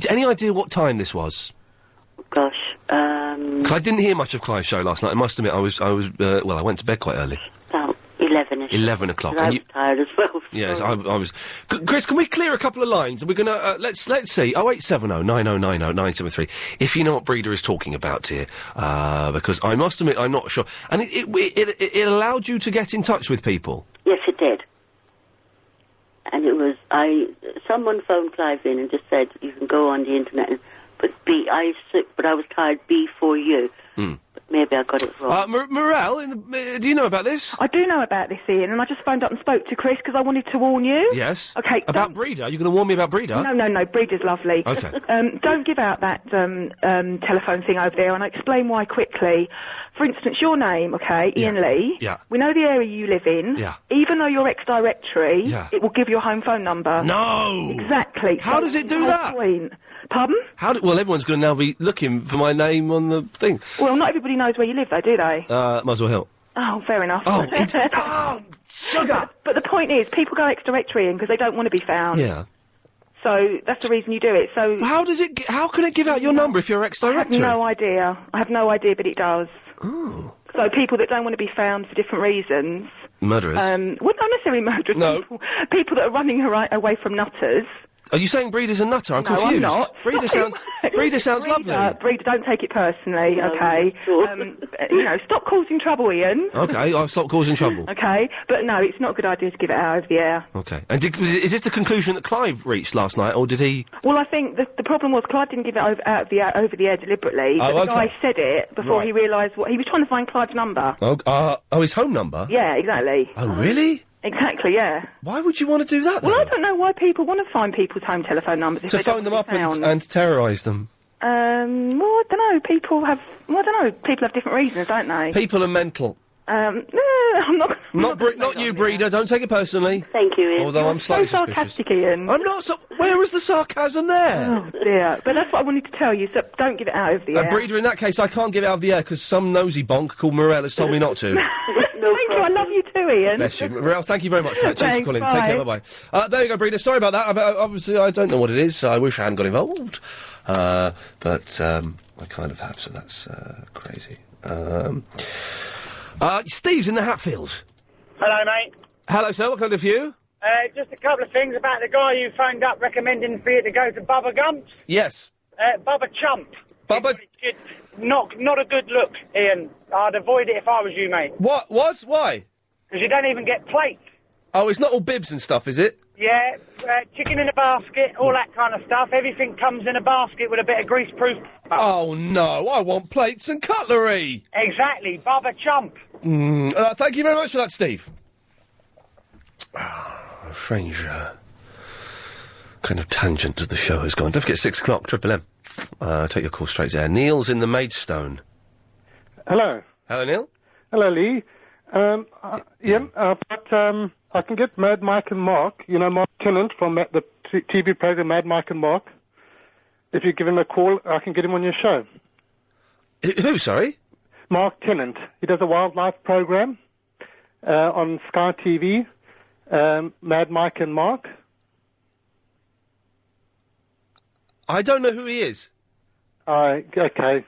Any idea what time this was? Gosh, 'Cause I didn't hear much of Clive's show last night. I must admit, I went to bed quite early. About 11ish. 11 o'clock. I was tired as well. Yes, I was... Chris, can we clear a couple of lines? We're going to... let's see. 0870 9090 973. If you know what Breeder is talking about here. Because I must admit, I'm not sure. And it allowed you to get in touch with people? Yes, it did. And it was... Someone phoned Clive in and just said, you can go on the internet and put B... but I was tired B4U. Maybe I got it wrong. Morel, do you know about this? I do know about this, Ian, and I just phoned up and spoke to Chris because I wanted to warn you. Yes. Okay. About Breeder? Are you going to warn me about Breeder? No, Breeder's lovely. Okay. Don't give out that telephone thing over there, and I'll explain why quickly. For instance, your name, okay, Ian Lee. Yeah. We know the area you live in. Yeah. Even though you're ex-directory, it will give your home phone number. No! Exactly. How does it do that? Pardon? Well, everyone's going to now be looking for my name on the thing. Well, not everybody knows where you live, though, do they? Muswell Hill. Oh, fair enough. Oh, sugar! But the point is, people go ex-directory in because they don't want to be found. Yeah. So that's the reason you do it. So how can it give out your number if you're ex-directory? I have no idea, but it does. Oh. So people that don't want to be found for different reasons. Murderers. Well, not necessarily murderers. No. People that are running away from nutters. Are you saying Breeder's a nutter? I'm confused. I'm not. Breeder sounds lovely. Breeder, don't take it personally, okay? Stop causing trouble, Ian. Okay, I'll stop causing trouble. Okay, but no, it's not a good idea to give it out over the air. Okay. And is this the conclusion that Clive reached last night, or did he... Well, I think the problem was Clive didn't give it over the air deliberately, but the guy said it before he realised what... He was trying to find Clive's number. His home number? Yeah, exactly. Oh, really? Exactly, yeah. Why would you want to do that, then? Well, I don't know why people want to find people's home telephone numbers if to they phone them up and terrorise them? Well, I don't know. People have different reasons, don't they? People are mental. No, I'm not... Not you, Breeder. Don't take it personally. Thank you, Ian. Although I'm slightly so sarcastic, suspicious. Ian. I'm not Where was the sarcasm there? Oh, dear. But that's what I wanted to tell you, so don't give it out over the air. Breeder, in that case, I can't give it out of the air because some nosy bonk called Morel has told me not to. Thank you, I love you too, Ian. Bless you. Morel, thank you very much for that. Cheers for calling. Bye. Take care, bye-bye. There you go, Breeder. Sorry about that. Obviously, I don't know what it is. I wish I hadn't got involved. But I kind of have, so that's crazy. Steve's in the Hatfield. Hello, mate. Hello, sir. What can I do for you? Just a couple of things about the guy you phoned up recommending for you to go to Bubba Gumps. Yes. Bubba Chump. Bubba... Not a good look, Ian. I'd avoid it if I was you, mate. What? Why? Because you don't even get plates. Oh, it's not all bibs and stuff, is it? Yeah, chicken in a basket, all that kind of stuff. Everything comes in a basket with a bit of grease-proof. Oh, no. I want plates and cutlery. Exactly. Bubba Chump. Thank you very much for that, Steve. Strange, kind of tangent as the show has gone. Don't forget 6 o'clock, Triple M. Take your call straight there. Neil's in the Maidstone. Hello. Hello, Neil. Hello, Lee. Ian, I can get Mad Mike and Mark, Mark Tennant from the TV program Mad Mike and Mark. If you give him a call, I can get him on your show. Who, sorry? Mark Tennant. He does a wildlife program on Sky TV, Mad Mike and Mark. I don't know who he is. Okay.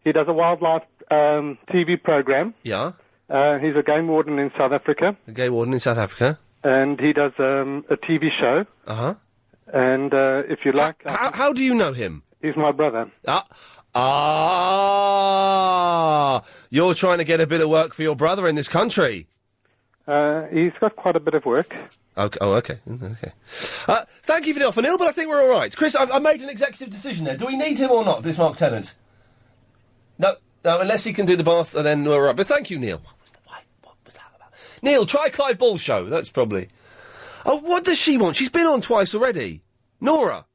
He does a wildlife TV program. Yeah. He's a game warden in South Africa. A game warden in South Africa. And he does a TV show. Uh-huh. And if you like... How do you know him? He's my brother. You're trying to get a bit of work for your brother in this country. He's got quite a bit of work. Okay. Okay. Thank you for the offer, Neil, but I think we're all right. Chris, I made an executive decision there. Do we need him or not, this Mark Tennant? No, unless he can do the bath, then we're all right. But thank you, Neil. What was that about? Neil, try Clive Ball's show. That's probably... Oh, what does she want? She's been on twice already. Nora.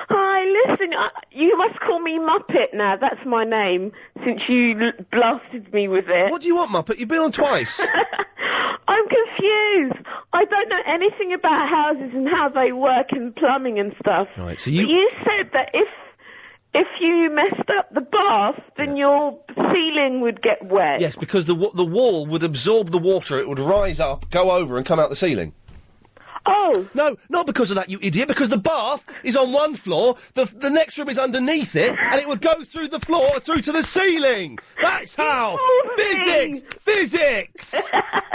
Hi, listen, you must call me Muppet now. That's my name, since you blasted me with it. What do you want, Muppet? You've been on twice. I'm confused. I don't know anything about houses and how they work and plumbing and stuff. Right, so But you said that if you messed up the bath, then your ceiling would get wet. Yes, because the wall would absorb the water, it would rise up, go over and come out the ceiling. Oh. No, not because of that, you idiot, because the bath is on one floor, the next room is underneath it, and it would go through the floor, through to the ceiling! That's how! Physics!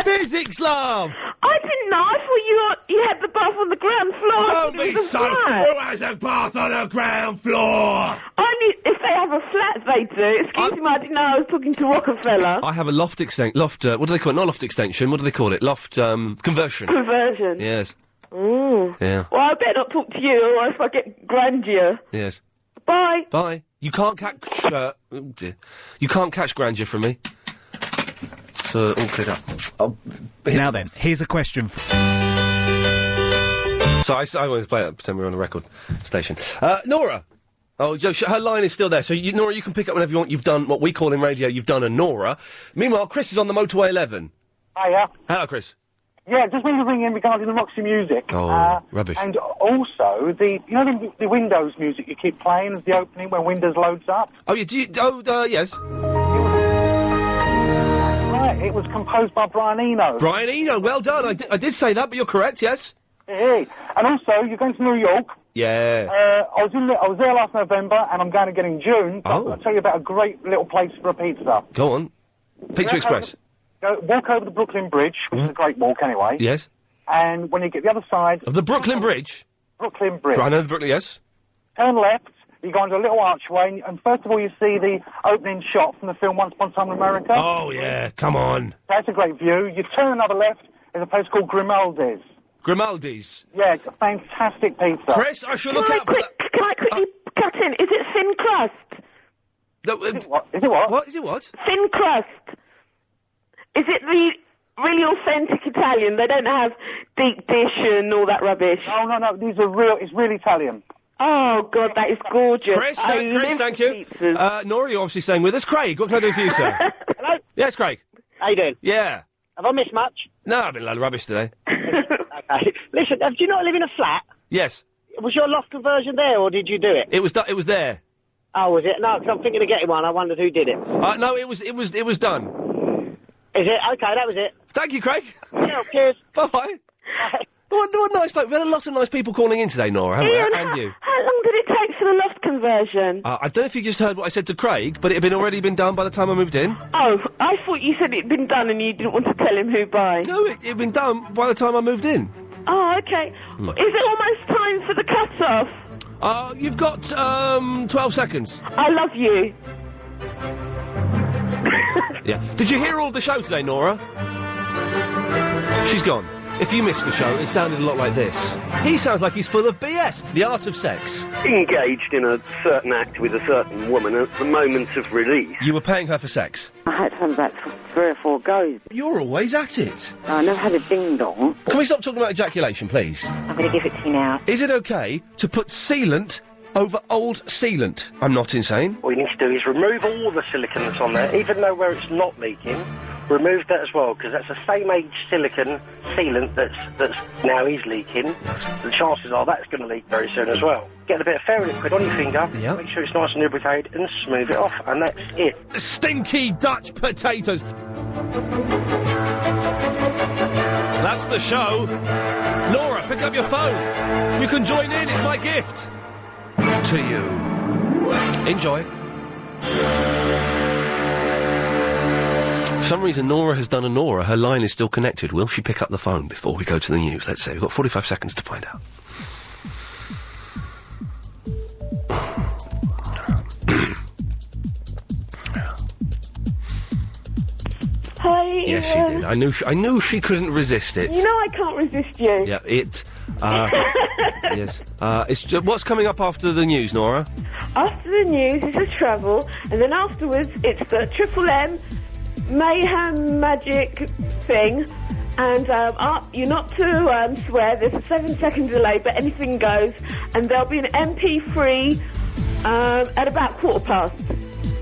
Physics, love! I didn't know. I thought you had the bath on the ground floor. Don't be so... Who has a bath on the ground floor? Only if they have a flat, they do. Excuse me, I didn't know I was talking to Rockefeller. I have a what do they call it? Not loft extension, what do they call it? Conversion. Conversion. Yes. Ooh. Yeah. Well, I better not talk to you, or else I get grandeur. Yes. Bye. Bye. You can't catch... oh dear. You can't catch grandeur from me. So, all cleared up. Now then, here's a question for... So I wanted to play that, pretend we're on a record station. Nora! Oh, her line is still there, so Nora, you can pick up whenever you want. You've done what we call in radio, you've done a Nora. Meanwhile, Chris is on the motorway 11. Hiya. Hello, Chris. Yeah, just wanted to ring in regarding the Roxy music. Oh, rubbish. And also, the Windows music you keep playing as the opening when Windows loads up? Oh, yeah, yes. Right, it was composed by Brian Eno. Brian Eno, well done. I did say that, but you're correct, yes. Hey. And also, you're going to New York. Yeah. I was there last November, and I'm going again in June. Oh. I'll tell you about a great little place for a pizza. Go on. Pizza Express. Walk over the Brooklyn Bridge, which is a great walk anyway. Yes. And when you get the other side... Of the Brooklyn Bridge? Brooklyn Bridge. I know the Brooklyn, yes. Turn left, you go into a little archway, and first of all you see the opening shot from the film Once Upon a Time in America. Oh, yeah, come on. That's a great view. You turn another left, there's a place called Grimaldi's. Grimaldi's? Yeah, it's a fantastic pizza. Chris, I shall look out for that. Can I quickly cut in? Is it thin crust? Is it what? What? Is it what? Thin crust. Is it the really authentic Italian? They don't have deep dish and all that rubbish. No. These are real. It's really Italian. Oh God, that is gorgeous. Chris, thank you. Nora, you're obviously staying with us. Craig, what can I do for you, sir? Hello. Yes, Craig. How you doing? Yeah. Have I missed much? No, I've been a load of rubbish today. Okay. Listen, do you not live in a flat? Yes. Was your loft conversion there, or did you do it? It was there. Oh, was it? No, because I'm thinking of getting one. I wondered who did it. No, it was done. Is it? Okay, that was it. Thank you, Craig. Yeah, cheers. Bye-bye. What nice folk. We've had a lot of nice people calling in today, Nora, haven't we? Iain, And you. How long did it take for the loft conversion? I don't know if you just heard what I said to Craig, but it had already been done by the time I moved in. Oh, I thought you said it'd been done and you didn't want to tell him who by. No, it had been done by the time I moved in. Oh, okay. Is it almost time for the cut-off? You've got, 12 seconds. I love you. Yeah. Did you hear all the show today, Nora? She's gone. If you missed the show, it sounded a lot like this. He sounds like he's full of BS. The art of sex. Engaged in a certain act with a certain woman at the moment of release. You were paying her for sex? I had to have about 3 or 4 goes. You're always at it. I never had a ding-dong. Can we stop talking about ejaculation, please? I'm going to give it to you now. Is it okay to put sealant over old sealant? I'm not insane. What you need to do is remove all the silicone that's on there, even though where it's not leaking. Remove that as well, because that's the same age silicone sealant that's now is leaking. The chances are that's going to leak very soon as well. Get a bit of fairy liquid on your finger, make sure it's nice and lubricated, and smooth it off, and that's it. Stinky Dutch potatoes! That's the show. Nora, pick up your phone. You can join in, it's my gift to you. For some reason, Nora has done a Nora. Her line is still connected. Will she pick up the phone before we go to the news? Let's see. We've got 45 seconds to find out. Hi, Yes, she did. I knew she couldn't resist it. You know I can't resist you. Yeah, yes. What's coming up after the news, Nora? After the news, it's a travel, and then afterwards, it's the Triple M Mayhem Magic thing. And you're not to swear. There's a 7-second delay, but anything goes. And there'll be an MP3 at about past.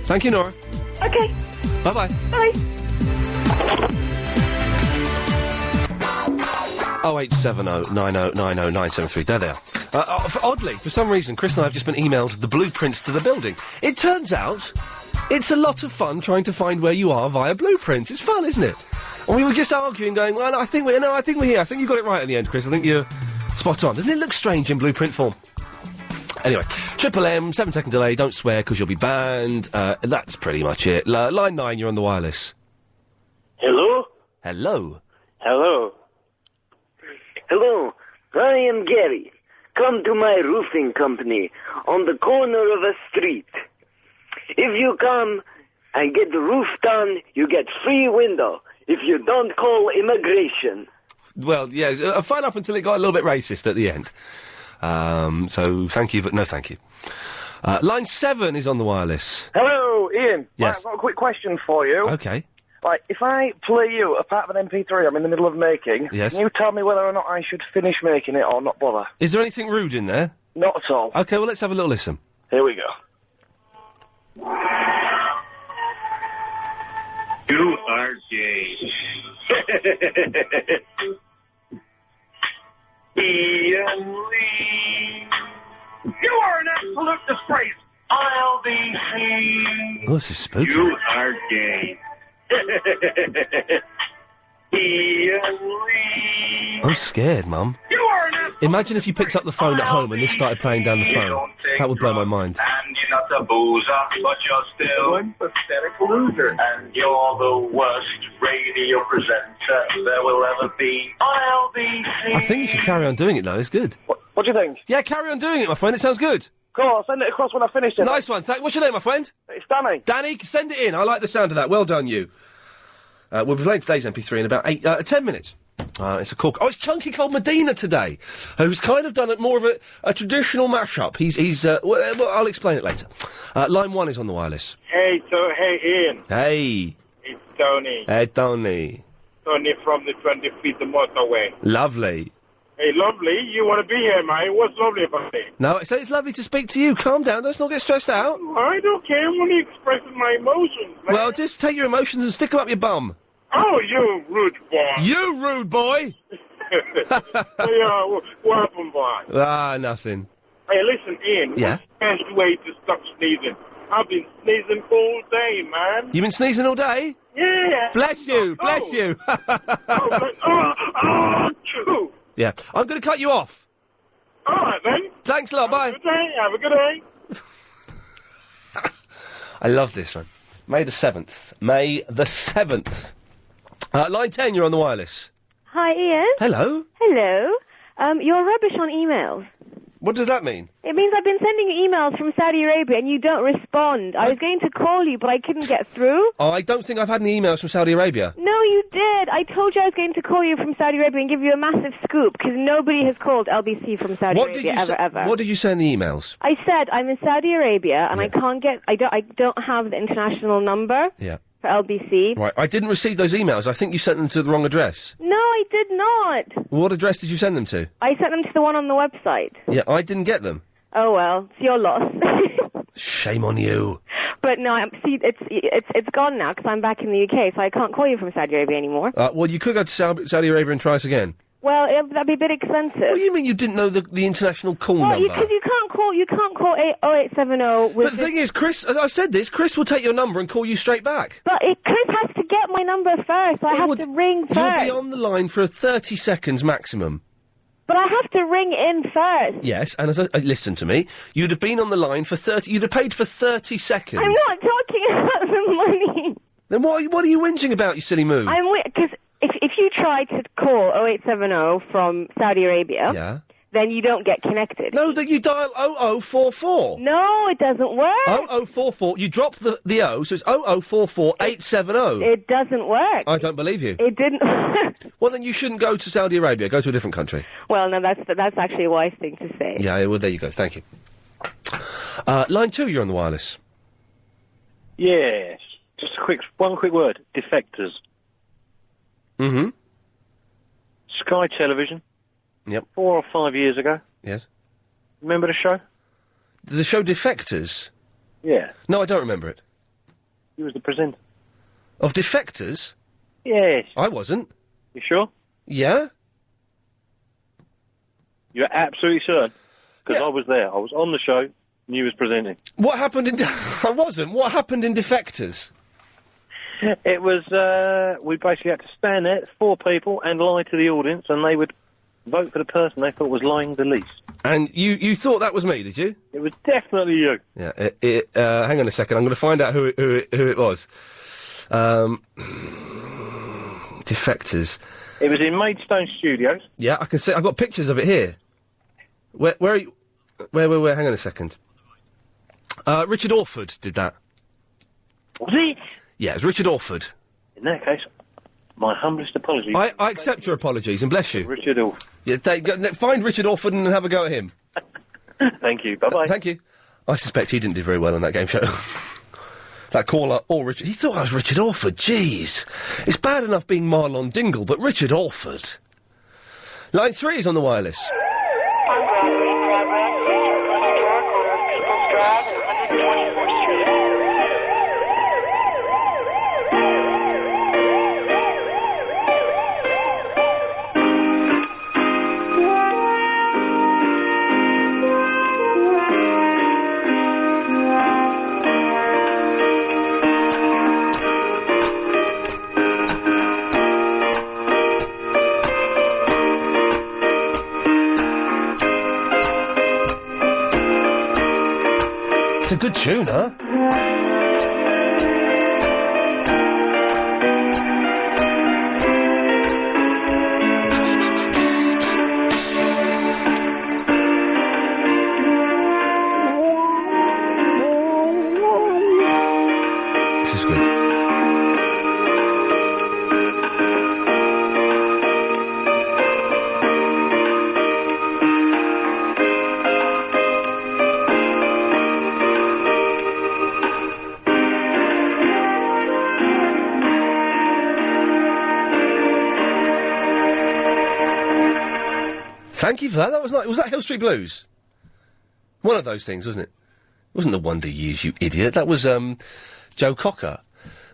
Thank you, Nora. Okay. Bye-bye. Bye. 0870 90 90 973. There they are. Oddly, for some reason, Chris and I have just been emailed the blueprints to the building. It turns out it's a lot of fun trying to find where you are via blueprints. It's fun, isn't it? And we were just arguing, going, well, I think we're here. I think you got it right in the end, Chris. I think you're spot on. Doesn't it look strange in blueprint form? Anyway, Triple M, 7-second delay, don't swear because you'll be banned. That's pretty much it. Line 9, you're on the wireless. Hello? Hello? Hello. Hello, I am Gary. Come to my roofing company on the corner of a street. If you come and get the roof done, you get free window. If you don't, call immigration. Well, yeah, fine up until it got a little bit racist at the end. So, thank you, but no thank you. Line 7 is on the wireless. Hello, Ian. Yes. I've got a quick question for you. Okay. Right, if I play you a part of an MP3 I'm in the middle of making, yes. Can you tell me whether or not I should finish making it or not bother? Is there anything rude in there? Not at all. Okay, well, let's have a little listen. Here we go. You are gay. Ian Lee. You are an absolute disgrace. I'll be free. Oh, this is spooky. You are gay. Ian Lee. I'm scared, Mum. You are an absolute Imagine if you picked up the phone at home and this started playing down the phone. That would blow my mind. And you're not a boozer, but you're still one pathetic loser. And you're the worst radio presenter there will ever be. I'll be free. I think you should carry on doing it, though. It's good. What do you think? Yeah, carry on doing it, my friend. It sounds good. Cool, I'll send it across when I finish it. Nice one. What's your name, my friend? It's Danny. Danny, send it in. I like the sound of that. Well done, you. We'll be playing today's MP3 in about 10 minutes. It's a cork. Oh, it's Chunky Cold Medina today, who's kind of done more of a traditional mashup. He's well, I'll explain it later. Line 1 is on the wireless. Hey, Ian. Hey. It's Tony. Hey, Tony. Tony from the 20 feet motorway. Lovely. Hey, lovely. You want to be here, mate? What's lovely about it? No, so it's lovely to speak to you. Calm down. Let's not get stressed out. I don't care. I'm only expressing my emotions, man. Well, just take your emotions and stick them up your bum. Oh, you rude boy. You rude boy! Yeah, what happened, boy? Nothing. Hey, listen, Ian. Yeah? What's the best way to stop sneezing? I've been sneezing all day, man. You've been sneezing all day? Yeah. Bless you, bless you. Choo. Yeah, I'm going to cut you off. All right, then. Thanks a lot, bye. Have a good day. I love this one. May the 7th. May the 7th. Line 10, you're on the wireless. Hi, Ian. Hello. Hello. You're rubbish on emails. What does that mean? It means I've been sending you emails from Saudi Arabia and you don't respond. I was going to call you, but I couldn't get through. Oh, I don't think I've had any emails from Saudi Arabia. No, you did. I told you I was going to call you from Saudi Arabia and give you a massive scoop, because nobody has called LBC from Saudi Arabia ever. What did you say in the emails? I said I'm in Saudi Arabia and I don't have the international number. Yeah. For LBC. Right, I didn't receive those emails. I think you sent them to the wrong address. No, I did not. What address did you send them to? I sent them to the one on the website. Yeah, I didn't get them. Oh well, it's your loss. Shame on you. But no, it's gone now because I'm back in the UK, so I can't call you from Saudi Arabia anymore. Well, you could go to Saudi Arabia and try us again. Well, that'd be a bit expensive. What do you mean you didn't know the international call number? Because you can't call 0870 with... But the thing is, Chris, as I've said this, Chris will take your number and call you straight back. But Chris has to get my number first, so I have to ring first. You'll be on the line for 30 seconds maximum. But I have to ring in first. Yes, and listen to me, you'd have been on the line for 30... You'd have paid for 30 seconds. I'm not talking about the money. Then what are you whinging about, you silly moo? Because if you try to call 0870 from Saudi Arabia, Yeah. then you don't get connected. No, that you dial 0044. No, it doesn't work. 0044. You drop the O, so it's 0044 870. It doesn't work. I don't believe you. It didn't. Well, then you shouldn't go to Saudi Arabia. Go to a different country. Well, no, that's actually a wise thing to say. Yeah, well, there you go. Thank you. Line 2, you're on the wireless. Yes. Just one quick word. Defectors. Mm-hmm. Sky Television. Yep. 4 or 5 years ago. Yes. Remember the show? The show Defectors? Yeah. No, I don't remember it. He was the presenter. Of Defectors? Yes. I wasn't. You sure? Yeah? You're absolutely certain? Because I was there. I was on the show, and you was presenting. What happened in... I wasn't. What happened in Defectors? It was, we basically had to stand there, 4 people, and lie to the audience, and they would vote for the person they thought was lying the least. And you thought that was me, did you? It was definitely you. Yeah, hang on a second, I'm going to find out who it was. Defectors. It was in Maidstone Studios. Yeah, I can see, I've got pictures of it here. Where are you? Where, hang on a second. Richard Orford did that. Was it? Yeah, it was Richard Orford. In that case, my humblest apologies. I accept your apologies, and bless you. Richard Orford. Yeah, find Richard Orford and have a go at him. Thank you, bye-bye. Thank you. I suspect he didn't do very well on that game show. That caller, or Richard... He thought I was Richard Orford, jeez. It's bad enough being Marlon Dingle, but Richard Orford. Line 3 is on the wireless. It's a good tune, huh? This is good. Thank you for that. That was nice. Was that Hill Street Blues? One of those things, wasn't it? It wasn't the Wonder Years, you idiot. That was, Joe Cocker.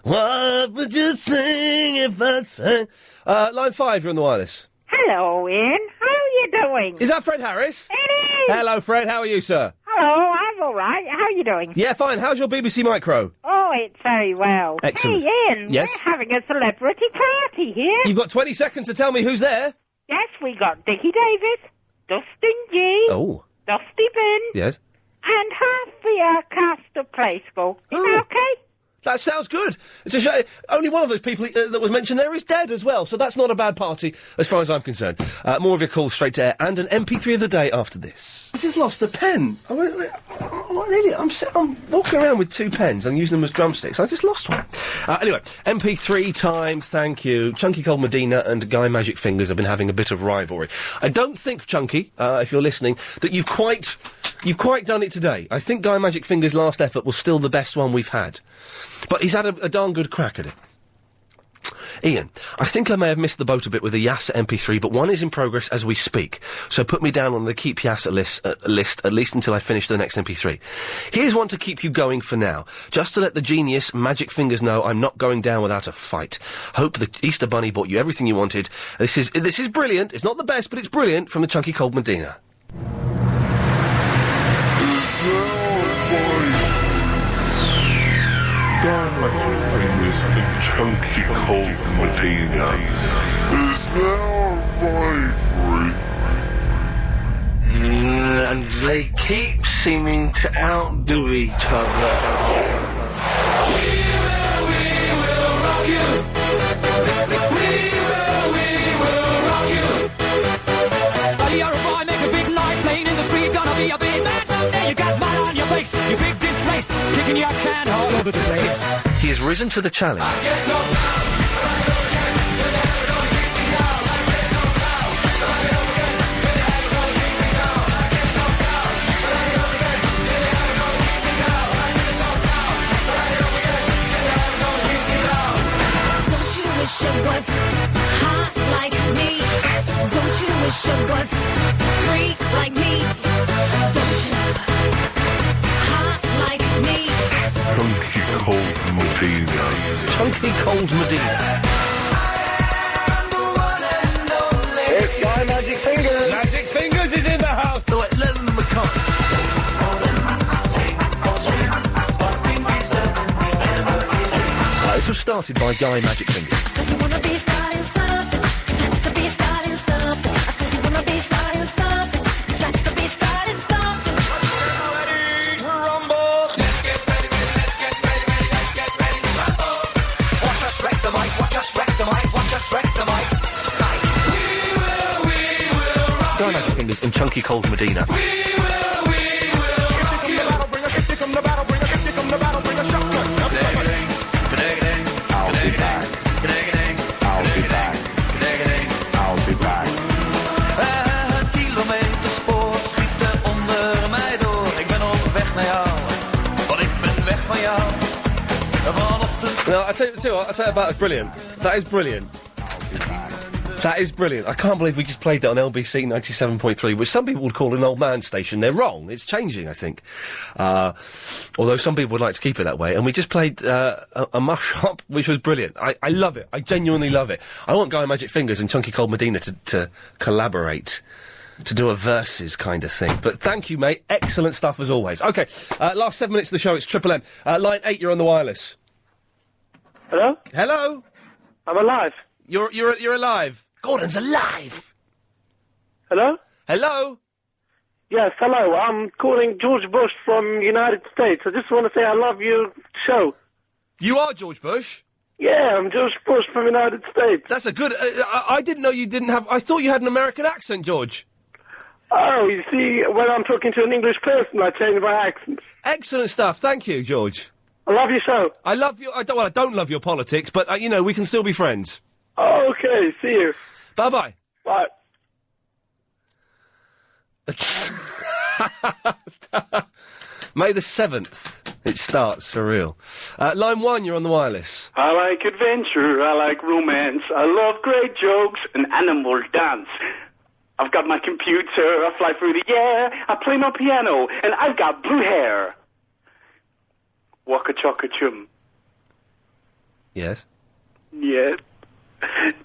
What would you sing if I sang? Line 5, you're on the wireless. Hello, Ian. How are you doing? Is that Fred Harris? It is. Hello, Fred. How are you, sir? Hello, I'm all right. How are you doing? Yeah, fine. How's your BBC Micro? Oh, it's very well. Excellent. Hey, Ian, Yes? we're having a celebrity party here. You've got 20 seconds to tell me who's there. Yes, we got Dickie Davis, Dustin G, Oh. Dusty Ben, Yes. and half the cast of Play School. Is that okay? That sounds good. It's a shame. Only one of those people that was mentioned there is dead as well, so that's not a bad party as far as I'm concerned. More of your calls straight to air and an MP3 of the day after this. I just lost a pen. I'm an idiot. I'm walking around with 2 pens and using them as drumsticks. I just lost one. Anyway, MP3 time, thank you. Chunky Cold Medina and Guy Magic Fingers have been having a bit of rivalry. I don't think, Chunky, if you're listening, that you've quite done it today. I think Guy Magic Fingers' last effort was still the best one we've had. But he's had a darn good crack at it. Ian, I think I may have missed the boat a bit with the Yasser MP3, but one is in progress as we speak. So put me down on the Keep Yasser list, at least until I finish the next MP3. Here's one to keep you going for now. Just to let the genius Magic Fingers know I'm not going down without a fight. Hope the Easter Bunny bought you everything you wanted. This is brilliant. It's not the best, but it's brilliant from the Chunky Cold Medina. Guy Magic Fingers and Chunky Cold Medina is now rivalry. And they keep seeming to outdo each other. your can all over the place. He has risen to the challenge. Don't you wish it was hot like me? Don't you wish it was freak like me? Don't you hot like me? Chunky cold Medina. Chunky cold Medina. It's Guy Magic Fingers. Magic Fingers is in the house. No, wait, let them McCartney. This was started by Guy Magic Fingers. So you wanna be starting something? Got to be starting something. I said you wanna be starting something. Got to be starting something. Ready to rumble. Let's get ready, let's get ready, let's get ready to rumble. Watch us wreck the mic, watch us wreck the mic, watch us wreck the mic. Psych. We will rock Guy Magic Fingers and Chunky Cold Medina. We will rock you. Bring a 50 from the battle, bring a 50 from the battle, bring a shotgun. I'll be back. I'll be back. I'll be back. Het kilometerspoor schiet er onder mij door. Ik ben op weg naar jou, want ik ben weg van jou. Vanochtend. No, I'll tell you what, I'll tell you about it. Brilliant. That is brilliant. That is brilliant. I can't believe we just played that on LBC 97.3, which some people would call an old man station. They're wrong. It's changing, I think. Although some people would like to keep it that way. And we just played a mush-up, which was brilliant. I love it. I genuinely love it. I want Guy Magic Fingers and Chunky Cold Medina to collaborate, to do a verses kind of thing. But thank you, mate. Excellent stuff as always. OK, last 7 minutes of the show. It's Triple M. Line 8, you're on the wireless. Hello? Hello? I'm alive. You're alive. Gordon's alive. Hello? Hello? Yes, hello. I'm calling George Bush from United States. I just want to say I love your show. You are George Bush? Yeah, I'm George Bush from United States. That's a good... I didn't know you didn't have... I thought you had an American accent, George. Oh, you see, when I'm talking to an English person, I change my accent. Excellent stuff. Thank you, George. I love your show. I love you... I don't love your politics, but, you know, we can still be friends. Oh, okay. See you. Bye-bye. Bye. May the 7th, it starts for real. Line 1, you're on the wireless. I like adventure, I like romance, I love great jokes and animal dance. I've got my computer, I fly through the air, I play my piano, and I've got blue hair. Waka chaka chum. Yes? Yes.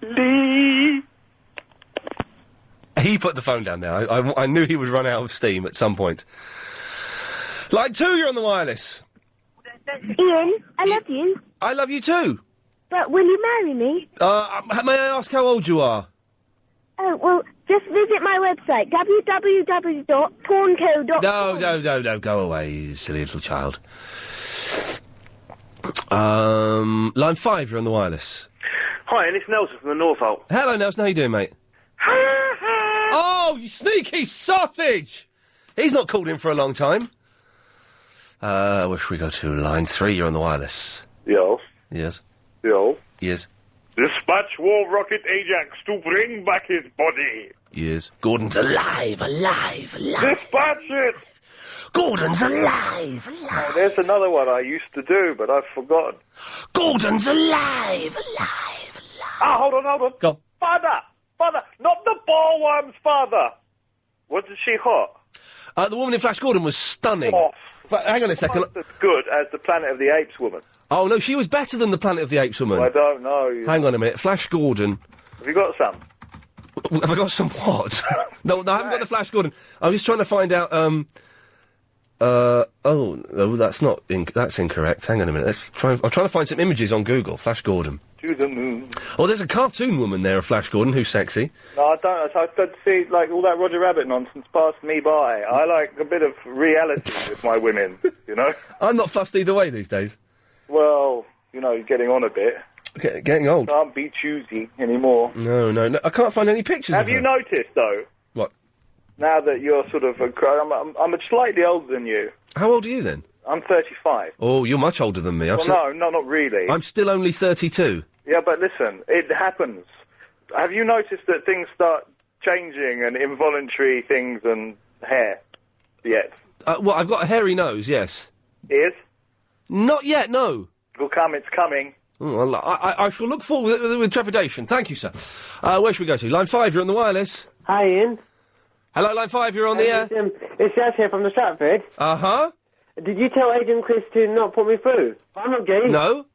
Lee. He put the phone down there. I knew he would run out of steam at some point. Line 2, you're on the wireless. Ian, I love you. I love you too. But will you marry me? May I ask how old you are? Oh, well, just visit my website, www.pornco.com. No, go away, you silly little child. Line 5, you're on the wireless. Hi, and it's Nelson from the Norfolk. Hello, Nelson, how you doing, mate? Oh, you sneaky sausage! He's not called in for a long time. Where should we go to? Line 3, you're on the wireless. Yes. Yes. Yo. Yes. Dispatch War Rocket Ajax to bring back his body. Yes. Gordon's alive. Dispatch it! Gordon's alive. Oh, there's another one I used to do, but I've forgotten. Gordon's alive. Ah, hold on. Go. Father, not the ballworm's father. Wasn't she hot? The woman in Flash Gordon was stunning. Oh. Hang on a second. As good as the Planet of the Apes woman. Oh, no, she was better than the Planet of the Apes woman. I don't know. Hang on a minute. Flash Gordon. Have you got some? Have I got some what? no, I haven't got the Flash Gordon. I'm just trying to find out, no, that's not... that's incorrect. Hang on a minute. I'm trying to find some images on Google. Flash Gordon. To the moon. Oh, there's a cartoon woman there of Flash Gordon who's sexy. No, I don't. I don't see, like, all that Roger Rabbit nonsense passed me by. I like a bit of reality with my women, you know? I'm not fussed either way these days. Well, you know, you're getting on a bit. Getting old. Can't be choosy anymore. No. I can't find any pictures Have of you her. noticed, though? What? Now that you're sort of I'm slightly older than you. How old are you then? I'm 35. Oh, you're much older than me. Well, no, not really. I'm still only 32. Yeah, but listen, it happens. Have you noticed that things start changing and involuntary things and hair yet? Well, I've got a hairy nose, yes. Ears? Not yet, no. It'll come, it's coming. Oh, well, I shall look forward with trepidation. Thank you, sir. Where should we go to? Line 5, you're on the wireless. Hi, Ian. Hello, Line 5, you're on the air. It's Jazz here from the Stratford. Uh-huh. Did you tell Agent Chris to not put me through? I'm not gay. No.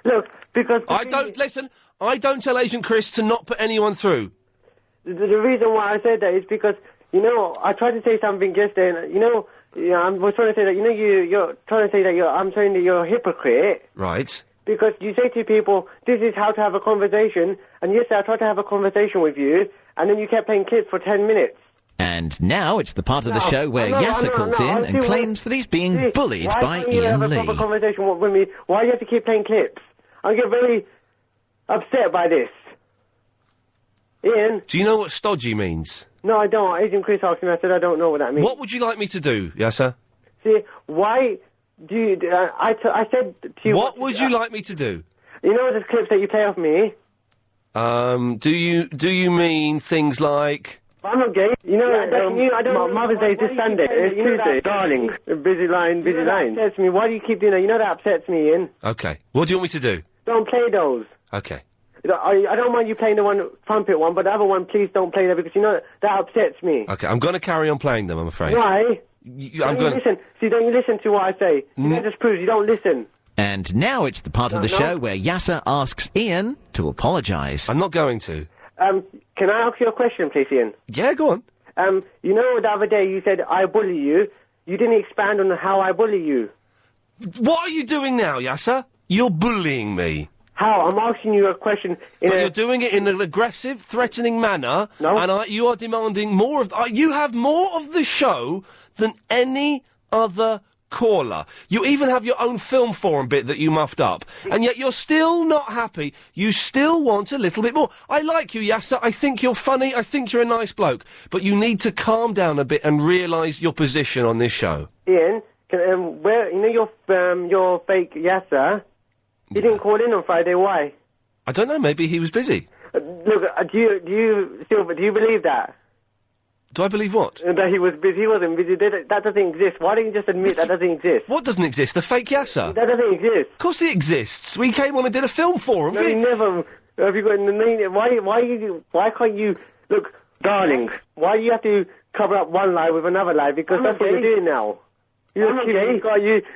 Look, because... I don't tell Agent Chris to not put anyone through. The reason why I said that is because, you know, I tried to say something yesterday, and, I was trying to say that, you're trying to say that I'm saying that you're a hypocrite. Right. Because you say to people, this is how to have a conversation, and yesterday I tried to have a conversation with you, and then you kept playing clips for 10 minutes. And now it's the part of the show where Yasser calls in and claims that he's being bullied by you Iain have a Lee. proper conversation with me? Why do you have to keep playing clips? I get very upset by this. Ian? Do you know what stodgy means? No, I don't. Agent Chris asked me, I said I don't know what that means. What would you like me to do, Yasser? See, why do you... I said to you... What would you like me to do? You know the clips that you play of me? Do you mean things like... I'm not gay. Mother's Day is this Sunday. It's Tuesday. Darling. Busy line. That upsets me. Why do you keep doing that? You know that upsets me, Ian. Okay. What do you want me to do? Don't play those. Okay. I don't mind you playing the trumpet one, but the other one, please don't play that because, that upsets me. Okay, I'm going to carry on playing them, I'm afraid. Why? I'm going listen. See, don't you listen to what I say? That just proves you don't listen. And now it's the part of the show where Yasser asks Ian to apologise. I'm not going to. Can I ask you a question, please, Ian? Yeah, go on. The other day you said, I bully you. You didn't expand on how I bully you. What are you doing now, Yasser? You're bullying me. How? I'm asking you a question But you're doing it in an aggressive, threatening manner. No. And you are demanding more of... you have more of the show than any other caller. You even have your own film forum bit that you muffed up. And yet you're still not happy. You still want a little bit more. I like you, Yasser. I think you're funny. I think you're a nice bloke. But you need to calm down a bit and realise your position on this show. Ian, your fake Yasser... He didn't call in on Friday. Why? I don't know. Maybe he was busy. Look, do you believe that? Do I believe what? That he was busy. He wasn't busy. That doesn't exist. Why don't you just admit that doesn't exist? What doesn't exist? The fake Yasser? That doesn't exist. Of course it exists. We came on and did a film forum. No, you never. Have you got in the name? Why can't you look, darling? Why do you have to cover up one lie with another lie? Because that's what you're doing now. You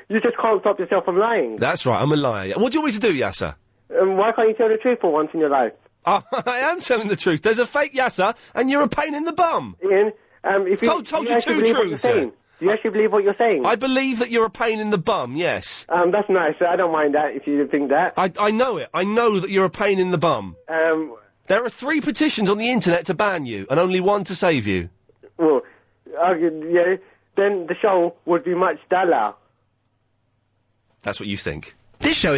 just can't stop yourself from lying. That's right, I'm a liar. What do you want me to do, Yasser? Why can't you tell the truth for once in your life? I am telling the truth. There's a fake Yasser, and you're a pain in the bum. Ian, if you... Told you two truths. Do you actually believe what you're saying? I believe that you're a pain in the bum, yes. That's nice. I don't mind that, if you think that. I know it. I know that you're a pain in the bum. There are 3 petitions on the internet to ban you, and only 1 to save you. Well, yeah, then the show would be much duller. That's what you think. This show is